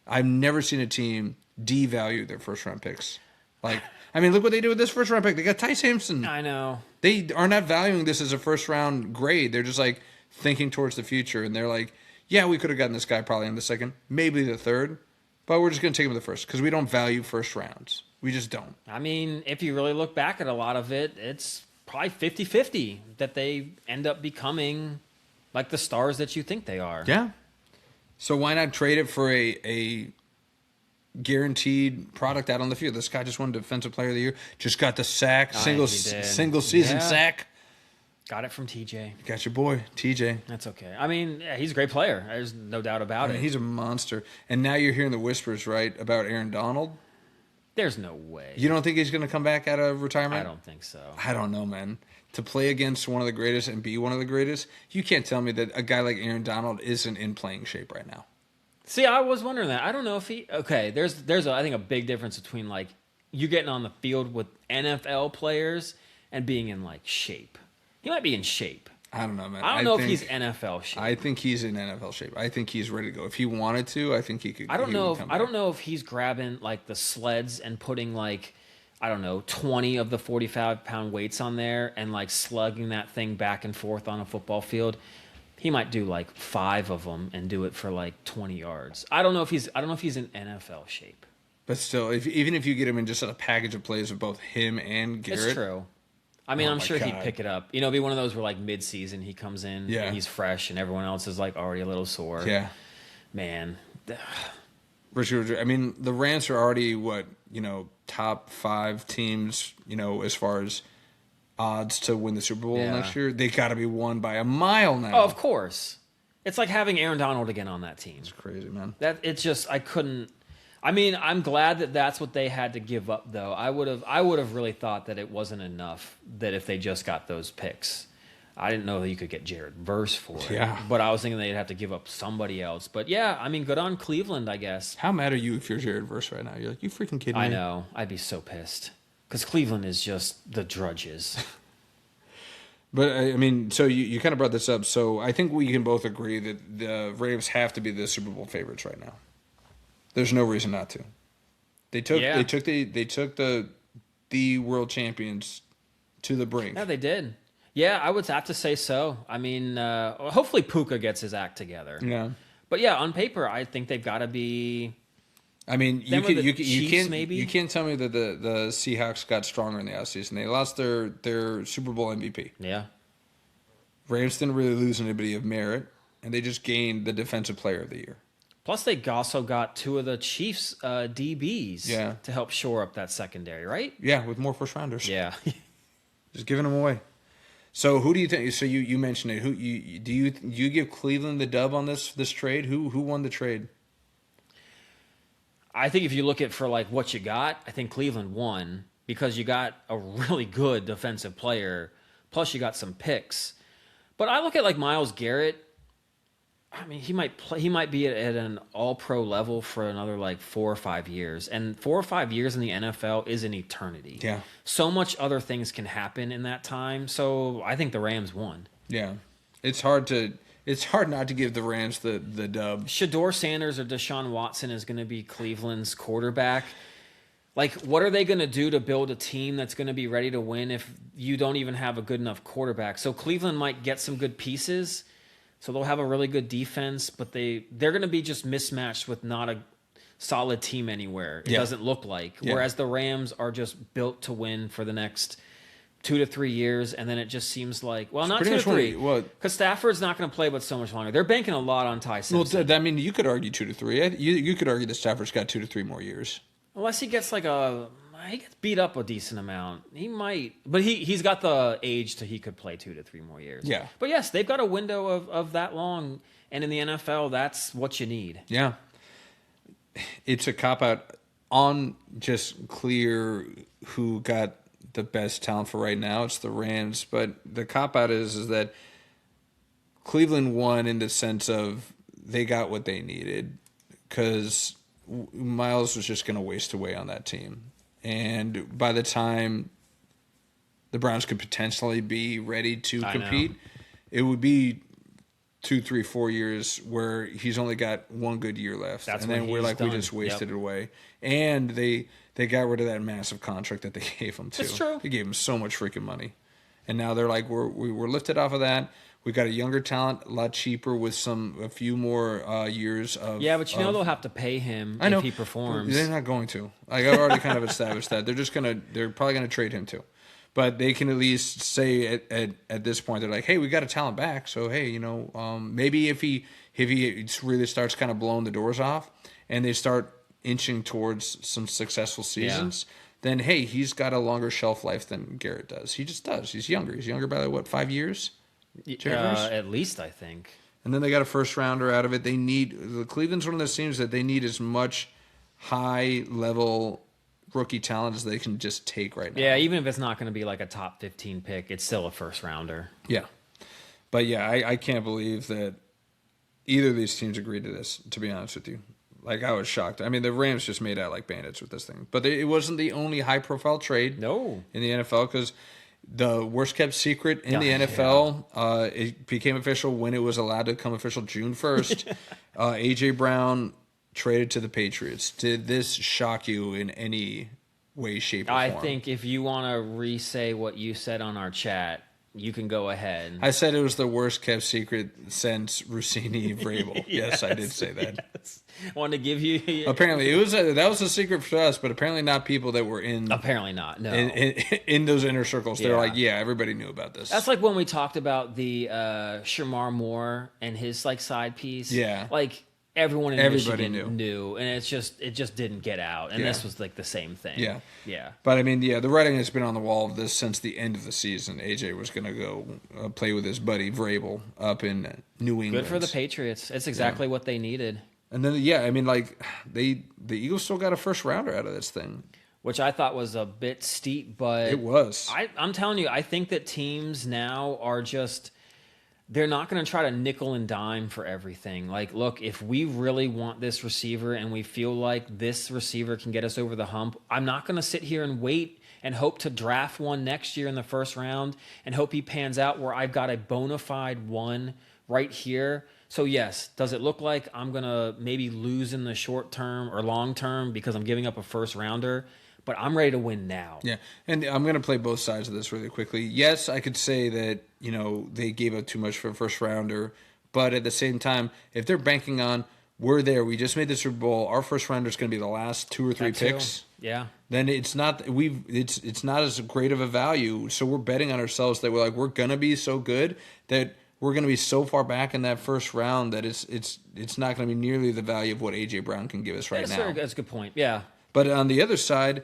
I've never seen a team devalue their first round picks. Like I mean, look what they did with this first round pick. They got Ty Sampson. I know. They are not valuing this as a first round grade. They're just like thinking towards the future, and they're like, yeah, we could have gotten this guy probably in the second, maybe the third, but we're just going to take him in the first because we don't value first rounds. We just don't. I mean, if you really look back at a lot of it, it's probably 50-50 that they end up becoming like the stars that you think they are. Yeah. So why not trade it for a guaranteed product out on the field? This guy just won Defensive Player of the Year. Just got the sack, single season sack. Got it from TJ. Got your boy, TJ. That's okay. I mean, yeah, he's a great player. There's no doubt about it. He's a monster. And now you're hearing the whispers, right, about Aaron Donald. There's no way. You don't think he's going to come back out of retirement? I don't think so. I don't know, man. To play against one of the greatest and be one of the greatest, you can't tell me that a guy like Aaron Donald isn't in playing shape right now. See, I was wondering that. I don't know if he... Okay, there's I think, a big difference between, like, you getting on the field with NFL players and being in, like, shape. He might be in shape. I don't know, man. I don't know if he's NFL shape. I think he's in NFL shape. I think he's ready to go. If he wanted to, I think he could. I don't know if he's grabbing like the sleds and putting like, I don't know, 20 of the 45-pound weights on there and like slugging that thing back and forth on a football field. He might do like 5 of them and do it for like 20 yards. I don't know if he's in NFL shape. But still, even if you get him in just a package of plays of both him and Garrett, it's true. I mean, I'm sure he'd pick it up. You know, it'd be one of those where, like, mid-season he comes in and he's fresh and everyone else is, like, already a little sore. Yeah. Man. Richard, I mean, the Rams are already, top 5 teams, as far as odds to win the Super Bowl next year. They got to be won by a mile now. Oh, of course. It's like having Aaron Donald again on that team. It's crazy, man. It's just, I couldn't. I mean, I'm glad that that's what they had to give up, though. I would have really thought that it wasn't enough that if they just got those picks. I didn't know that you could get Jared Verse for it. Yeah. But I was thinking they'd have to give up somebody else. But yeah, I mean, good on Cleveland, I guess. How mad are you if you're Jared Verse right now? You're like, you freaking kidding me? I know. I'd be so pissed. Because Cleveland is just the drudges. But, I mean, so you kind of brought this up. So I think we can both agree that the Ravens have to be the Super Bowl favorites right now. There's no reason not to. They took the world champions to the brink. Yeah, they did. Yeah, I would have to say so. I mean, hopefully Puka gets his act together. Yeah. But yeah, on paper, I think they've got to be. I mean, you can't tell me that the Seahawks got stronger in the offseason. They lost their Super Bowl MVP. Yeah. Rams didn't really lose anybody of merit, and they just gained the Defensive Player of the Year. Plus, they also got 2 of the Chiefs' DBs to help shore up that secondary, right? Yeah, with more first rounders. Yeah. Just giving them away. So who do you think? So you mentioned it. Who do you give Cleveland the dub on this trade? Who won the trade? I think if you look at for like what you got, I think Cleveland won because you got a really good defensive player. Plus, you got some picks. But I look at like Myles Garrett. I mean, he might be at an all-pro level for another like 4 or 5 years. And 4 or 5 years in the NFL is an eternity. Yeah. So much other things can happen in that time. So I think the Rams won. Yeah. It's hard not to give the Rams the dub. Shador Sanders or Deshaun Watson is going to be Cleveland's quarterback. Like, what are they going to do to build a team that's going to be ready to win if you don't even have a good enough quarterback? So Cleveland might get some good pieces. So they'll have a really good defense, but they're going to be just mismatched with not a solid team anywhere. It doesn't look like. Yeah. Whereas the Rams are just built to win for the next 2 to 3 years, and then it just seems like, well, not 2 to 3, because Stafford's not going to play but so much longer. They're banking a lot on Ty Simpson. Well, I mean, you could argue 2 to 3. You could argue that Stafford's got 2 to 3 more years. Unless he gets he gets beat up a decent amount. He might, but he's got the age he could play 2 to 3 more years. Yeah. But yes, they've got a window of that long, and in the NFL, that's what you need. Yeah. It's a cop-out on just clear who got the best talent for right now. It's the Rams, but the cop-out is that Cleveland won in the sense of they got what they needed because Myles was just going to waste away on that team. And by the time the Browns could potentially be ready to compete, it would be 2, 3, 4 years where he's only got one good year left. That's and then when we're he's like, done. we just wasted Yep. it away. And they got rid of that massive contract that they gave him too. That's true. They gave him so much freaking money. And now they're like, we're lifted off of that. We got a younger talent, a lot cheaper with a few more years of. Yeah, but they'll have to pay him if he performs. They're not going to. Like, I've already kind of established that. They're probably gonna trade him too. But they can at least say at this point, they're like, hey, we got a talent back. So, hey, maybe if he really starts kind of blowing the doors off and they start inching towards some successful seasons, then, hey, he's got a longer shelf life than Garrett does. He just does. He's younger. He's younger by, 5 years? At least, I think. And then they got a first rounder out of it. Cleveland's one of those teams that they need as much high level rookie talent as they can just take right now. Yeah, even if it's not going to be like a top 15 pick, it's still a first rounder. Yeah. But yeah, I can't believe that either of these teams agreed to this, to be honest with you. Like, I was shocked. I mean, the Rams just made out like bandits with this thing. But it wasn't the only high-profile trade in the NFL, because the worst-kept secret in the NFL, it became official when it was allowed to become official June 1st. A.J. Brown traded to the Patriots. Did this shock you in any way, shape, or form? I think if you want to re-say what you said on our chat, you can go ahead. I said it was the worst-kept secret since Rossini Vrabel. Yes, I did say that. Yes. I wanted to give you... Apparently, that was a secret for us, but apparently not people that were in... Apparently not, no. In those inner circles. They're like, yeah, everybody knew about this. That's like when we talked about the Shamar Moore and his like side piece. Yeah. Like, everyone in Everybody Michigan knew, and it just didn't get out. And this was like the same thing. Yeah. Yeah. But I mean, the writing has been on the wall of this since the end of the season. AJ was going to go play with his buddy Vrabel up in New England. Good for the Patriots. It's exactly what they needed. And then, I mean, like, the Eagles still got a first rounder out of this thing. Which I thought was a bit steep, but... It was. I'm telling you, I think that teams now are just... They're not going to try to nickel and dime for everything. Like, look, if we really want this receiver and we feel like this receiver can get us over the hump, I'm not going to sit here and wait and hope to draft one next year in the first round and hope he pans out where I've got a bona fide one right here. So, yes, does it look like I'm going to maybe lose in the short term or long term because I'm giving up a first rounder? But I'm ready to win now. Yeah, and I'm going to play both sides of this really quickly. Yes, I could say that, they gave up too much for a first rounder, but at the same time, if they're banking on, we're there, we just made the Super Bowl, our first rounder is going to be the last 2 or 3 picks. Yeah. Then it's not it's not as great of a value. So we're betting on ourselves that we're going to be so good that we're going to be so far back in that first round that it's not going to be nearly the value of what AJ Brown can give us right now. That's a good point. Yeah. But on the other side,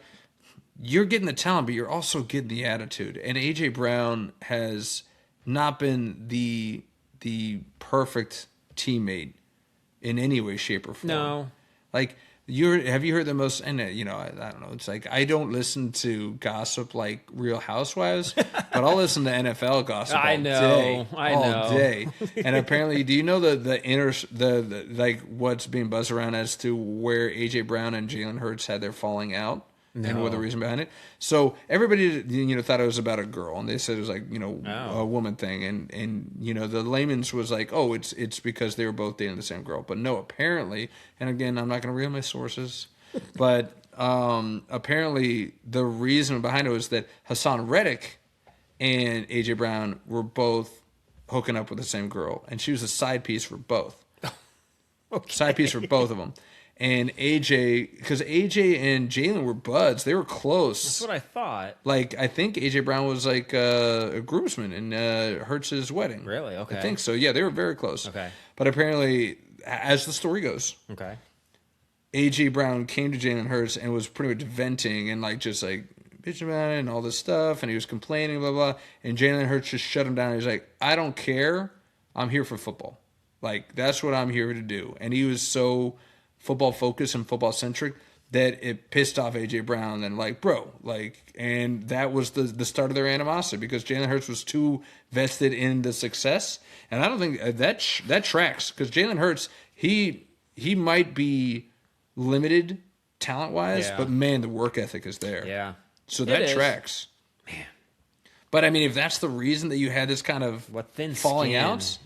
you're getting the talent, but you're also getting the attitude. And A.J. Brown has not been the perfect teammate in any way, shape, or form. No. Like, have you heard the most, and I don't know, it's like, I don't listen to gossip like Real Housewives, but I'll listen to NFL gossip all day. All day. And apparently, do you know the like what's being buzzed around as to where A.J. Brown and Jalen Hurts had their falling out? No. And what the reason behind it. So everybody, thought it was about a girl, and they said it was like, a woman thing, and the layman's was like, oh, it's because they were both dating the same girl. But no, apparently, and again, I'm not going to reveal my sources, but apparently the reason behind it was that Hassan Reddick and AJ Brown were both hooking up with the same girl, and she was a side piece for both. Okay. Side piece for both of them. And AJ, because AJ and Jalen were buds, they were close. That's what I thought. Like, I think AJ Brown was like a groomsman in Hurts' wedding. Really? Okay. I think so. Yeah, they were very close. Okay. But apparently, as the story goes, okay, AJ Brown came to Jalen Hurts and was pretty much venting and like just like bitching about it and all this stuff, and he was complaining, blah blah. And Jalen Hurts just shut him down. He's like, I don't care. I'm here for football. Like, that's what I'm here to do. And he was so football focused and football centric that it pissed off AJ Brown and like, bro, like, and that was the start of their animosity because Jalen Hurts was too vested in the success. And I don't think that tracks because Jalen Hurts, he might be limited talent wise, but man, the work ethic is there. Yeah. So that tracks. Man. But I mean, if that's the reason that you had this kind of falling out,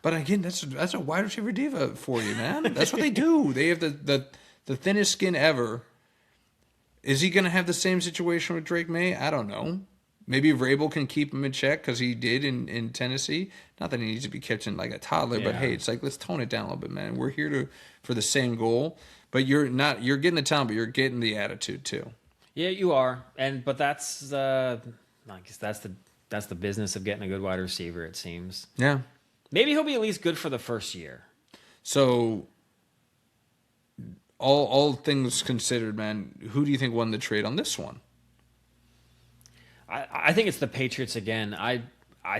But again, that's a wide receiver diva for you, man. That's what they do. They have the thinnest skin ever. Is he going to have the same situation with Drake May? I don't know. Maybe Vrabel can keep him in check because he did in Tennessee. Not that he needs to be catching like a toddler, but hey, it's like, let's tone it down a little bit, man. We're here for the same goal. But you're getting the talent, but you're getting the attitude too. Yeah, you are. But that's I guess that's the business of getting a good wide receiver, it seems. Yeah. Maybe he'll be at least good for the first year. So all things considered, man, who do you think won the trade on this one? I think it's the Patriots again. I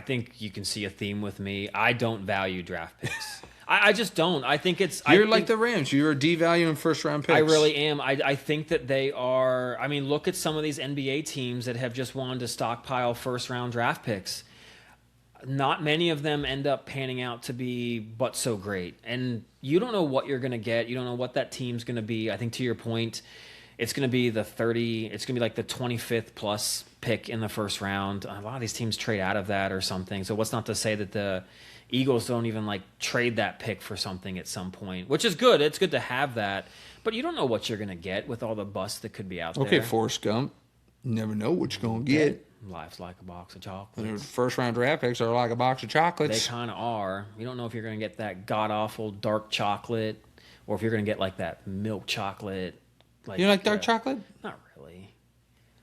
think you can see a theme with me. I don't value draft picks. I just don't. I think it's... You're like the Rams. You're devaluing first-round picks. I really am. I think that they are... I mean, look at some of these NBA teams that have just wanted to stockpile first-round draft picks. Not many of them end up panning out to be but so great. And you don't know what you're going to get. You don't know what that team's going to be. I think to your point, it's going to be the 30... It's going to be like the 25th plus pick in the first round. A lot of these teams trade out of that or something. So what's not to say that the Eagles don't even like trade that pick for something at some point, which is good. It's good to have that. But you don't know what you're going to get with all the bust that could be out there. Okay, Forrest Gump. You never know what you're going to get. Life's like a box of chocolates. First-round draft picks are like a box of chocolates. They kind of are. You don't know if you're going to get that god-awful dark chocolate or if you're going to get like that milk chocolate. Like, you like dark chocolate? Not really.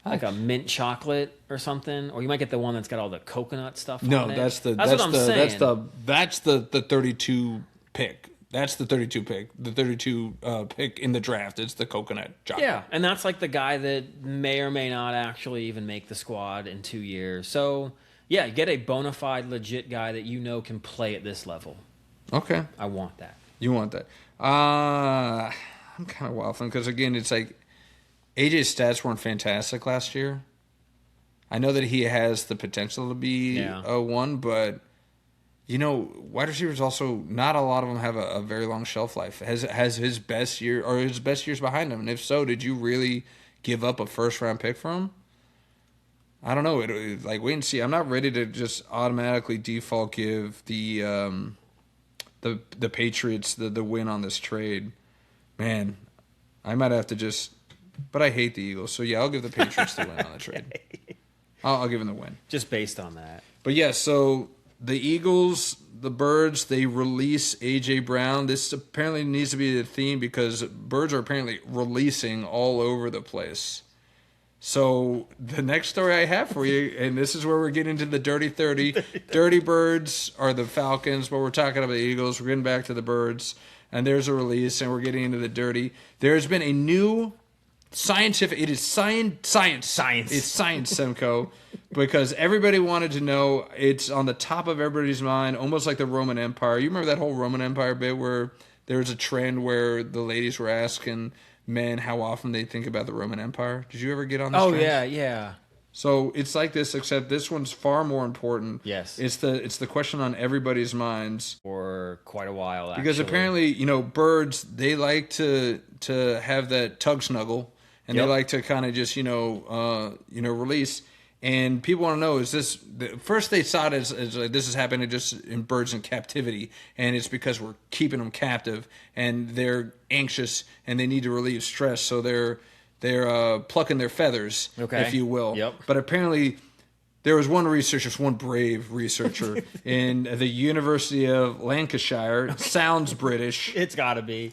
Like a mint chocolate or something, or you might get the one that's got all the coconut stuff on it. No, that's what I'm saying. That's the 32 pick. That's the 32 pick. The 32 pick in the draft. It's the coconut chocolate. Yeah, and that's like the guy that may or may not actually even make the squad in 2 years. So, yeah, get a bona fide, legit guy that you know can play at this level. Okay. I want that. You want that. I'm kind of waffling because, again, it's like AJ's stats weren't fantastic last year. I know that he has the potential to be a one, but, you know, wide receivers also, not a lot of them have a very long shelf life. Has his best year or his best years behind him? And if so, did you really give up a first-round pick for him? I don't know. Like, wait and see. I'm not ready to just automatically default give the Patriots the win on this trade. Man, I might have to just... But I hate the Eagles, so yeah, I'll give the Patriots the win on the trade. I'll give them the win. Just based on that. But yeah, so the Eagles, the Birds, they release A.J. Brown. This apparently needs to be the theme because Birds are apparently releasing all over the place. So the next story I have for you, and this is where we're getting into the Dirty 30. Dirty Birds are the Falcons, but we're talking about the Eagles. We're getting back to the Birds, and there's a release, and we're getting into the dirty. There's been a new... Scientific. It is science. It's science, Semko, because everybody wanted to know. It's on the top of everybody's mind, almost like the Roman Empire. You remember that whole Roman Empire bit where there was a trend where the ladies were asking men how often they think about the Roman Empire? Did you ever get on this trend? Yeah. So it's like this, except this one's far more important. Yes. It's the question on everybody's minds. For quite a while, actually. Because apparently, you know, birds, they like to have that tug snuggle. And they like to kind of just, release. And people want to know, is this... First they saw it as like, this is happening just in birds in captivity. And it's because we're keeping them captive. And they're anxious and they need to relieve stress. So they're plucking their feathers, if you will. Yep. But apparently there was one brave researcher in the University of Lancashire. Sounds British. It's got to be.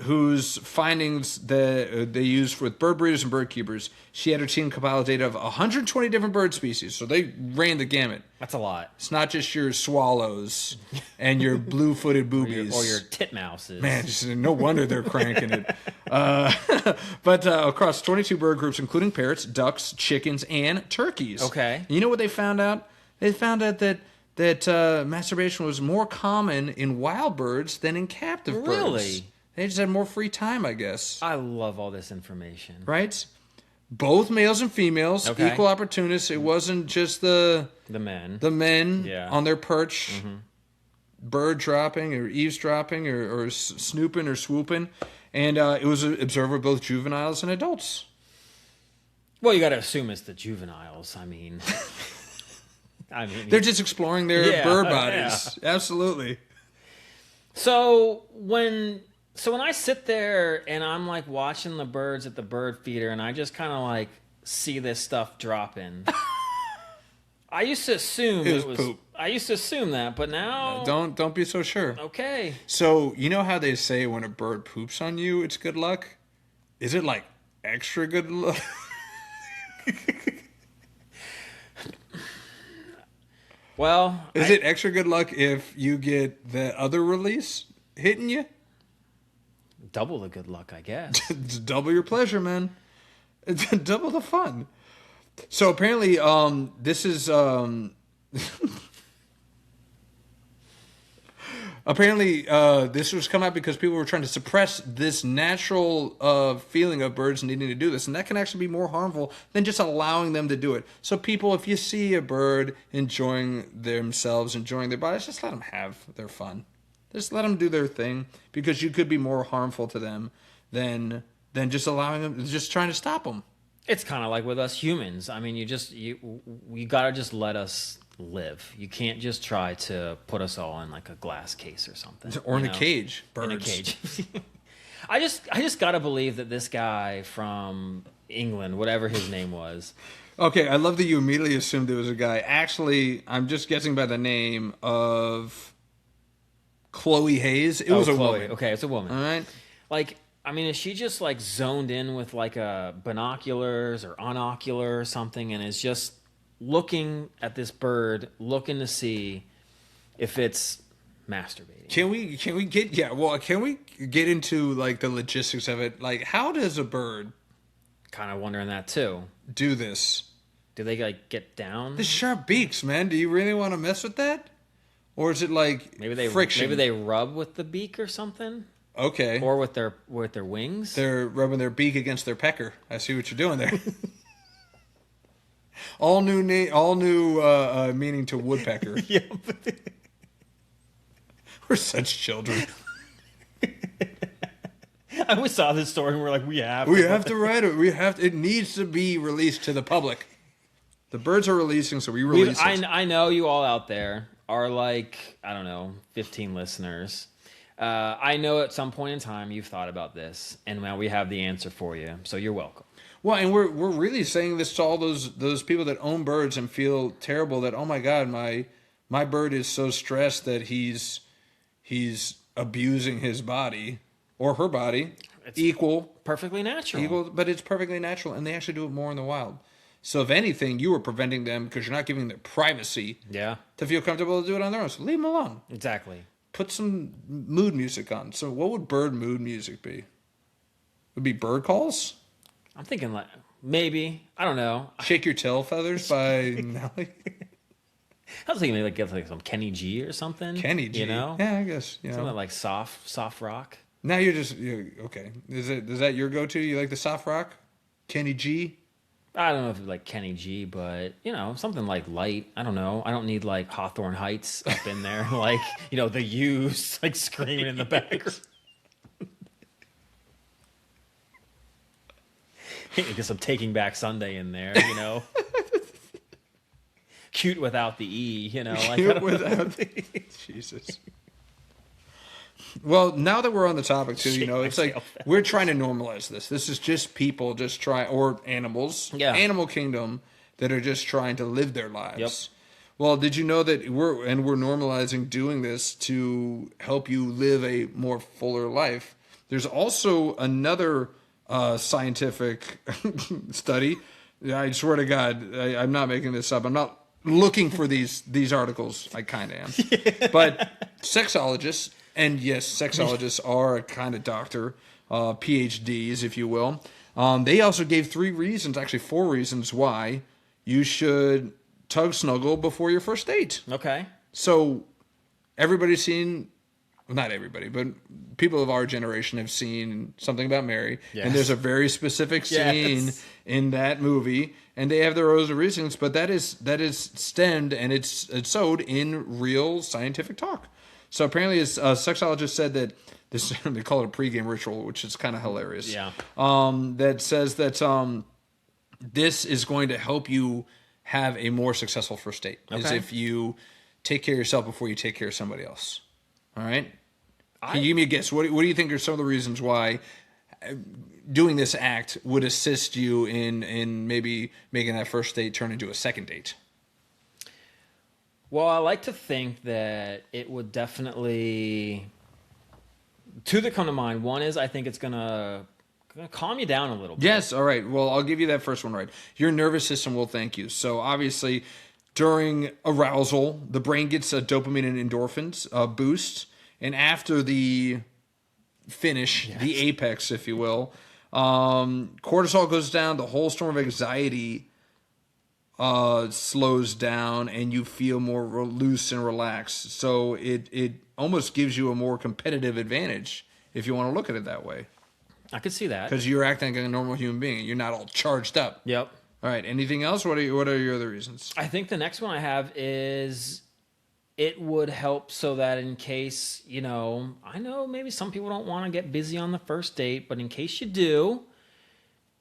Whose findings that they used with bird breeders and bird keepers. She had her team compile data of 120 different bird species, so they ran the gamut. That's a lot. It's not just your swallows and your blue-footed boobies. Or your titmouses. Man, just, no wonder they're cranking it. But across 22 bird groups, including parrots, ducks, chickens, and turkeys. Okay. You know what they found out? They found out that masturbation was more common in wild birds than in captive birds. Really? They just had more free time, I guess. I love all this information. Right? Both males and females, equal opportunists. It wasn't just the men on their perch, bird dropping or eavesdropping or snooping or swooping. And it was observed with both juveniles and adults. Well, you got to assume it's the juveniles. I mean, they're just exploring their bird bodies. Yeah. Absolutely. So when I sit there and I'm like watching the birds at the bird feeder, and I just kind of like see this stuff dropping. I used to assume it was poop. I used to assume that, but now don't be so sure. Okay. So you know how they say when a bird poops on you, it's good luck? Is it like extra good luck? Well, is it extra good luck if you get the other release hitting you? Double the good luck, I guess. It's double your pleasure, man. It's double the fun. So apparently, this is apparently this was come out because people were trying to suppress this natural feeling of birds needing to do this, and that can actually be more harmful than just allowing them to do it. So people, if you see a bird enjoying themselves, enjoying their bodies, just let them have their fun. Just let them do their thing, because you could be more harmful to them than just allowing them, just trying to stop them. It's kind of like with us humans. I mean, you gotta just let us live. You can't just try to put us all in like a glass case or something, or in a cage. Birds. In a cage. I just gotta believe that this guy from England, whatever his name was. Okay, I love that you immediately assumed it was a guy. Actually, I'm just guessing by the name of Chloe Hayes. It was a woman. Okay, it's a woman. All right. Like, I mean, is she just like zoned in with like a binoculars or unocular or something, and is just looking at this bird, looking to see if it's masturbating? Can we get into like the logistics of it? Like, how does a bird, kind of wondering that too, do this? Do they like get down? The sharp beaks, man. Do you really want to mess with that? Or is it like friction? Maybe they rub with the beak or something. Okay. Or with their wings. They're rubbing their beak against their pecker. I see what you're doing there. all new meaning to woodpecker. Yeah. We're such children. I always saw this story and we're like, we have to write it. It needs to be released to the public. The birds are releasing, so we release it. I know you all out there are like, I don't know, 15 listeners. I know at some point in time you've thought about this, and now we have the answer for you, so you're welcome. Well, and we're really saying this to all those people that own birds and feel terrible that, oh my God, my bird is so stressed that he's abusing his body or her body. It's perfectly natural. But it's perfectly natural, and they actually do it more in the wild. So if anything, you are preventing them because you're not giving them privacy to feel comfortable to do it on their own. So leave them alone. Exactly. Put some mood music on. So what would bird mood music be? Would it be bird calls? I'm thinking like, maybe. I don't know. Shake Your Tail Feathers by Nelly? I was thinking maybe like some Kenny G or something. Kenny G? You know? Yeah, I guess. Something like soft rock. Now okay. Is that your go-to? You like the soft rock? Kenny G? I don't know if it's like Kenny G, but, something like light. I don't know. I don't need like Hawthorne Heights up in there. Like, the U's like screaming in the background. Get some Taking Back Sunday in there, Cute without the E, Cute without the E. Jesus. Well, now that we're on the topic too, it's like we're trying to normalize this. This is just people or animals, animal kingdom that are just trying to live their lives. Yep. Well, did you know that we're normalizing doing this to help you live a more fuller life? There's also another scientific study. I swear to God, I'm not making this up. I'm not looking for these articles. I kind of am. But sexologists. And yes, sexologists are a kind of doctor, PhDs, if you will. They also gave 4 reasons why you should tug snuggle before your first date. Okay. So everybody's seen, well, not everybody, but people of our generation have seen Something About Mary. Yes. And there's a very specific scene in that movie, and they have their own reasons, but that is stemmed and it's sewed in real scientific talk. So apparently, a sexologist said that this, they call it a pregame ritual, which is kind of hilarious. Yeah. That says that this is going to help you have a more successful first date. Is Okay. if you take care of yourself before you take care of somebody else. All right? Can you give me a guess? What do you think are some of the reasons why doing this act would assist you in maybe making that first date turn into a second date? Well, I like to think that it would definitely... Two that come to mind. One is I think it's gonna calm you down a little bit. Yes, all right. Well, I'll give you that first one right. Your nervous system will thank you. So obviously, during arousal, the brain gets a dopamine and endorphins boost, and after the finish, the apex, if you will, cortisol goes down. The whole storm of anxiety slows down, and you feel more loose and relaxed. So it almost gives you a more competitive advantage if you want to look at it that way. I could see that. Because you're acting like a normal human being. You're not all charged up. Yep. All right. Anything else? What are your other reasons? I think the next one I have is it would help so that in case, I know maybe some people don't want to get busy on the first date, but in case you do,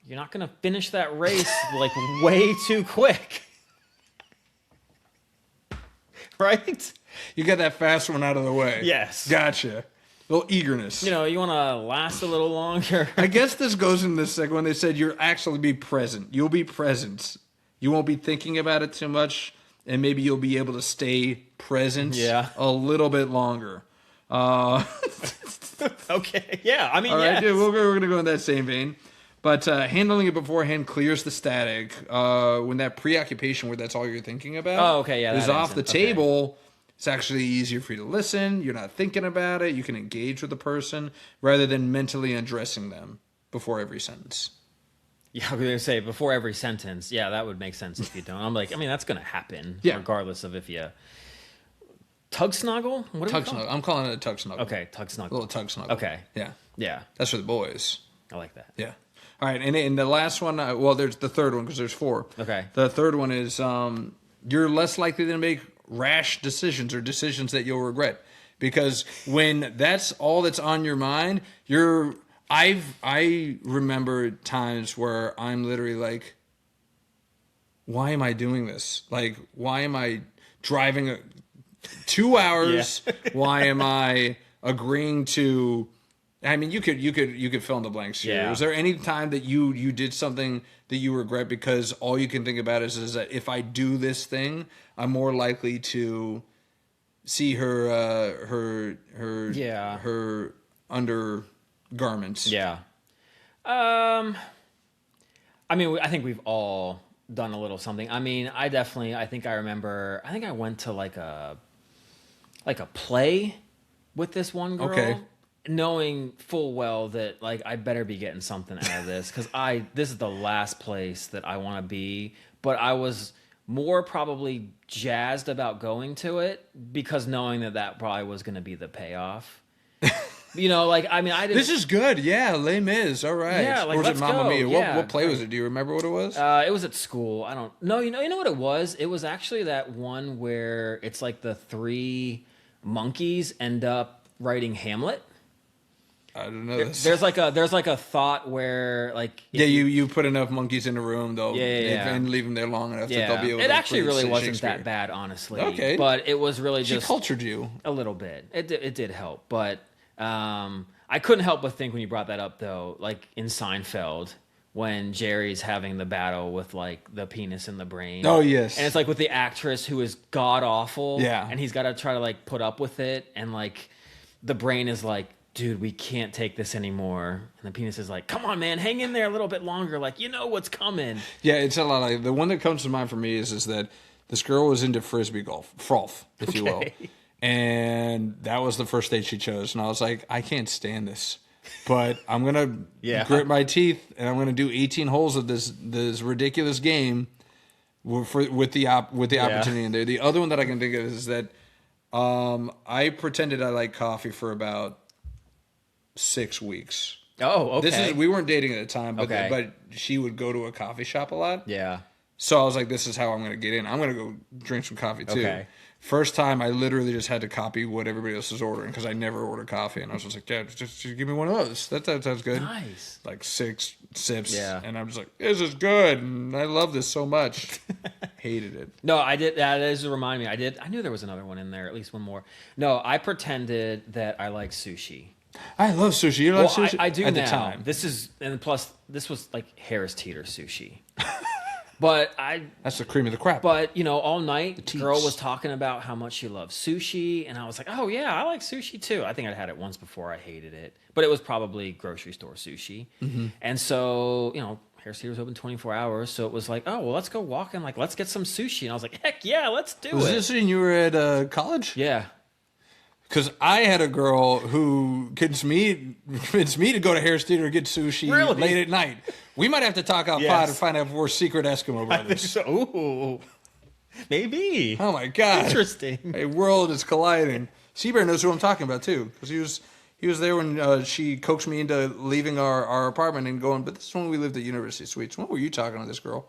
you're not going to finish that race like way too quick. Right? You got that fast one out of the way. Yes. Gotcha. A little eagerness. You want to last a little longer. I guess this goes in this second one. They said you'll actually be present. You'll be present. You won't be thinking about it too much, and maybe you'll be able to stay present a little bit longer. Okay. Yeah. I mean, all right, yes. dude, we're going to go in that same vein. But handling it beforehand clears the static. When that preoccupation where that's all you're thinking about is off the table, it's actually easier for you to listen. You're not thinking about it. You can engage with the person rather than mentally undressing them before every sentence. Yeah, I was going to say before every sentence. Yeah, that would make sense if you don't. I'm like, that's going to happen regardless of if you... Tug snuggle? What tug snuggle. I'm calling it a tug snuggle. Okay, tug snuggle. A little tug snuggle. Okay. Yeah. Yeah. That's for the boys. I like that. Yeah. All right, and the last one, there's the third one because there's four. Okay. The third one is you're less likely to make rash decisions or decisions that you'll regret, because when that's all that's on your mind, I remember times where I'm literally like, why am I doing this? Like, why am I driving 2 hours? Why am I agreeing to? I mean, you could fill in the blanks here. Yeah. Was there any time that you did something that you regret because all you can think about is that if I do this thing, I'm more likely to see her undergarments? Yeah. I I think we've all done a little something. I think I went to like a play with this one girl. Okay. Knowing full well that like I better be getting something out of this because this is the last place that I want to be. But I was more probably jazzed about going to it because knowing that probably was going to be the payoff. I didn't. This is good. Yeah, Les Mis. All right. Yeah, like, or was let's it Mamma go. Mia? Yeah. What play was it? Do you remember what it was? It was at school. I don't know. You know what it was? It was actually that one where it's like the three monkeys end up writing Hamlet. I don't know this. There's like a thought where like you put enough monkeys in a room, they'll and leave them there long enough that they'll be able to. It actually really wasn't that bad, honestly. Okay, but it was really just cultured you a little bit. It did help, but I couldn't help but think when you brought that up though, like in Seinfeld when Jerry's having the battle with like the penis in the brain. Oh yes, and it's like with the actress who is god awful. Yeah, and he's got to try to like put up with it, and like the brain is like, dude, we can't take this anymore. And the penis is like, come on, man, hang in there a little bit longer. Like, you know what's coming. Yeah, it's a lot like the one that comes to mind for me is that this girl was into frisbee golf, frolf, if you will. And that was the first date she chose. And I was like, I can't stand this. But I'm going to grit my teeth and I'm going to do 18 holes of this ridiculous game with the opportunity in there. The other one that I can think of is that I pretended I liked coffee for about 6 weeks. Oh, okay. We weren't dating at the time, but she would go to a coffee shop a lot. Yeah. So I was like, this is how I'm going to get in. I'm going to go drink some coffee too. Okay. First time, I literally just had to copy what everybody else was ordering because I never order coffee. And I was just like, yeah, just give me one of those. That sounds good. Nice. Like 6 sips. Yeah. And I'm just like, this is good. And I love this so much. Hated it. No, I did. That is to remind me. I knew there was another one in there, at least one more. No, I pretended that I like sushi. I love sushi. You like sushi? I do At now. the time. And plus, this was like Harris Teeter sushi. But That's the cream of the crop. But, all night, the teats. girl was talking about how much she loves sushi, and I was like, oh, yeah, I like sushi, too. I think I'd had it once before. I hated it. But it was probably grocery store sushi. Mm-hmm. And so, Harris Teeter was open 24 hours, so it was like, oh, well, let's go walking. Like, let's get some sushi. And I was like, heck, yeah, let's do it. Was this when you were at college? Yeah. Because I had a girl who convinced me to go to Harris Teeter and get sushi late at night. We might have to talk out pod and find out if we're secret Eskimo brothers. Ooh, maybe. Oh my god! Interesting. A world is colliding. Seabear knows who I'm talking about too, because he was there when she coaxed me into leaving our apartment and going. But this is when we lived at University Suites. When were you talking to this girl?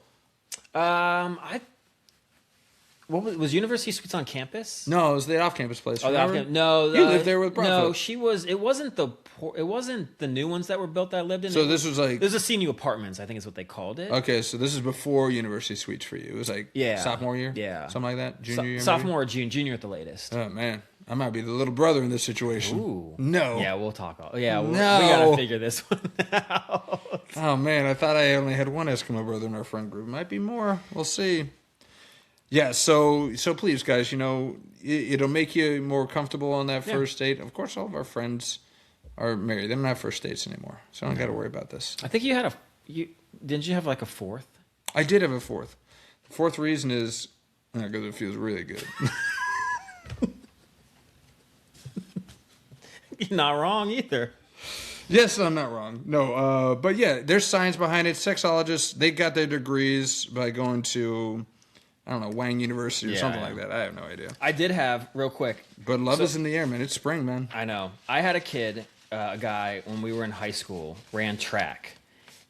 What was University Suites on campus? No, it was the off-campus place. Oh, the off-campus. No, you lived there with Bravo. No, she was. It wasn't the new ones that were built that I lived in. So this was like this was CNU apartments. I think is what they called it. Okay, so this is before University Suites for you. It was like sophomore year, something like that. Junior year, sophomore or junior at the latest. Oh man, I might be the little brother in this situation. Ooh, no. Yeah, we'll talk. We gotta figure this one out. Oh man, I thought I only had one Eskimo brother in our friend group. Might be more. We'll see. Yeah, so please, guys, it'll make you more comfortable on that first date. Of course, all of our friends are married. They don't have first dates anymore, so I don't got to worry about this. I think you had didn't you have like a fourth? I did have a fourth. The fourth reason is because it feels really good. You're not wrong either. Yes, I'm not wrong. No, but yeah, there's science behind it. Sexologists, they got their degrees by going to, I don't know, Wang University or something like that. I have no idea. I did have, real quick. But love is in the air, man. It's spring, man. I know. I had a kid, a guy, when we were in high school, ran track.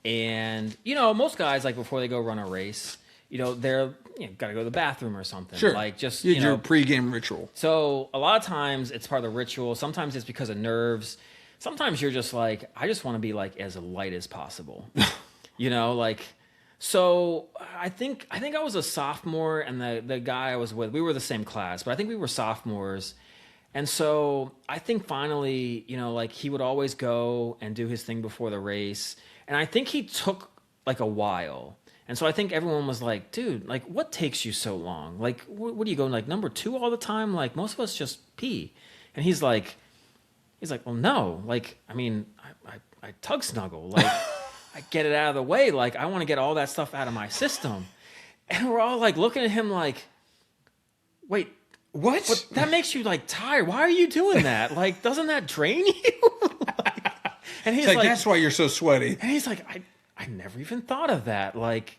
And, most guys, like, before they go run a race, they're, got to go to the bathroom or something. Sure. Like, just, your pregame ritual. So, a lot of times, it's part of the ritual. Sometimes it's because of nerves. Sometimes you're just like, I just want to be, like, as light as possible. So I think I was a sophomore, and the guy I was with, we were the same class, but I think we were sophomores. And so I think finally, he would always go and do his thing before the race. And I think he took like a while. And so I think everyone was like, dude, like, what takes you so long? Like, what do you go, like, number 2 all the time? Like, most of us just pee. And he's like, well, no. Like, I mean, I tug snuggle. Like, I get it out of the way. Like, I want to get all that stuff out of my system. And we're all like looking at him like, wait, what? But that makes you like tired. Why are you doing that? Like, doesn't that drain you? And he's like, that's why you're so sweaty. And he's like, I never even thought of that. Like,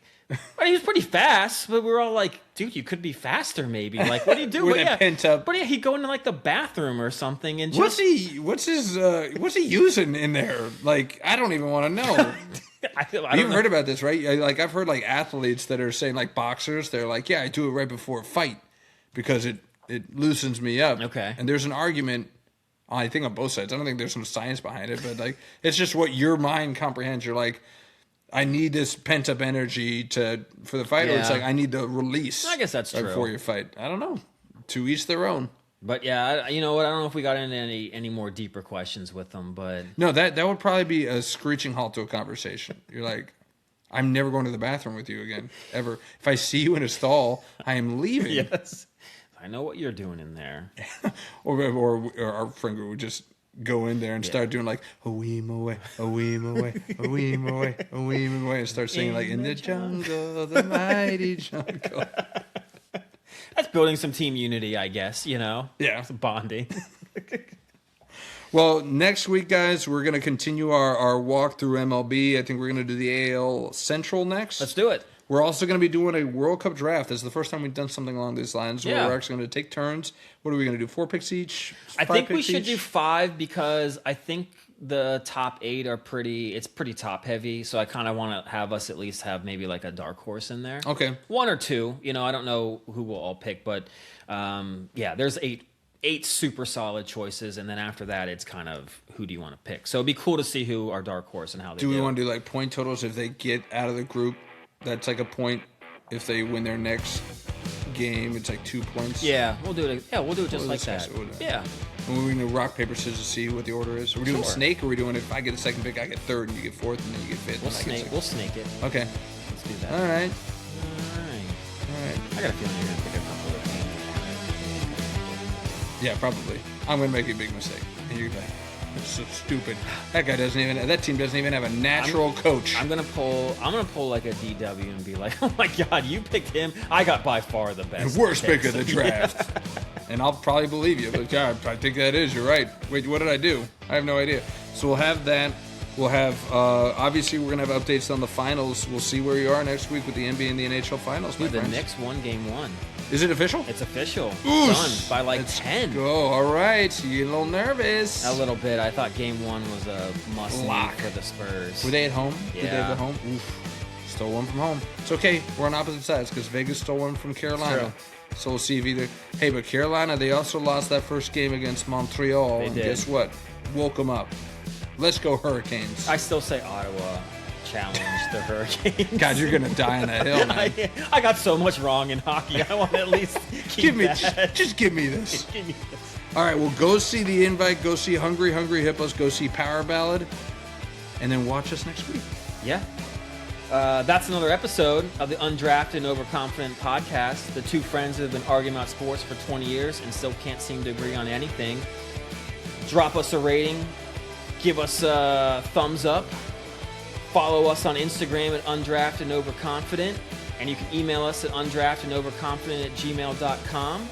he was pretty fast, but we were all like, dude, you could be faster maybe. Like, what do you do? Pent up. But yeah, he'd go into like the bathroom or something and just... What's he using in there? Like, I don't even want to know. You've heard about this, right? Like, I've heard like athletes that are saying, like boxers, they're like, yeah, I do it right before a fight because it loosens me up. Okay. And there's an argument, I think on both sides. I don't think there's some science behind it, but like, it's just what your mind comprehends. You're like, I need this pent up energy for the fight, or it's like I need the release. I guess that's true. Before your fight. I don't know. To each their own. But yeah, you know what? I don't know if we got into any more deeper questions with them, but no, that would probably be a screeching halt to a conversation. You're like, I'm never going to the bathroom with you again, ever. If I see you in a stall, I am leaving. Yes, I know what you're doing in there. or our friend group would just go in there and start doing like a weem away, a weem away, a weem away, a weem away, and start singing like in the jungle, the mighty jungle. That's building some team unity, I guess, Yeah. Some bonding. Well, next week, guys, we're going to continue our walk through MLB. I think we're going to do the AL Central next. Let's do it. We're also going to be doing a World Cup draft. This is the first time we've done something along these lines. Yeah. Where we're actually going to take turns. What are we going to do? 4 picks each? I think we should each? do 5 because I think the top 8 are pretty top heavy. So I kind of want to have us at least have maybe like a dark horse in there. Okay. 1 or 2. You know, I don't know who we'll all pick, but there's 8 super solid choices, and then after that, it's kind of who do you want to pick. So it'd be cool to see who our dark horse and how they do. Do we want to do like point totals if they get out of the group? That's like a point. If they win their next game, it's like 2 points. Yeah, we'll do it. Yeah, we'll do it just like that. Yeah. And we're going to rock, paper, scissors, see what the order is. Are we doing snake, or are we doing if I get a second pick, I get third, and you get fourth, and then you get fifth? We'll snake it. Okay. Let's do that. All right. I got a feeling you're going to pick a couple of teams. Yeah, probably. I'm going to make a big mistake. And you're like, that's so stupid. That team doesn't even have a natural coach. I'm gonna pull like a DW and be like, oh my God, you picked him. I got by far the best. The worst pick of the draft. And I'll probably believe you, but God, I think that is. You're right. Wait, what did I do? I have no idea. So we'll have that. We'll have, obviously, we're going to have updates on the finals. We'll see where you are next week with the NBA and the NHL Finals. The Knicks won Game 1. Is it official? It's official. Oof. Done by like 10. Go. All right. You get a little nervous. A little bit. I thought Game 1 was a must-lock for the Spurs. Were they at home? Yeah. Did they have the home? Oof. Stole one from home. It's okay. We're on opposite sides because Vegas stole one from Carolina. So we'll see if either. Hey, but Carolina, they also lost that first game against Montreal. They did. Guess what? Woke them up. Let's go Hurricanes. I still say Ottawa challenged the Hurricanes. God, you're gonna die on that hill, man. I got so much wrong in hockey. I want to at least keep that. Just give me this. Give me this. All right, well, go see The Invite. Go see Hungry Hungry Hippos. Go see Power Ballad, and then watch us next week. Yeah. That's another episode of the Undrafted and Overconfident podcast. The two friends that have been arguing about sports for 20 years and still can't seem to agree on anything. Drop us a rating. Give us a thumbs up. Follow us on Instagram at Undraftedandoverconfident. And you can email us at undraftedandoverconfident@gmail.com.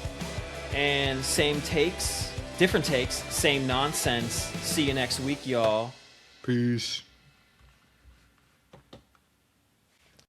And same takes, different takes, same nonsense. See you next week, y'all. Peace.